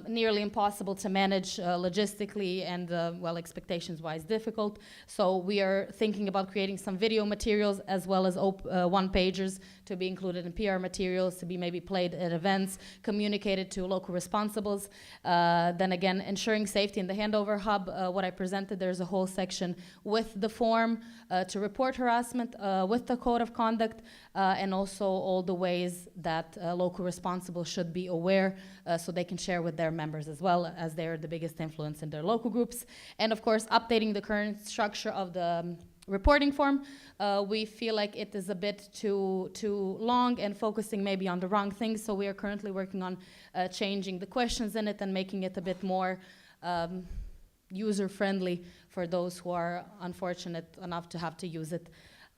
nearly impossible to manage logistically and, well, expectations-wise difficult. So we are thinking about creating some video materials as well as one-pagers to be included in PR materials, to be maybe played at events, communicated to local responsibles. Then again, ensuring safety in the Handover Hub. What I presented, there's a whole section with the form to report harassment, with the Code of Conduct, and also all the ways that local responsibles should be aware so they can share with their members as well, as they're the biggest influence in their local groups. And of course, updating the current structure of the reporting form. We feel like it is a bit too long and focusing maybe on the wrong things, so we are currently working on changing the questions in it and making it a bit more user-friendly for those who are unfortunate enough to have to use it.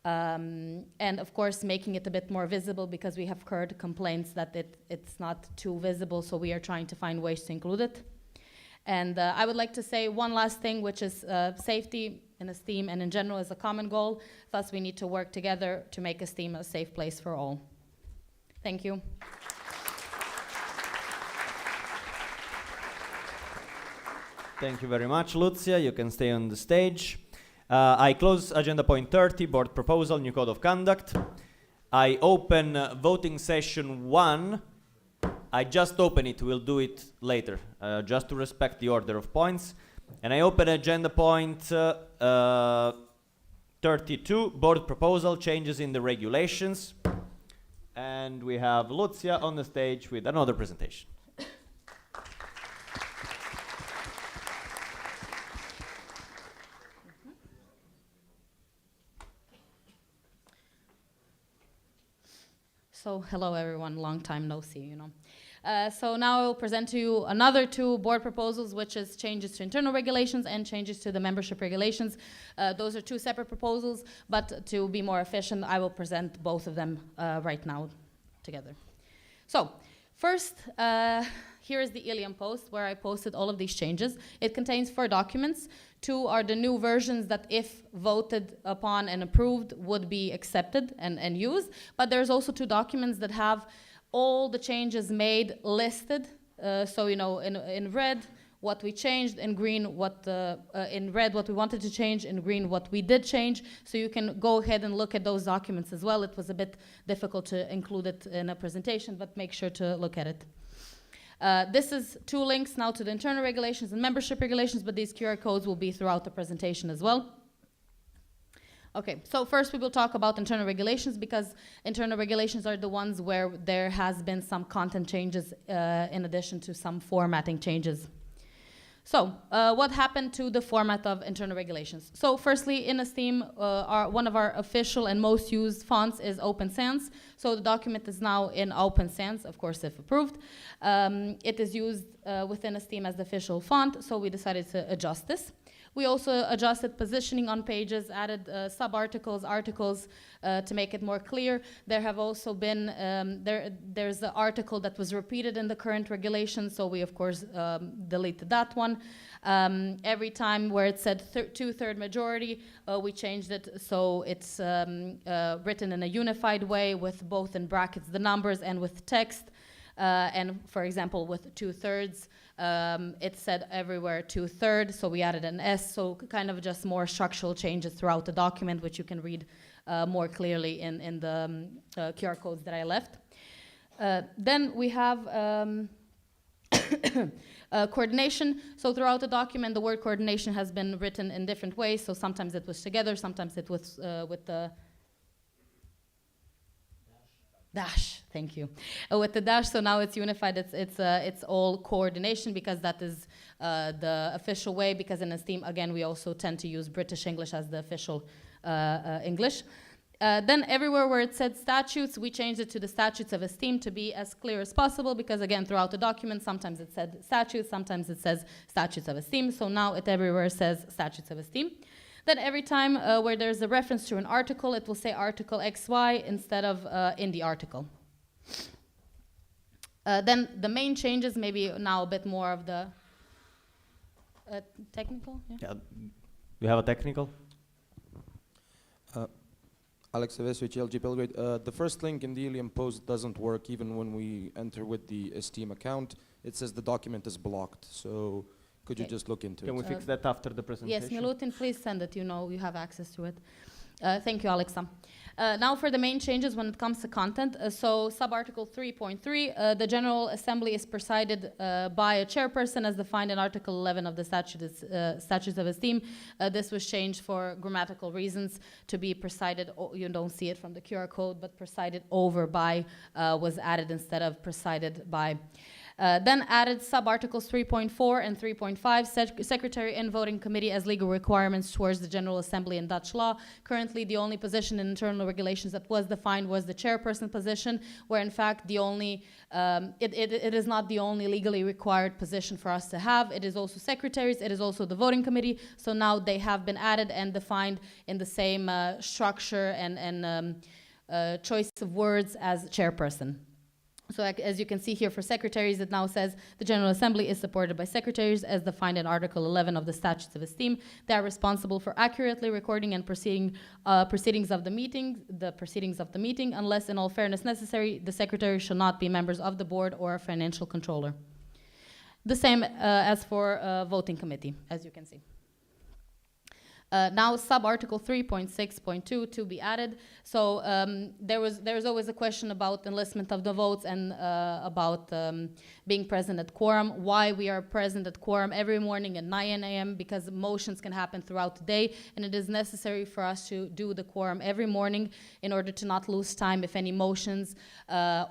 And of course, making it a bit more visible, because we have heard complaints that it's not too visible, so we are trying to find ways to include it. And I would like to say one last thing, which is safety and esteem, and in general is a common goal. Thus, we need to work together to make esteem a safe place for all. Thank you. Thank you very much, Lucia. You can stay on the stage. I close agenda point 30, board proposal, new code of conduct. I open voting session 1. I just open it, we'll do it later, just to respect the order of points. And I open agenda point 32, board proposal, changes in the regulations. And we have Lucia on the stage with another presentation. So hello everyone, long time no see, you know. So now I will present to you another 2 board proposals, which is changes to internal regulations and changes to the membership regulations. Those are 2 separate proposals, but to be more efficient, I will present both of them right now together. So first, here is the Ilium post where I posted all of these changes. It contains 4 documents. 2 are the new versions that, if voted upon and approved, would be accepted and used. But there's also 2 documents that have all the changes made listed. So, you know, in red what we changed, in green in red what we wanted to change, in green what we did change. So you can go ahead and look at those documents as well. It was a bit difficult to include it in a presentation, but make sure to look at it. This is 2 links now to the internal regulations and membership regulations, but these QR codes will be throughout the presentation as well. Okay, so first we will talk about internal regulations, because internal regulations are the ones where there has been some content changes in addition to some formatting changes. So, what happened to the format of internal regulations? So, firstly, in Esteem, one of our official and most used fonts is Open Sans. So, the document is now in Open Sans, of course, if approved. It is used within Esteem as the official font, so we decided to adjust this. We also adjusted positioning on pages, added sub-articles, articles to make it more clear. There have also been, there's an article that was repeated in the current regulation, so we of course deleted that one. Every time where it said 2/3 majority, we changed it so it's written in a unified way with both in brackets the numbers and with text. And for example, with 2/3, it said everywhere 2/3, so we added an S, so kind of just more structural changes throughout the document, which you can read more clearly in the QR codes that I left. Then we have coordination. So throughout the document, the word coordination has been written in different ways. So sometimes it was together, sometimes it was with the dash, thank you. With the dash, so now it's unified, it's all coordination, because that is the official way, because in Esteem, again, we also tend to use British English as the official English. Then everywhere where it said statutes, we changed it to the statutes of Esteem to be as clear as possible, because again, throughout the document, sometimes it said statutes, sometimes it says statutes of Esteem, so now it everywhere says statutes of Esteem. Then every time where there's a reference to an article, it will say article XY instead of in the article. Then the main changes, maybe now a bit more of the technical. Yeah. We have a technical. Alex Savesovic, LG Belgrade. The first link in the Ilium post doesn't work even when we enter with the Esteem account. It says the document is blocked. So could you just look into it? Can we fix that after the presentation? Yes, Milutin, please send it. You know you have access to it. Thank you, Alexa. Now for the main changes when it comes to content. So sub-article 3.3, the General Assembly is presided by a chairperson as defined in Article 11 of the Statutes of Esteem. This was changed for grammatical reasons to be presided, you don't see it from the QR code, but presided over by was added instead of presided by. Then added sub-articles 3.4 and 3.5, Secretary and Voting Committee as legal requirements towards the General Assembly in Dutch law. Currently, the only position in internal regulations that was defined was the chairperson position, where in fact the only, it is not the only legally required position for us to have. It is also secretaries, it is also the Voting Committee, so now they have been added and defined in the same structure and choice of words as chairperson. So as you can see here for secretaries, it now says the General Assembly is supported by secretaries as defined in Article 11 of the Statutes of Esteem. They are responsible for accurately recording and proceedings of the meeting, unless in all fairness necessary, the secretary shall not be members of the board or a financial controller. The same as for voting committee, as you can see. Now sub-article 3.6.2 to be added. So there's always a question about enlistment of the votes and about being present at quorum. Why we are present at quorum every morning at 9 a.m. because motions can happen throughout the day, and it is necessary for us to do the quorum every morning in order to not lose time if any motions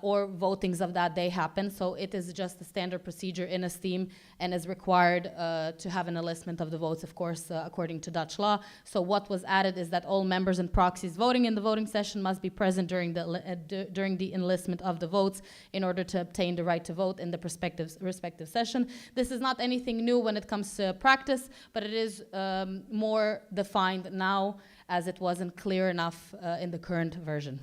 or votings of that day happen. So it is just a standard procedure in Esteem and is required to have an enlistment of the votes, of course, according to Dutch law. So what was added is that all members and proxies voting in the voting session must be present during the enlistment of the votes in order to obtain the right to vote in the respective session. This is not anything new when it comes to practice, but it is more defined now as it wasn't clear enough in the current version.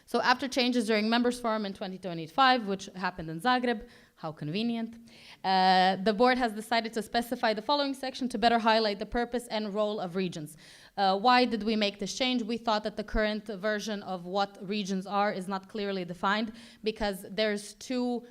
So after changes during members forum in 2025, which happened in Zagreb, how convenient, the board has decided to specify the following section to better highlight the purpose and role of regions. Why did we make this change? We thought that the current version of what regions are is not clearly defined because there's two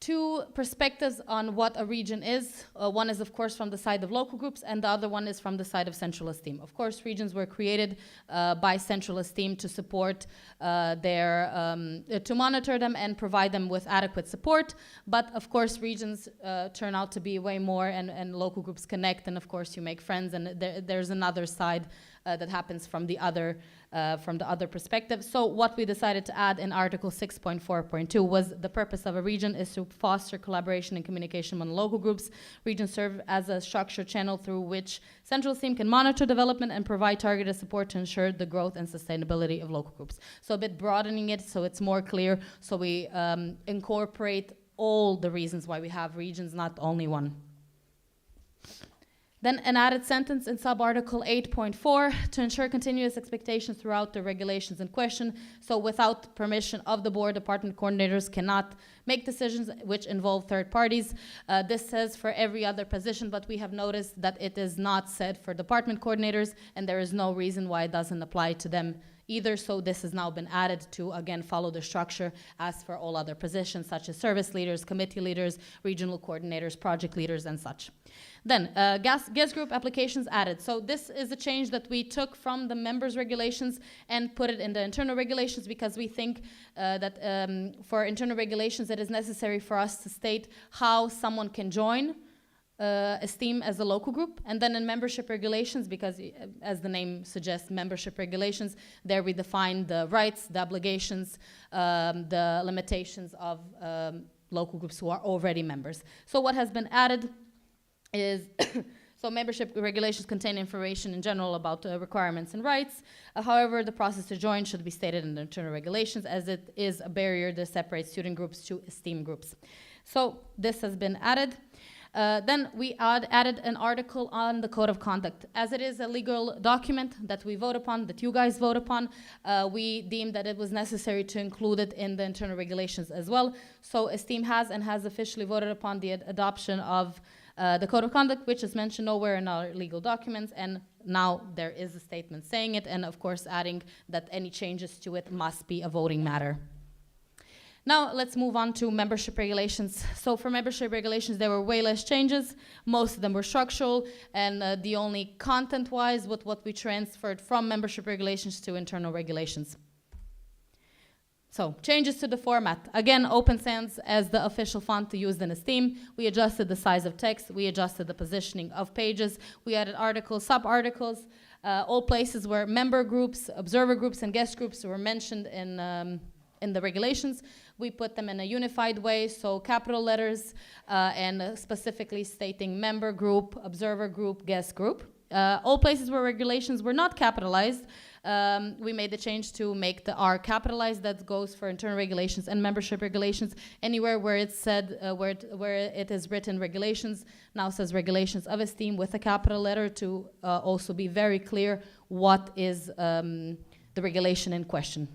two perspectives on what a region is. One is, of course, from the side of local groups, and the other one is from the side of central esteem. Of course, regions were created by central esteem to support to monitor them and provide them with adequate support. But of course, regions turn out to be way more, and local groups connect, and of course, you make friends, and there's another side that happens from the other perspective. So what we decided to add in Article 6.4.2 was the purpose of a region is to foster collaboration and communication among local groups. Regions serve as a structured channel through which central team can monitor development and provide targeted support to ensure the growth and sustainability of local groups. So a bit broadening it so it's more clear, so we incorporate all the reasons why we have regions, not only one. Then an added sentence in sub-article 8.4 to ensure continuous expectations throughout the regulations in question. So without permission of the board, department coordinators cannot make decisions which involve third parties. This says for every other position, but we have noticed that it is not said for department coordinators, and there is no reason why it doesn't apply to them either. So this has now been added to, again, follow the structure as for all other positions, such as service leaders, committee leaders, regional coordinators, project leaders, and such. Then, guest group applications added. So this is a change that we took from the members' regulations and put it in the internal regulations, because we think that for internal regulations it is necessary for us to state how someone can join Esteem as a local group, and then in membership regulations, because as the name suggests, membership regulations, there we define the rights, the obligations, the limitations of local groups who are already members. So what has been added is so membership regulations contain information in general about requirements and rights. However, the process to join should be stated in the internal regulations, as it is a barrier that separates student groups to esteem groups. So this has been added. Then we added an article on the code of conduct. As it is a legal document that we vote upon, that you guys vote upon, we deemed that it was necessary to include it in the internal regulations as well. So Esteem has officially voted upon the adoption of the code of conduct, which is mentioned nowhere in our legal documents, and now there is a statement saying it, and of course adding that any changes to it must be a voting matter. Now let's move on to membership regulations. So for membership regulations, there were way less changes. Most of them were structural, and the only content-wise with what we transferred from membership regulations to internal regulations. So changes to the format. Again, Open Sans as the official font to use in Esteem. We adjusted the size of text. We adjusted the positioning of pages. We added articles, sub-articles. All places where member groups, observer groups, and guest groups were mentioned in the regulations, we put them in a unified way, so capital letters and specifically stating member group, observer group, guest group. All places where regulations were not capitalized, we made the change to make the R capitalized. That goes for internal regulations and membership regulations. Anywhere where it said, where it is written regulations, now says regulations of Esteem with a capital letter to also be very clear what is the regulation in question.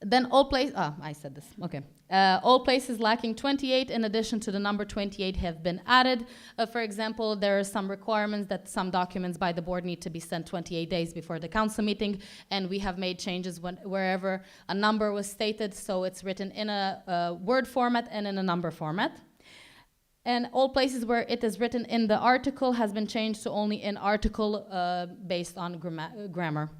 Then all places, I said this, okay. All places lacking 28 in addition to the number 28 have been added. For example, there are some requirements that some documents by the board need to be sent 28 days before the council meeting, and we have made changes wherever a number was stated, so it's written in a word format and in a number format. And all places where it is written in the article has been changed to only in article based on grammar.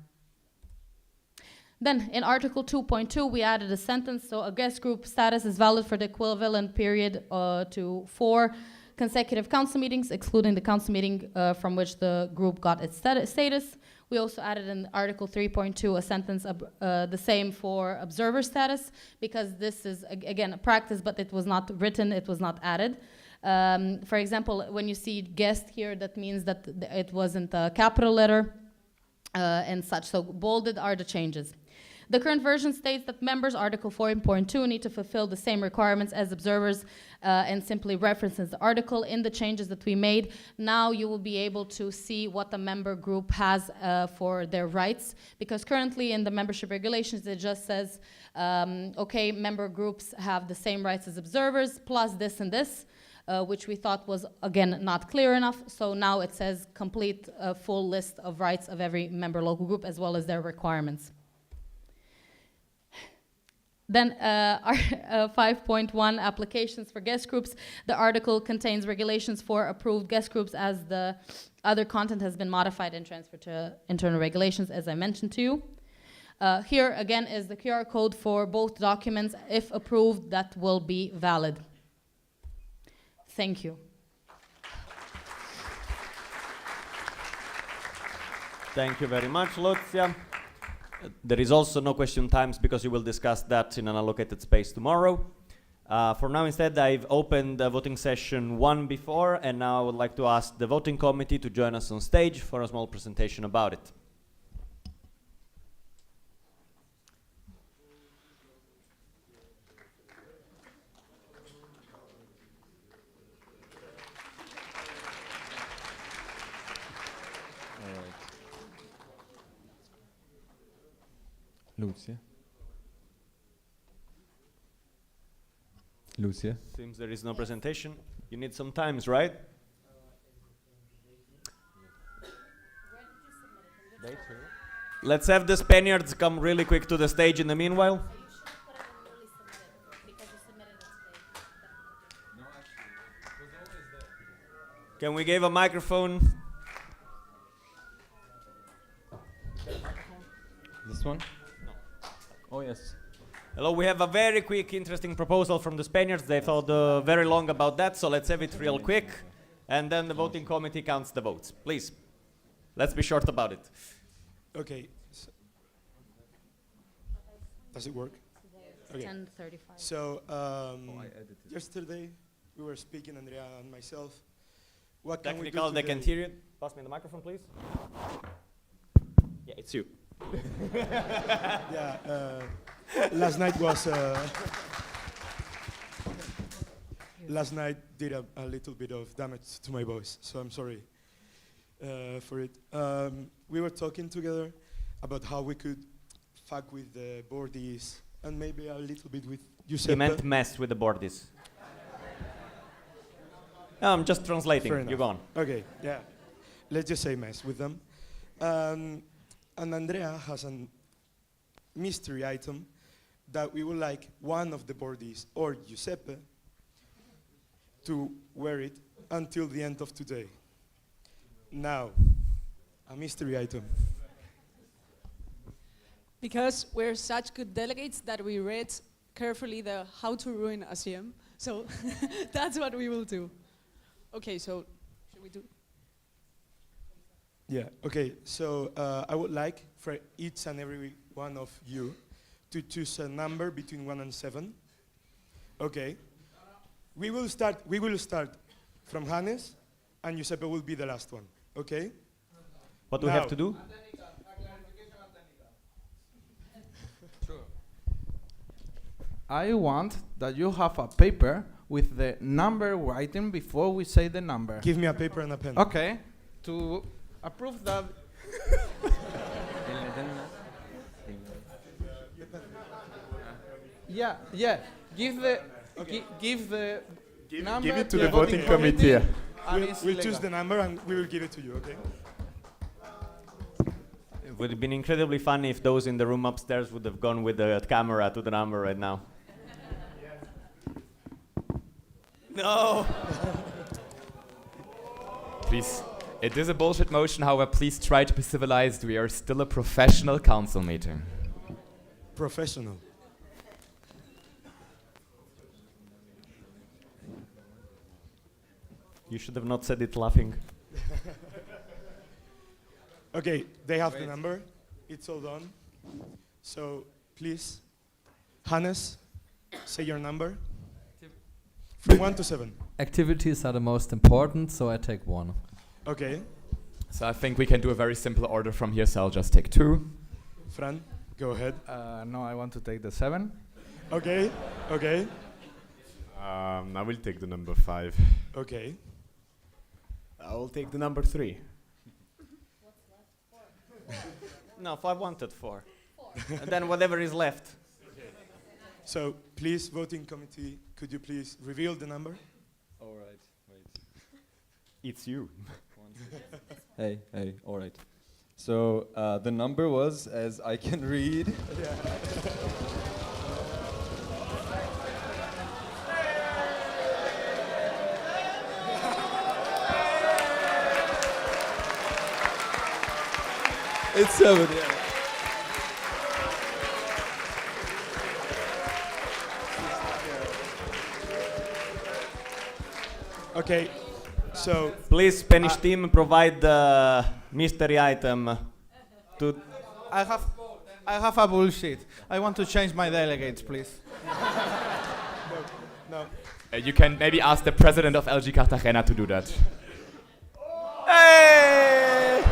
Then in Article 2.2, we added a sentence, so a guest group status is valid for the equivalent period to 4 consecutive council meetings, excluding the council meeting from which the group got its status. We also added in Article 3.2 a sentence the same for observer status, because this is, again, a practice, but it was not written, it was not added. For example, when you see guest here, that means that it wasn't a capital letter and such, so bolded are the changes. The current version states that members, Article 4.2, need to fulfill the same requirements as observers and simply references the article. In the changes that we made, now you will be able to see what the member group has for their rights, because currently in the membership regulations it just says, okay, member groups have the same rights as observers plus this and this. Which we thought was, again, not clear enough. So now it says complete full list of rights of every member local group as well as their requirements. Then our 5.1 applications for guest groups. The article contains regulations for approved guest groups as the other content has been modified and transferred to internal regulations, as I mentioned to you. Here again is the QR code for both documents. If approved, that will be valid. Thank you. Thank you very much, Lucia. There is also no question times because you will discuss that in an allocated space tomorrow. For now, instead, I've opened the voting session 1 before, and now I would like to ask the voting committee to join us on stage for a small presentation about it. Lucia. Lucia. Seems there is no presentation. You need some times, right? Let's have the Spaniards come really quick to the stage in the meanwhile. Can we give a microphone? This one? No. Oh, yes. Hello, we have a very quick, interesting proposal from the Spaniards. They thought very long about that, so let's have it real quick. And then the voting committee counts the votes. Please, let's be short about it. Okay. Does it work? Okay. 10:35. So, yesterday we were speaking, Andrea and myself. What can we do Technical, they today? can't hear you. Pass me the microphone, please. Yeah, it's you. Yeah, last night was last night did a little bit of damage to my voice, so I'm sorry for it. We were talking together about how we could fuck with the boardies and maybe a little bit with Giuseppe. He meant mess with the boardies. No, I'm just translating. Fair You're enough. gone. Okay, yeah. Let's just say mess with them. And Andrea has a mystery item that we would like one of the boardies or Giuseppe to wear it until the end of today. Now, a mystery item. Because we're such good delegates that we read carefully the How to Ruin a CM. So that's what we will do. Okay, so should we do? Yeah, okay, so I would like for each and every one of you to choose a number between 1 and 7. Okay. We will start from Hannes, and Giuseppe will be the last one. Okay? What do we have to do? I want that you have a paper with the number writing before we say the number. Give me a paper and a pen. Okay. To approve that. Yeah, yeah. Give the number. Give it to the the voting committee. and We'll it's choose legal. the number and we will give it to you, okay? It would have been incredibly funny if those in the room upstairs would have gone with the camera to the number right now. No! Please. It is a bullshit motion, however, please try to be civilized. We are still a professional council meeting. Professional. You should have not said it laughing. Okay, they have the number. It's all done. So, please, Hannes, say your number. From 1 to 7. Activities are the most important, so I take 1. Okay. So I think we can do a very simple order from here, so I'll just take 2. Fran, go ahead. No, I want to take the 7. Okay, okay. I will take the number 5. Okay. I will take the number 3. No, 5 wanted 4. And then whatever is left. So, please, voting committee, could you please reveal the number? All right, wait. It's you. Hey, all right. So the number was, as I can read, It's 7, yeah. Okay, so please, Spanish team, provide the mystery item to. I have a bullshit. I want to change my delegates, please. no. You can maybe ask the president of LG Cartagena to do that. Hey!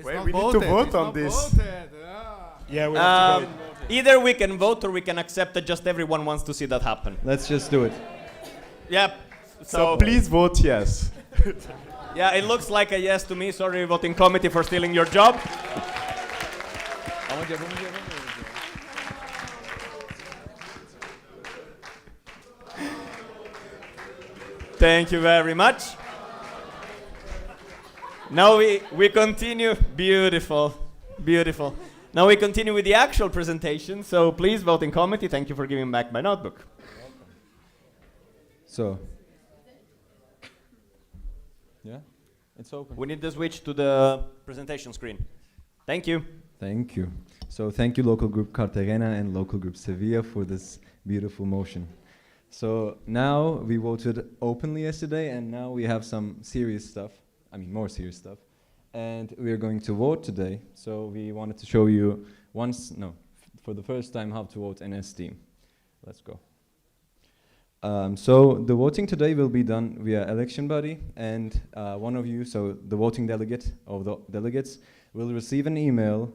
Wait, we need to vote on this. Yeah, we have to vote. Either we can vote or we can accept that just everyone wants to see that happen. Let's just do it. Yep. So please vote yes. Yeah, it looks like a yes to me. Sorry, voting committee, for stealing your job. Thank you very much. Now we continue. Beautiful, beautiful. Now we continue with the actual presentation. So please, voting committee, thank you for giving back my notebook. So. Yeah, it's open. We need to switch to the presentation screen. Thank you. Thank you. So thank you, local group Cartagena and local group Sevilla, for this beautiful motion. So now we voted openly yesterday, and now we have some serious stuff. I mean, more serious stuff. And we're going to vote today. So we wanted to show you for the first time how to vote in S-Team. Let's go. So the voting today will be done via election body, and one of you, so the voting delegate of the delegates, will receive an email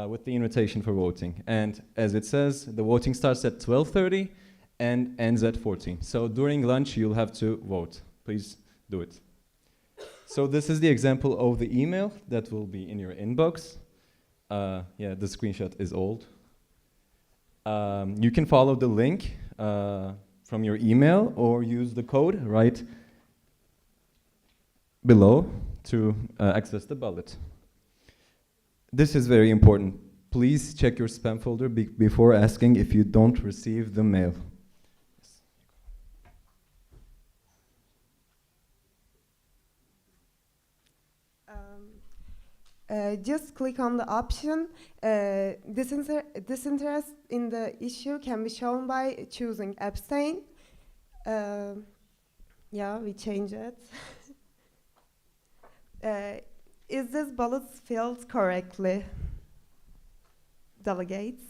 with the invitation for voting. And as it says, the voting starts at 12:30 and ends at 14. So during lunch, you'll have to vote. Please do it. So this is the example of the email that will be in your inbox. Yeah, the screenshot is old. You can follow the link from your email or use the code right below to access the ballot. This is very important. Please check your spam folder before asking if you don't receive the mail. Just click on the option. Disinterest in the issue can be shown by choosing abstain. Yeah, we change it. Is this ballot filled correctly? Delegates.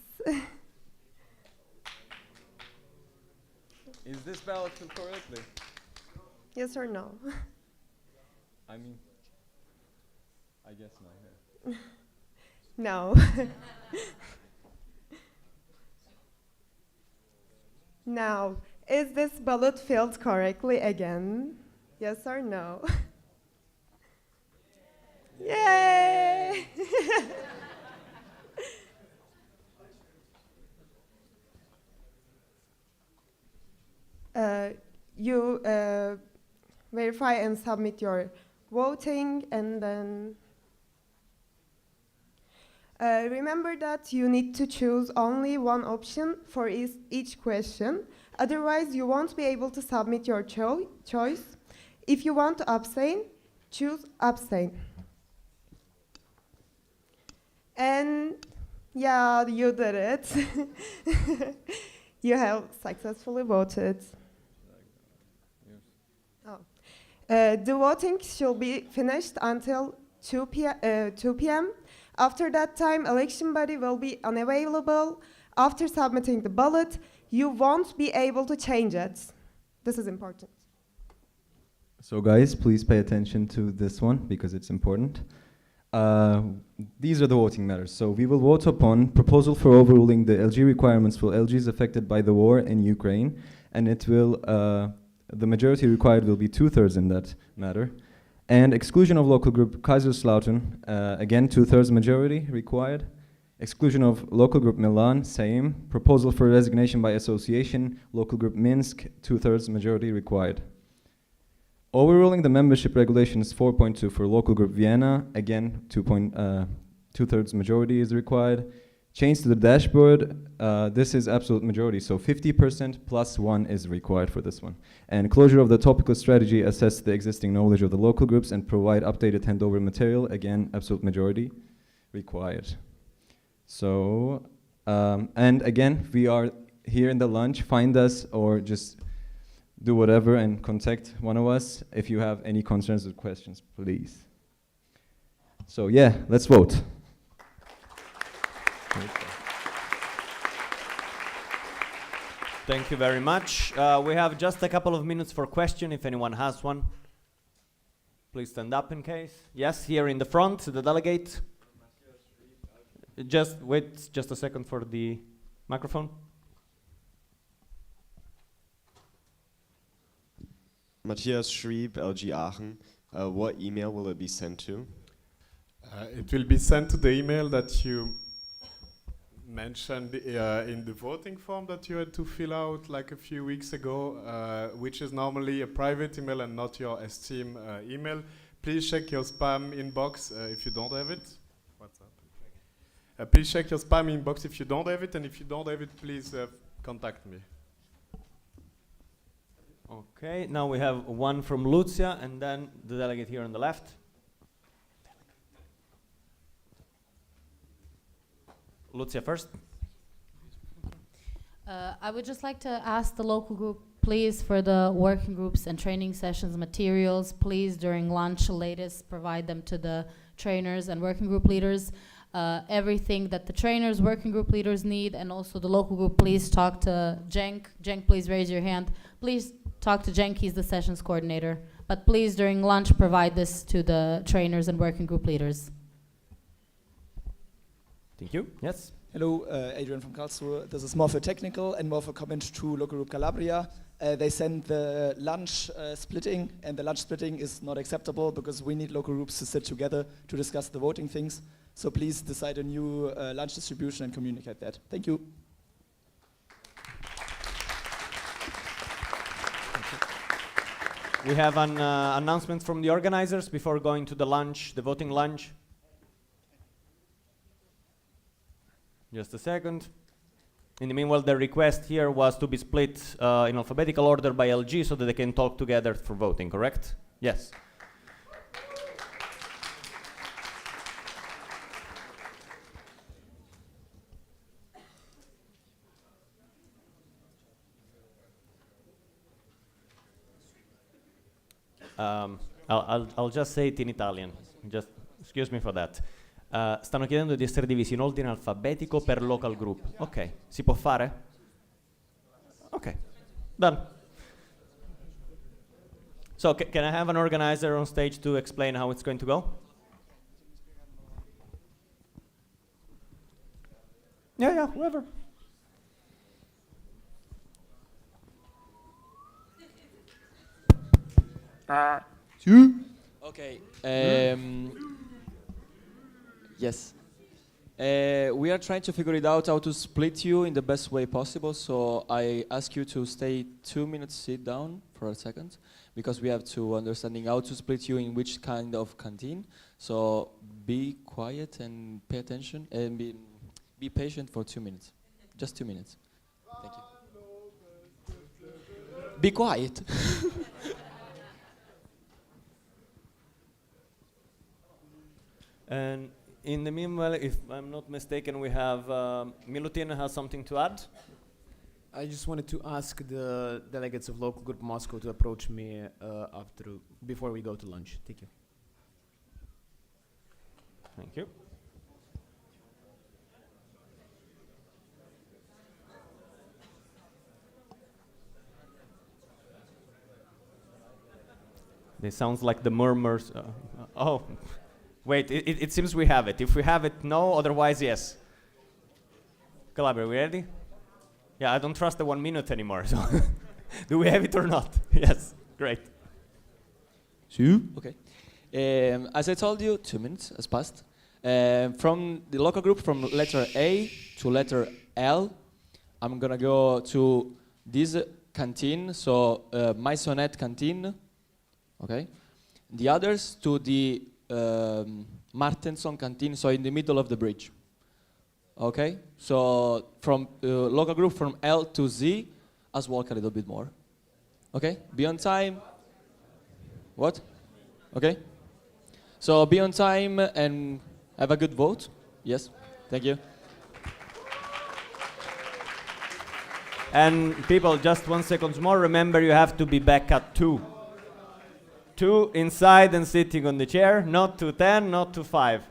Is this ballot filled correctly? Yes or no? I mean, I guess not. Yeah. No. Now, is this ballot filled correctly again? Yes or no? Yay! You verify and submit your voting, and then remember that you need to choose only one option for each question. Otherwise, you won't be able to submit your choice. If you want to abstain, choose abstain. And yeah, you did it. You have successfully voted. Oh. The voting should be finished until 2 p.m. After that time, election body will be unavailable. After submitting the ballot, you won't be able to change it. This is important. So guys, please pay attention to this one because it's important. These are the voting matters. So we will vote upon proposal for overruling the LG requirements for LGs affected by the war in Ukraine, and it will, the majority required will be 2/3 in that matter. And exclusion of local group Kaiserslautern, again 2/3 majority required. Exclusion of local group Milan, same. Proposal for resignation by association, local group Minsk, 2/3 majority required. Overruling the membership regulations 4.2 for local group Vienna, again 2/3 majority is required. Change to the dashboard, this is absolute majority, so 50% plus 1 is required for this one. And closure of the topical strategy, assess the existing knowledge of the local groups and provide updated handover material, again, absolute majority required. So, and again, we are here in the lunch, find us or just do whatever and contact one of us if you have any concerns or questions, please. So yeah, let's vote. Thank you very much. We have just a couple of minutes for question if anyone has one. Please stand up in case. Yes, here in the front, the delegate. Just wait just a second for the microphone. Matthias Schrieb, LG Aachen. What email will it be sent to? It will be sent to the email that you mentioned in the voting form that you had to fill out like a few weeks ago, which is normally a private email and not your Esteem email. Please check your spam inbox if you don't have it. What's up? Please check your spam inbox if you don't have it, and if you don't have it, please contact me. Okay, now we have one from Lucia and then the delegate here on the left. Lucia first. I would just like to ask the local group, please, for the working groups and training sessions materials, please, during lunch, latest, provide them to the trainers and working group leaders. Everything that the trainers, working group leaders need, and also the local group, please talk to Cenk. Cenk, please raise your hand. Please talk to Cenk, he's the sessions coordinator. But please, during lunch, provide this to the trainers and working group leaders. Thank you. Yes. Hello, Adrian from Karlsruhe. This is more for technical and more for comment to local group Calabria. They send the lunch splitting, and the lunch splitting is not acceptable because we need local groups to sit together to discuss the voting things. So please decide a new lunch distribution and communicate that. Thank you. We have an announcement from the organizers before going to the lunch, the voting lunch. Just a second. In the meanwhile, the request here was to be split in alphabetical order by LG so that they can talk together for voting, correct? Yes. I'll just say it in Italian. Just excuse me for that. Stanno chiedendo di essere divisi in ordine alfabetico per local group. Ok, si può fare? Ok, done. So can I have an organizer on stage to explain how it's going to go? Yeah, whoever. Okay. Yes. We are trying to figure it out how to split you in the best way possible. So I ask you to stay 2 minutes, sit down for a second, because we have to understanding how to split you in which kind of canteen. So be quiet and pay attention and be patient for 2 minutes. Just 2 minutes. Thank you. Be quiet. And in the meanwhile, if I'm not mistaken, we have Milutin has something to add. I just wanted to ask the delegates of local group Moscow to approach me before we go to lunch. Thank you. Thank you. This sounds like the murmurs. Oh. Wait, it seems we have it. If we have it, no. Otherwise, yes. Calabria, we ready? Yeah, I don't trust the 1 minute anymore. So, do we have it or not? Yes, great. Okay. As I told you, 2 minutes has passed. From the local group, from letter A to letter L, I'm gonna go to this canteen. So Maisonette canteen. Okay. The others to the Martenson canteen, so in the middle of the bridge. Okay, so from local group from L to Z, us walk a little bit more. Okay, be on time. What? Okay. So be on time and have a good vote. Yes, thank you. And people, just 1 second more. Remember, you have to be back at 2. 2 inside and sitting on the chair, not to 10, not to 5.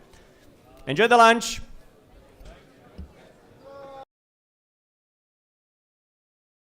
Enjoy the lunch.